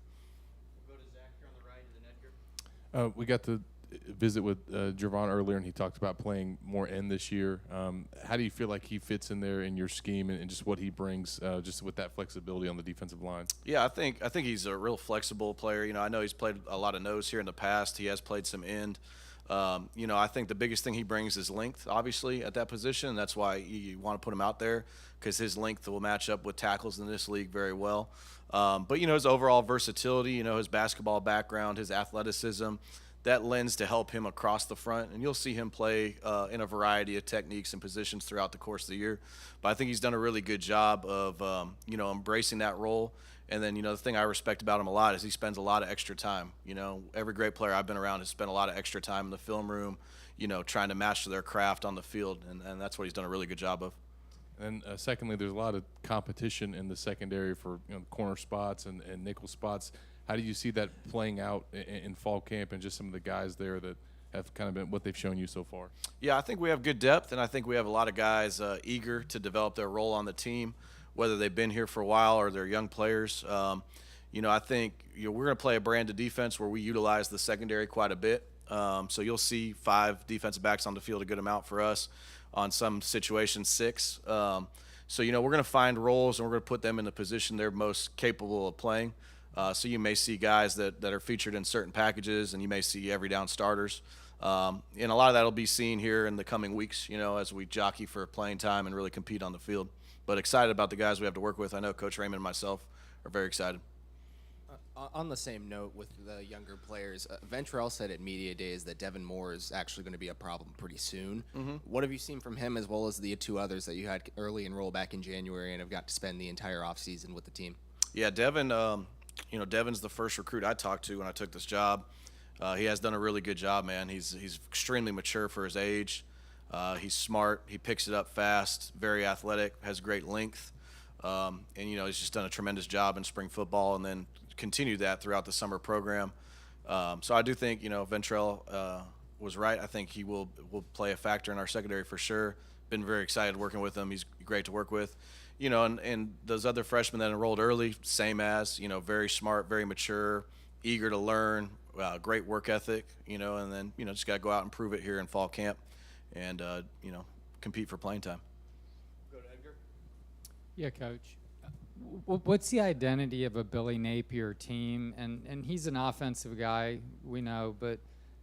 We'll go to Zach here on the right, and then Edgar. We got to visit with Gervon earlier, and he talked about playing more end this year. How do you feel like he fits in there in your scheme and just what he brings, just with that flexibility on the defensive line? Yeah, I think he's a real flexible player. I know he's played a lot of nose here in the past. He has played some end. I think the biggest thing he brings is length, obviously, at that position. That's why you want to put him out there, because his length will match up with tackles in this league very well. But his overall versatility, his basketball background, his athleticism, that lends to help him across the front, and you'll see him play in a variety of techniques and positions throughout the course of the year. But I think he's done a really good job of, embracing that role. And then, the thing I respect about him a lot is he spends a lot of extra time. Every great player I've been around has spent a lot of extra time in the film room, trying to master their craft on the field, and that's what he's done a really good job of. And secondly, there's a lot of competition in the secondary for corner spots and nickel spots. How do you see that playing out in fall camp and just some of the guys there that have kind of been what they've shown you so far? Yeah, I think we have good depth, and I think we have a lot of guys eager to develop their role on the team, whether they've been here for a while or they're young players. I think we're going to play a brand of defense where we utilize the secondary quite a bit. So you'll see 5 defensive backs on the field, a good amount for us. On some situations, 6. So, we're going to find roles, and we're going to put them in the position they're most capable of playing. So you may see guys that are featured in certain packages, and you may see every down starters. And a lot of that will be seen here in the coming weeks, as we jockey for playing time and really compete on the field. But excited about the guys we have to work with. I know Coach Raymond and myself are very excited. On the same note with the younger players, Ventrell said at Media Days that Devin Moore is actually going to be a problem pretty soon. Mm-hmm. What have you seen from him, as well as the 2 others that you had early enroll back in January and have got to spend the entire offseason with the team? Yeah, Devin, Devin's the first recruit I talked to when I took this job. He has done a really good job, man. He's extremely mature for his age. He's smart. He picks it up fast, very athletic, has great length. And, he's just done a tremendous job in spring football and then continued that throughout the summer program. So I do think, Ventrell was right. I think he will play a factor in our secondary for sure. Been very excited working with him. He's great to work with. And those other freshmen that enrolled early, same as, very smart, very mature, eager to learn, great work ethic, and then, just got to go out and prove it here in fall camp and, compete for playing time. Yeah, Coach. What's the identity of a Billy Napier team? And he's an offensive guy, we know, but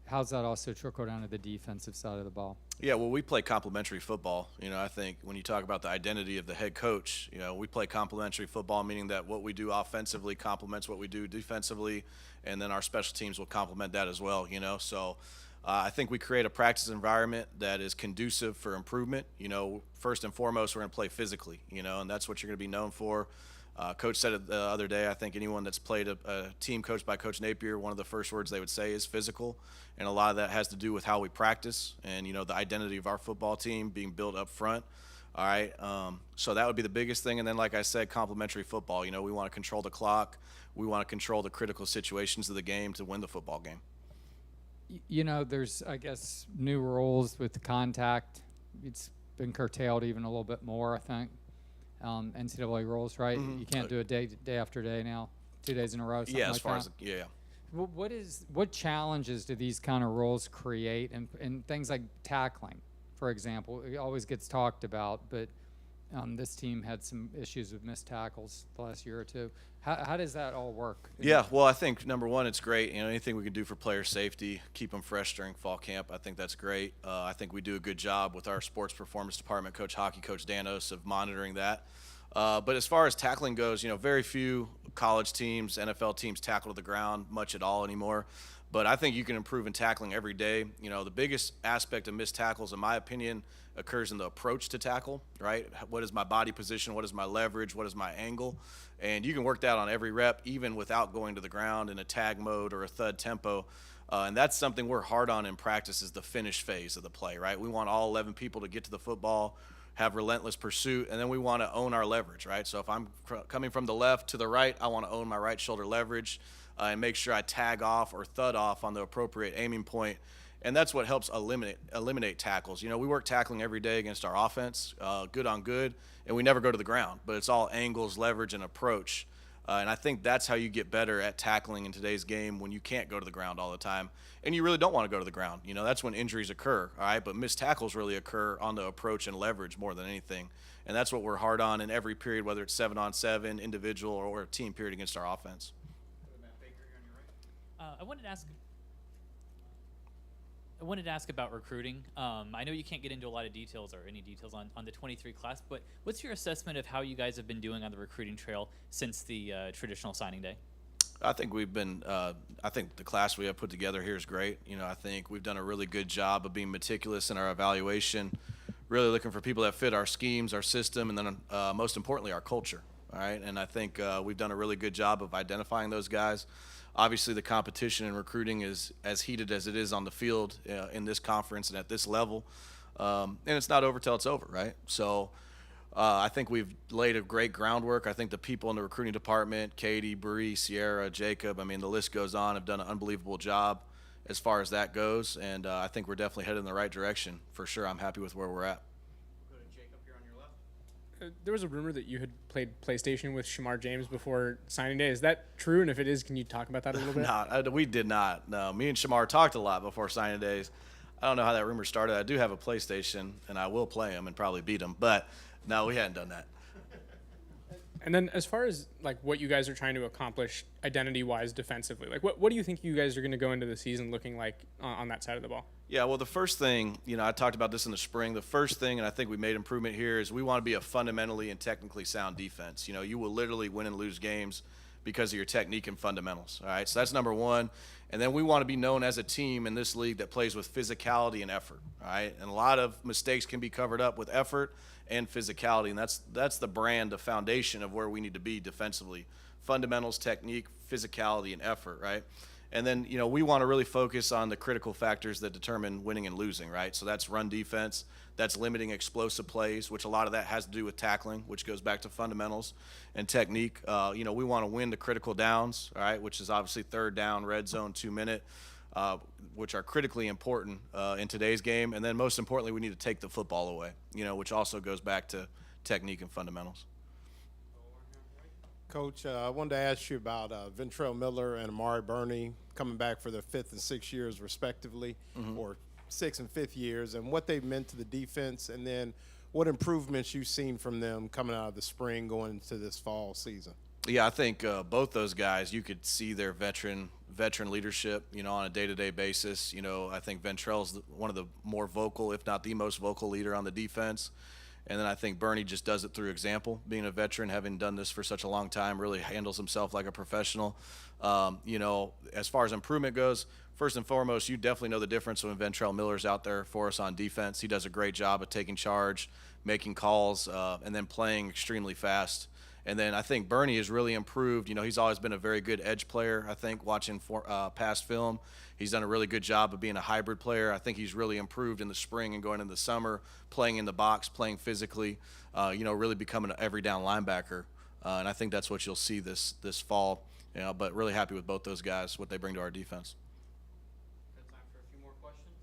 how's that also trickle down to the defensive side of the ball? Yeah, well, we play complementary football. I think when you talk about the identity of the head coach, we play complementary football, meaning that what we do offensively complements what we do defensively, and then our special teams will complement that as well, So I think we create a practice environment that is conducive for improvement. First and foremost, we're going to play physically, and that's what you're going to be known for. Coach said it the other day, I think anyone that's played a team coached by Coach Napier, one of the first words they would say is physical. And a lot of that has to do with how we practice and, the identity of our football team being built up front. All right. So that would be the biggest thing. And then, like I said, complementary football. We want to control the clock. We want to control the critical situations of the game to win the football game. There's, I guess, new rules with the contact. It's been curtailed even a little bit more, I think. NCAA rules, right? Mm-hmm. You can't do it day after day now, 2 days in a row. Yeah, as like far that. as What challenges do these kind of rules create, and things like tackling, for example, it always gets talked about, but this team had some issues with missed tackles the last year or two. How does that all work? Yeah, well, I think number one, it's great. Anything we can do for player safety, keep them fresh during fall camp, I think that's great. I think we do a good job with our sports performance department, Coach Hocke, Coach Danos, of monitoring that. But as far as tackling goes, very few college teams, NFL teams tackle to the ground much at all anymore. But I think you can improve in tackling every day. The biggest aspect of missed tackles, in my opinion, occurs in the approach to tackle, right? What is my body position? What is my leverage? What is my angle? And you can work that on every rep, even without going to the ground in a tag mode or a thud tempo. And that's something we're hard on in practice, is the finish phase of the play, right? We want all 11 people to get to the football, have relentless pursuit, and then we want to own our leverage, right? So if I'm coming from the left to the right, I want to own my right shoulder leverage and make sure I tag off or thud off on the appropriate aiming point. And that's what helps eliminate tackles. We work tackling every day against our offense, good on good, and we never go to the ground. But it's all angles, leverage, and approach. And I think that's how you get better at tackling in today's game, when you can't go to the ground all the time. And you really don't want to go to the ground. That's when injuries occur, all right? But missed tackles really occur on the approach and leverage more than anything. And that's what we're hard on in every period, whether it's 7-on-7, individual, or a team period against our offense. I wanted to ask about recruiting. I know you can't get into a lot of details or any details on the 23 class, but what's your assessment of how you guys have been doing on the recruiting trail since the traditional signing day? I think we've been. I think the class we have put together here is great. I think we've done a really good job of being meticulous in our evaluation, really looking for people that fit our schemes, our system, and then most importantly, our culture. All right, and I think we've done a really good job of identifying those guys. Obviously, the competition in recruiting is as heated as it is on the field in this conference and at this level. And it's not over till it's over, right? So I think we've laid a great groundwork. I think the people in the recruiting department, Katie, Bree, Sierra, Jacob, the list goes on, have done an unbelievable job as far as that goes. And I think we're definitely headed in the right direction. For sure, I'm happy with where we're at. There was a rumor that you had played PlayStation with Shamar James before signing day. Is that true? And if it is, can you talk about that a little bit? No, we did not. No, me and Shamar talked a lot before signing days. I don't know how that rumor started. I do have a PlayStation, and I will play him and probably beat him. But no, we hadn't done that. And then as far as what you guys are trying to accomplish identity-wise defensively, what do you think you guys are going to go into the season looking like on that side of the ball? Yeah, well, the first thing, I talked about this in the spring. The first thing, and I think we made improvement here, is we want to be a fundamentally and technically sound defense. You will literally win and lose games because of your technique and fundamentals. All right, so that's number one. And then we want to be known as a team in this league that plays with physicality and effort. All right, and a lot of mistakes can be covered up with effort and physicality, and that's the brand, the foundation of where we need to be defensively. Fundamentals, technique, physicality, and effort, right? And then, we want to really focus on the critical factors that determine winning and losing, right? So that's run defense, that's limiting explosive plays, which a lot of that has to do with tackling, which goes back to fundamentals and technique. We want to win the critical downs, all right, which is obviously third down, red zone, 2-minute, which are critically important in today's game. And then most importantly, we need to take the football away, which also goes back to technique and fundamentals. Coach, I wanted to ask you about Ventrell Miller and Amari Burney coming back for their 5th and 6th years respectively, or sixth and fifth years and what they've meant to the defense, and then what improvements you've seen from them coming out of the spring going into this fall season. Yeah, I think both those guys, you could see their veteran leadership, on a day-to-day basis. I think Ventrell's one of the more vocal, if not the most vocal leader on the defense. And then I think Bernie just does it through example. Being a veteran, having done this for such a long time, really handles himself like a professional. As far as improvement goes, first and foremost, you definitely know the difference when Ventrell Miller's out there for us on defense. He does a great job of taking charge, making calls, and then playing extremely fast. And then I think Bernie has really improved. He's always been a very good edge player. I think watching past film, he's done a really good job of being a hybrid player. I think he's really improved in the spring and going into the summer, playing in the box, playing physically, really becoming an every down linebacker. And I think that's what you'll see this fall. But really happy with both those guys, what they bring to our defense. Got time for a few more questions?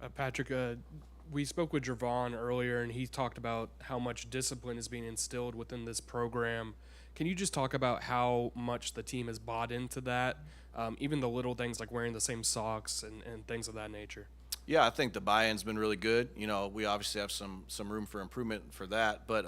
Right here. Patrick, we spoke with Gervon earlier, and he talked about how much discipline is being instilled within this program. Can you just talk about how much the team has bought into that, even the little things like wearing the same socks and things of that nature? Yeah, I think the buy-in's been really good. We obviously have some room for improvement for that, but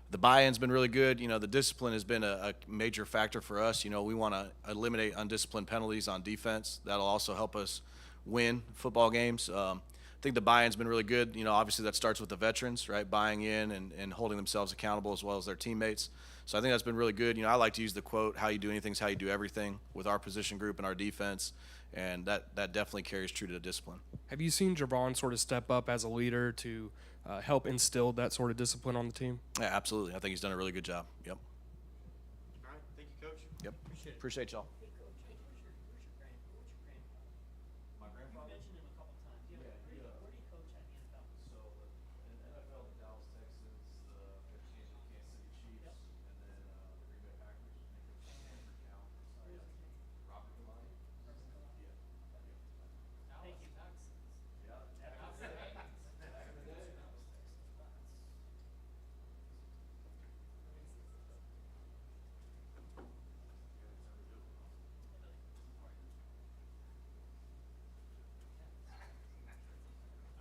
the buy-in's been really good. The discipline has been a major factor for us. We want to eliminate undisciplined penalties on defense. That'll also help us win football games. I think the buy-in's been really good. Obviously that starts with the veterans, right? Buying in and holding themselves accountable as well as their teammates. So I think that's been really good. I like to use the quote, how you do anything is how you do everything, with our position group and our defense. And that definitely carries true to the discipline. Have you seen Gervon sort of step up as a leader to help instill that sort of discipline on the team? Yeah, absolutely. I think he's done a really good job. Yep. All right. Thank you, Coach. Yep. Appreciate y'all.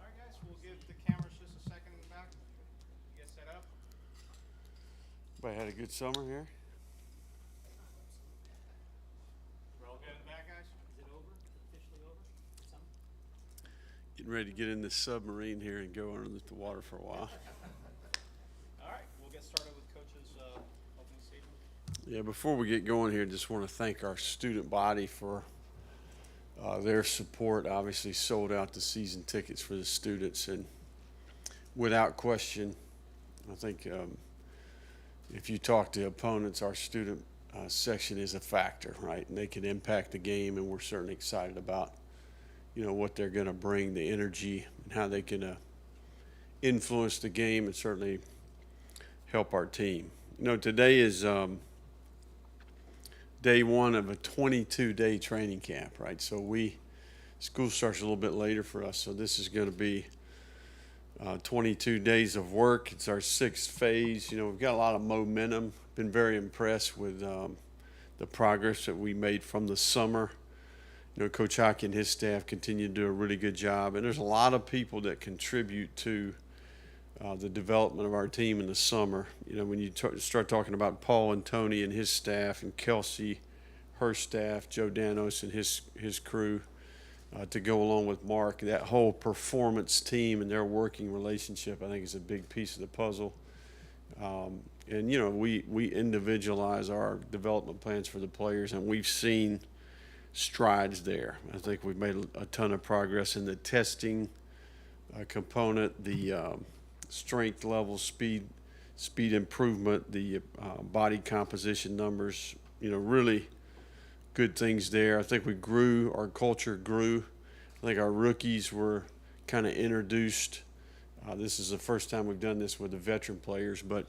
All right, guys, we'll give the cameras just a second in the back. You get set up. Everybody had a good summer here. We're all good in the back, guys? Is it over? Officially over? Getting ready to get in this submarine here and go under the water for a while. All right, we'll get started with Coach's opening statement. Yeah, before we get going here, just want to thank our student body for their support. Obviously sold out the season tickets for the students, and without question, I think if you talk to opponents, our student section is a factor, right? And they can impact the game, and we're certainly excited about what they're going to bring, the energy, and how they can influence the game and certainly help our team. Today is day one of a 22-day training camp, right? So school starts a little bit later for us, so this is going to be 22 days of work. It's our sixth phase. We've got a lot of momentum. Been very impressed with the progress that we made from the summer. Coach Hocke and his staff continue to do a really good job, and there's a lot of people that contribute to the development of our team in the summer. When you start talking about Paul and Toney and his staff, and Kelsey, her staff, Joe Danos and his crew, to go along with Mark, that whole performance team and their working relationship, I think, is a big piece of the puzzle. And we individualize our development plans for the players, and we've seen strides there. I think we've made a ton of progress in the testing component, the strength level, speed improvement, the body composition numbers, really good things there. I think we grew, our culture grew. I think our rookies were kind of introduced. This is the first time we've done this with the veteran players, but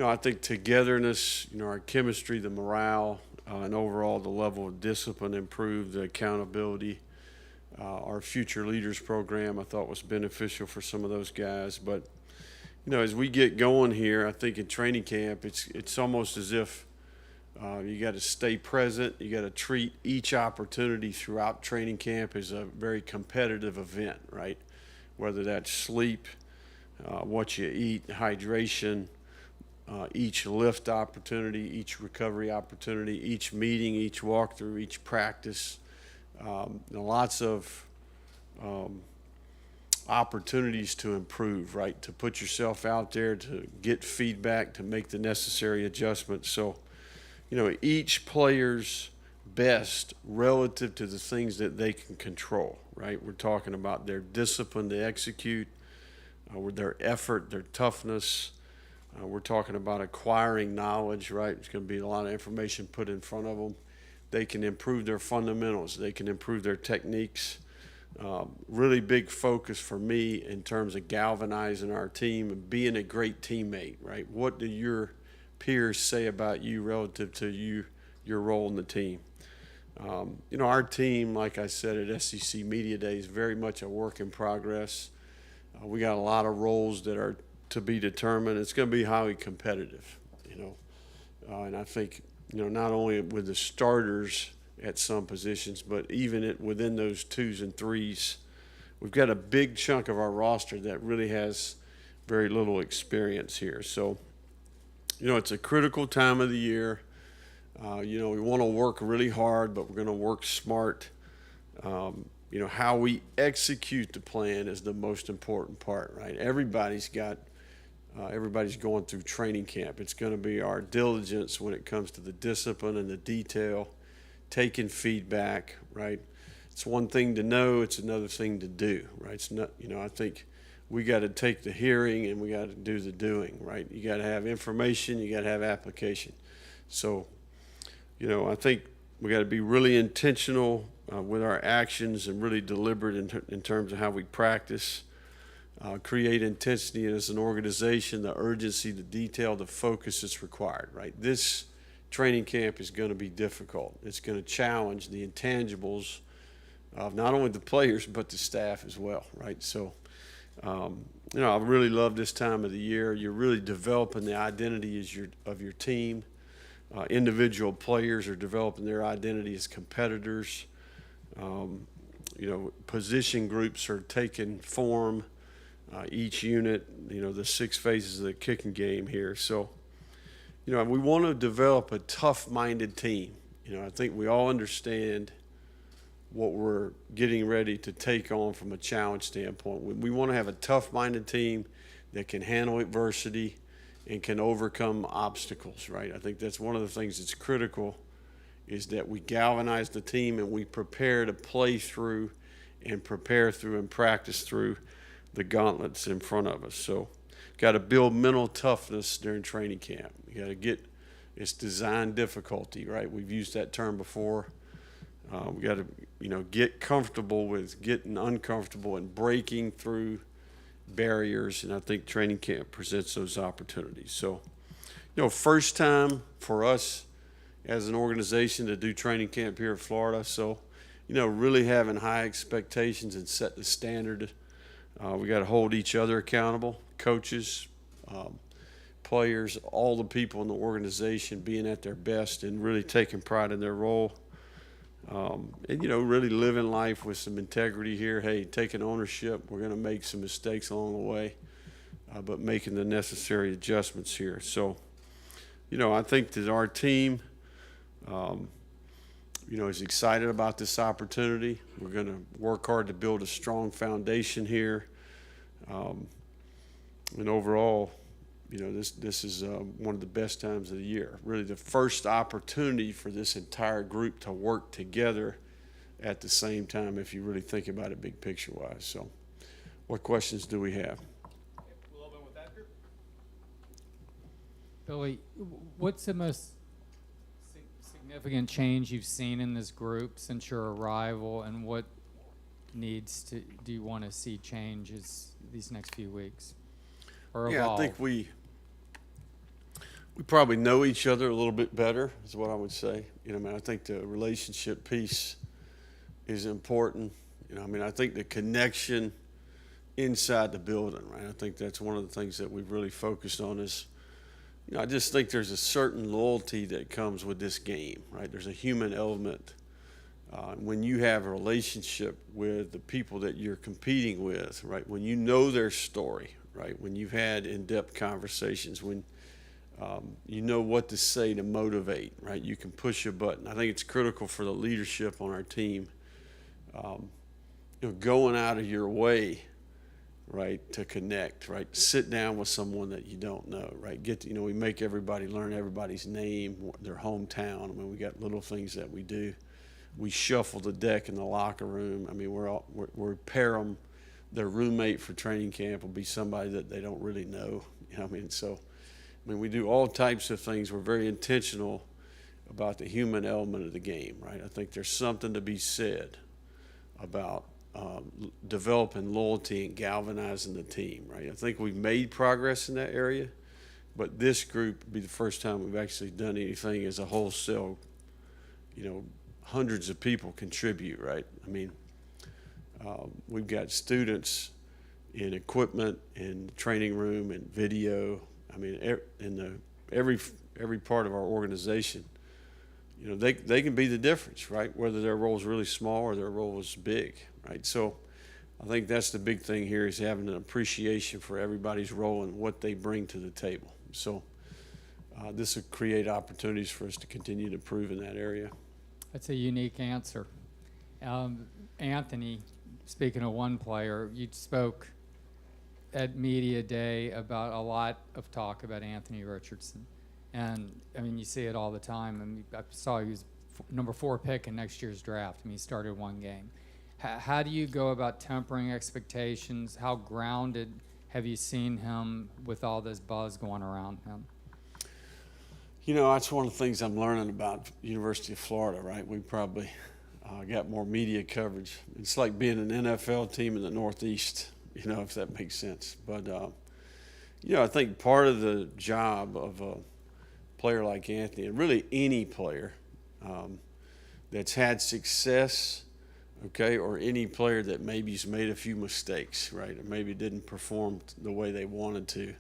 I think togetherness, our chemistry, the morale, and overall the level of discipline improved, the accountability. Our Future Leaders program I thought was beneficial for some of those guys. But, as we get going here, I think in training camp, it's almost as if You got to stay present. You got to treat each opportunity throughout training camp as a very competitive event, right? Whether that's sleep, what you eat, hydration, each lift opportunity, each recovery opportunity, each meeting, each walkthrough, each practice. Lots of opportunities to improve, right? To put yourself out there, to get feedback, to make the necessary adjustments. So, each player's best relative to the things that they can control, right? We're talking about their discipline to execute, their effort, their toughness. We're talking about acquiring knowledge, right? It's going to be a lot of information put in front of them. They can improve their fundamentals. They can improve their techniques. Really big focus for me in terms of galvanizing our team and being a great teammate, right? What do your peers say about you relative to your role in the team? Our team, like I said at SEC Media Day, is very much a work in progress. We got a lot of roles that are to be determined. It's going to be highly competitive, and I think, not only with the starters at some positions, but even within those 2s and 3s, we've got a big chunk of our roster that really has very little experience here. So, it's a critical time of the year. We want to work really hard, but we're going to work smart. How we execute the plan is the most important part, right? Everybody's going through training camp. It's going to be our diligence when it comes to the discipline and the detail, taking feedback, right? It's one thing to know, it's another thing to do, right? It's not, I think we got to take the hearing and we got to do the doing, right? You got to have information, you got to have application. So, I think we got to be really intentional with our actions and really deliberate in terms of how we practice. Create intensity as an organization, the urgency, the detail, the focus is required, right? This training camp is going to be difficult. It's going to challenge the intangibles of not only the players but the staff as well, right? So, I really love this time of the year. You're really developing the identity of your team. Individual players are developing their identity as competitors. Position groups are taking form. Each unit, the 6 phases of the kicking game here. So, we want to develop a tough-minded team. I think we all understand what we're getting ready to take on from a challenge standpoint. We want to have a tough-minded team that can handle adversity and can overcome obstacles, right? I think that's one of the things that's critical, is that we galvanize the team and we prepare to play through and prepare through and practice through the gauntlets in front of us. So, got to build mental toughness during training camp. You got to it's design difficulty, right? We've used that term before. We got to, get comfortable with getting uncomfortable and breaking through barriers, and I think training camp presents those opportunities. So, first time for us as an organization to do training camp here in Florida. So, really having high expectations and set the standard. We got to hold each other accountable, coaches, players, all the people in the organization being at their best and really taking pride in their role. Really living life with some integrity here. Hey, taking ownership. We're going to make some mistakes along the way, but making the necessary adjustments here. So, I think that our team, is excited about this opportunity. We're going to work hard to build a strong foundation here. And overall, this is one of the best times of the year. Really the first opportunity for this entire group to work together at the same time, if you really think about it big picture-wise. So, what questions do we have? We'll open with that group. Billy, what's the most significant change you've seen in this group since your arrival, and what do you want to see changes these next few weeks or evolve? I think we probably know each other a little bit better is what I would say. I think the relationship piece is important. I think the connection inside the building, right? I think that's one of the things that we've really focused on is, I just think there's a certain loyalty that comes with this game, right? There's a human element. When you have a relationship with the people that you're competing with, right? When you know their story, right? When you've had in-depth conversations, when you know what to say to motivate, right? You can push a button. I think it's critical for the leadership on our team, going out of your way, right, to connect, right? Sit down with someone that you don't know, right? We make everybody learn everybody's name, their hometown. I mean, we got little things that we do. We shuffle the deck in the locker room. I mean, we pair them. Their roommate for training camp will be somebody that they don't really know. We do all types of things. We're very intentional about the human element of the game, right? I think there's something to be said about developing loyalty and galvanizing the team, right? I think we've made progress in that area, but this group will be the first time we've actually done anything as a wholesale, hundreds of people contribute, right? I mean, we've got students in equipment, in the training room, in video. I mean, every part of our organization, they can be the difference, right? Whether their role is really small or their role is big, right? So I think that's the big thing here, is having an appreciation for everybody's role and what they bring to the table. So this will create opportunities for us to continue to improve in that area. That's a unique answer. Anthony, speaking of one player, you spoke at Media Day about a lot of talk about Anthony Richardson. And, I mean, you see it all the time. I mean, I saw he was number 4 pick in next year's draft. I mean, he started one game. How do you go about tempering expectations? How grounded have you seen him with all this buzz going around him? That's one of the things I'm learning about University of Florida, right? We probably got more media coverage. It's like being an NFL team in the Northeast, if that makes sense. But, I think part of the job of a player like Anthony, and really any player that's had success, okay, or any player that maybe's made a few mistakes, right, or maybe didn't perform the way they wanted to,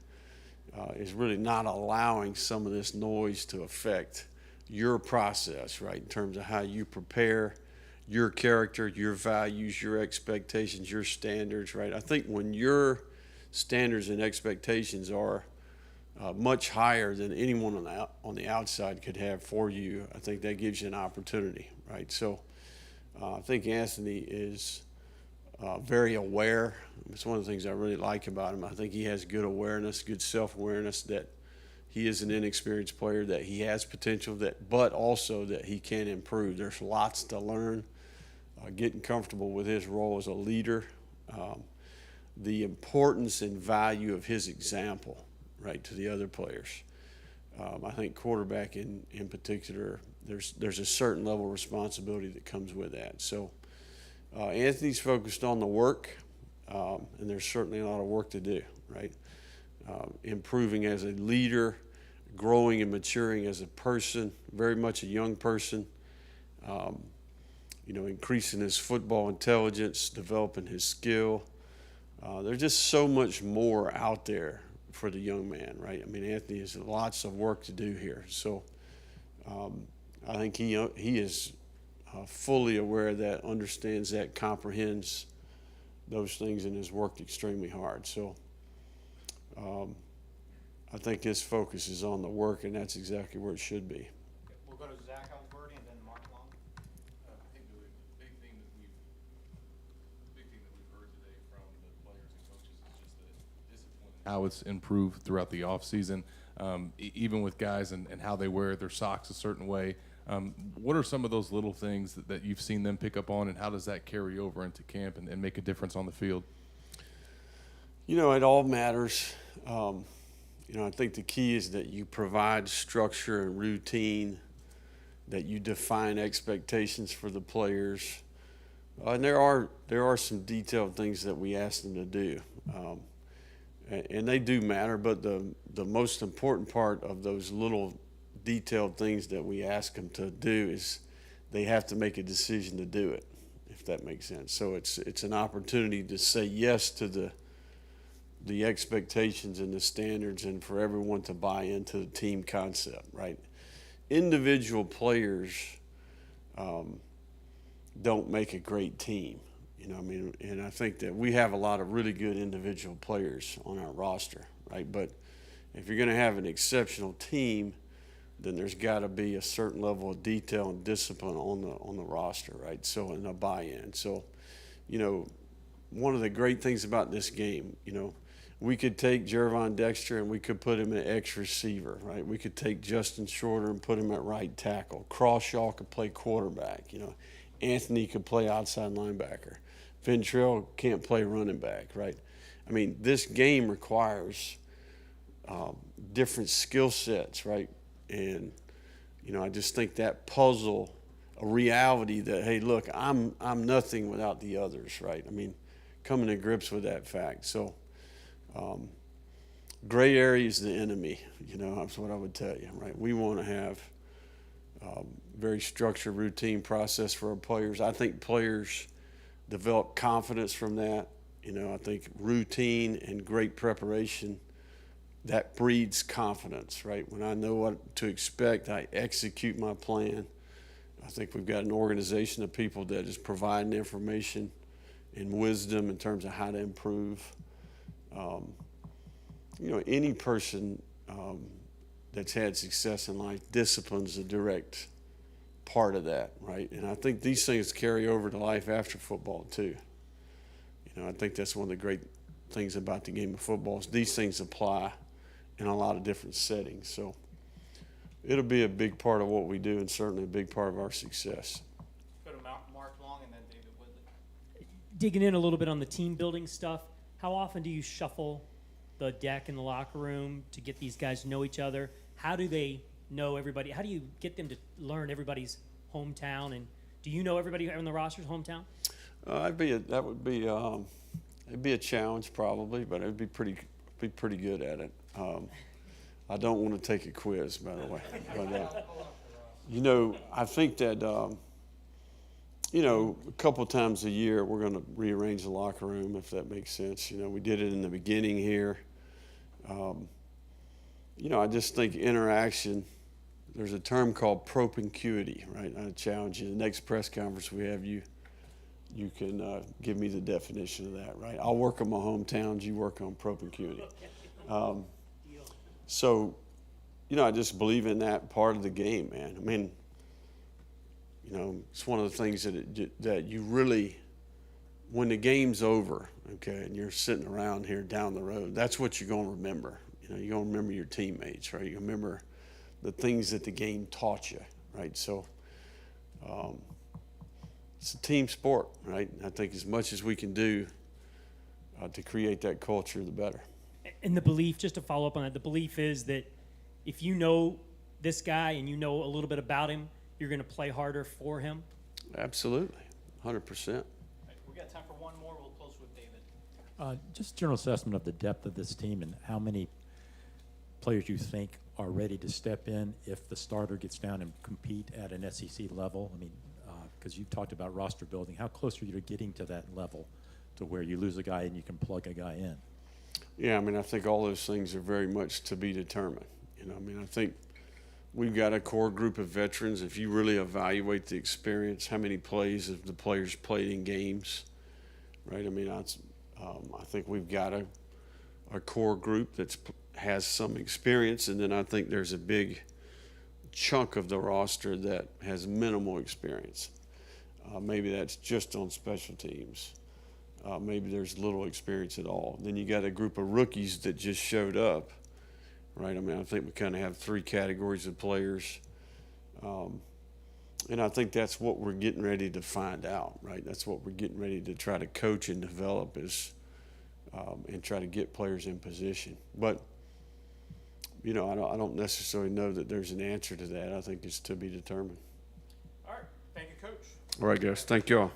is really not allowing some of this noise to affect your process, right, in terms of how you prepare, your character, your values, your expectations, your standards, right? I think when your standards and expectations are much higher than anyone on the outside could have for you, I think that gives you an opportunity, right? So I think Anthony is very aware. It's one of the things I really like about him. I think he has good awareness, good self-awareness that he is an inexperienced player, that he has potential, but also that he can improve. There's lots to learn. Getting comfortable with his role as a leader, the importance and value of his example, right, to the other players. I think quarterback in particular, there's a certain level of responsibility that comes with that. So Anthony's focused on the work, and there's certainly a lot of work to do, right? Improving as a leader, growing and maturing as a person, very much a young person, increasing his football intelligence, developing his skill. There's just so much more out there for the young man, right? I mean, Anthony has lots of work to do here. So I think he is fully aware of that, understands that, comprehends those things, and has worked extremely hard. So I think his focus is on the work, and that's exactly where it should be. We'll go to Zach Alberti and then Mark Long. I think the big thing that we've heard today from the players and coaches is just the discipline, how it's improved throughout the offseason, even with guys and how they wear their socks a certain way. What are some of those little things that you've seen them pick up on, and how does that carry over into camp and make a difference on the field? It all matters. I think the key is that you provide structure and routine, that you define expectations for the players. And there are some detailed things that we ask them to do. And they do matter, but the most important part of those little detailed things that we ask them to do is they have to make a decision to do it, if that makes sense. So it's an opportunity to say yes to the expectations and the standards and for everyone to buy into the team concept, right? Individual players don't make a great team, you know what I mean? And I think that we have a lot of really good individual players on our roster, right? But if you're going to have an exceptional team, then there's got to be a certain level of detail and discipline on the roster, right? So, and a buy-in. So, you know, one of the great things about this game, you know, we could take Gervon Dexter and we could put him at X receiver, right? We could take Justin Shorter and put him at right tackle. Crawshaw could play quarterback, you know. Anthony could play outside linebacker. Ventrell can't play running back, right? I mean, this game requires different skill sets, right? And, you know, I just think that puzzle, a reality that, hey, look, I'm nothing without the others, right? I mean, coming to grips with that fact. So, gray area is the enemy, you know, that's what I would tell you, right? We want to have very structured, routine process for our players. I think players develop confidence from that. You know, I think routine and great preparation, that breeds confidence, right? When I know what to expect, I execute my plan. I think we've got an organization of people that is providing information and wisdom in terms of how to improve. You know, any person that's had success in life, discipline's a direct part of that, right? And I think these things carry over to life after football too. You know, I think that's one of the great things about the game of football is these things apply in a lot of different settings. So it'll be a big part of what we do and certainly a big part of our success. Go to Mark Long and then David Woodley. Digging in a little bit on the team building stuff, how often do you shuffle the deck in the locker room to get these guys to know each other? How do they know everybody? How do you get them to learn everybody's hometown? And do you know everybody on the roster's hometown? It'd be a challenge probably, but it'd be pretty good at it. I don't want to take a quiz, by the way. But, you know, I think that, you know, a couple times a year we're going to rearrange the locker room, if that makes sense. You know, we did it in the beginning here. You know, I just think interaction, there's a term called propinquity, right? I challenge you. The next press conference we have, you can give me the definition of that, right? I'll work on my hometowns, you work on propinquity. So, you know, I just believe in that part of the game, man. I mean, you know, it's one of the things that you really, when the game's over, okay, and you're sitting around here down the road, that's what you're going to remember. You know, you're going to remember your teammates, right? You remember the things that the game taught you, right? So it's a team sport, right? I think as much as we can do to create that culture, the better. And the belief, just to follow up on that, the belief is that if you know this guy and you know a little bit about him, you're going to play harder for him? Absolutely, 100%. We got time for one more. We'll close with David. Just general assessment of the depth of this team and how many players you think are ready to step in if the starter gets down and compete at an SEC level. I mean, because you've talked about roster building. How close are you to getting to that level to where you lose a guy and you can plug a guy in? Yeah, I mean, I think all those things are very much to be determined. You know, I mean, I think we've got a core group of veterans. If you really evaluate the experience, how many plays have the players played in games, right? I mean, I think we've got a core group that has some experience, and then I think there's a big chunk of the roster that has minimal experience. Maybe that's just on special teams. Maybe there's little experience at all. Then you got a group of rookies that just showed up, right? I mean, I think we kind of have three categories of players. And I think that's what we're getting ready to find out, right? That's what we're getting ready to try to coach and develop is, and try to get players in position. But, you know, I don't necessarily know that there's an answer to that. I think it's to be determined. All right. Thank you, Coach. All right, guys. Thank you all.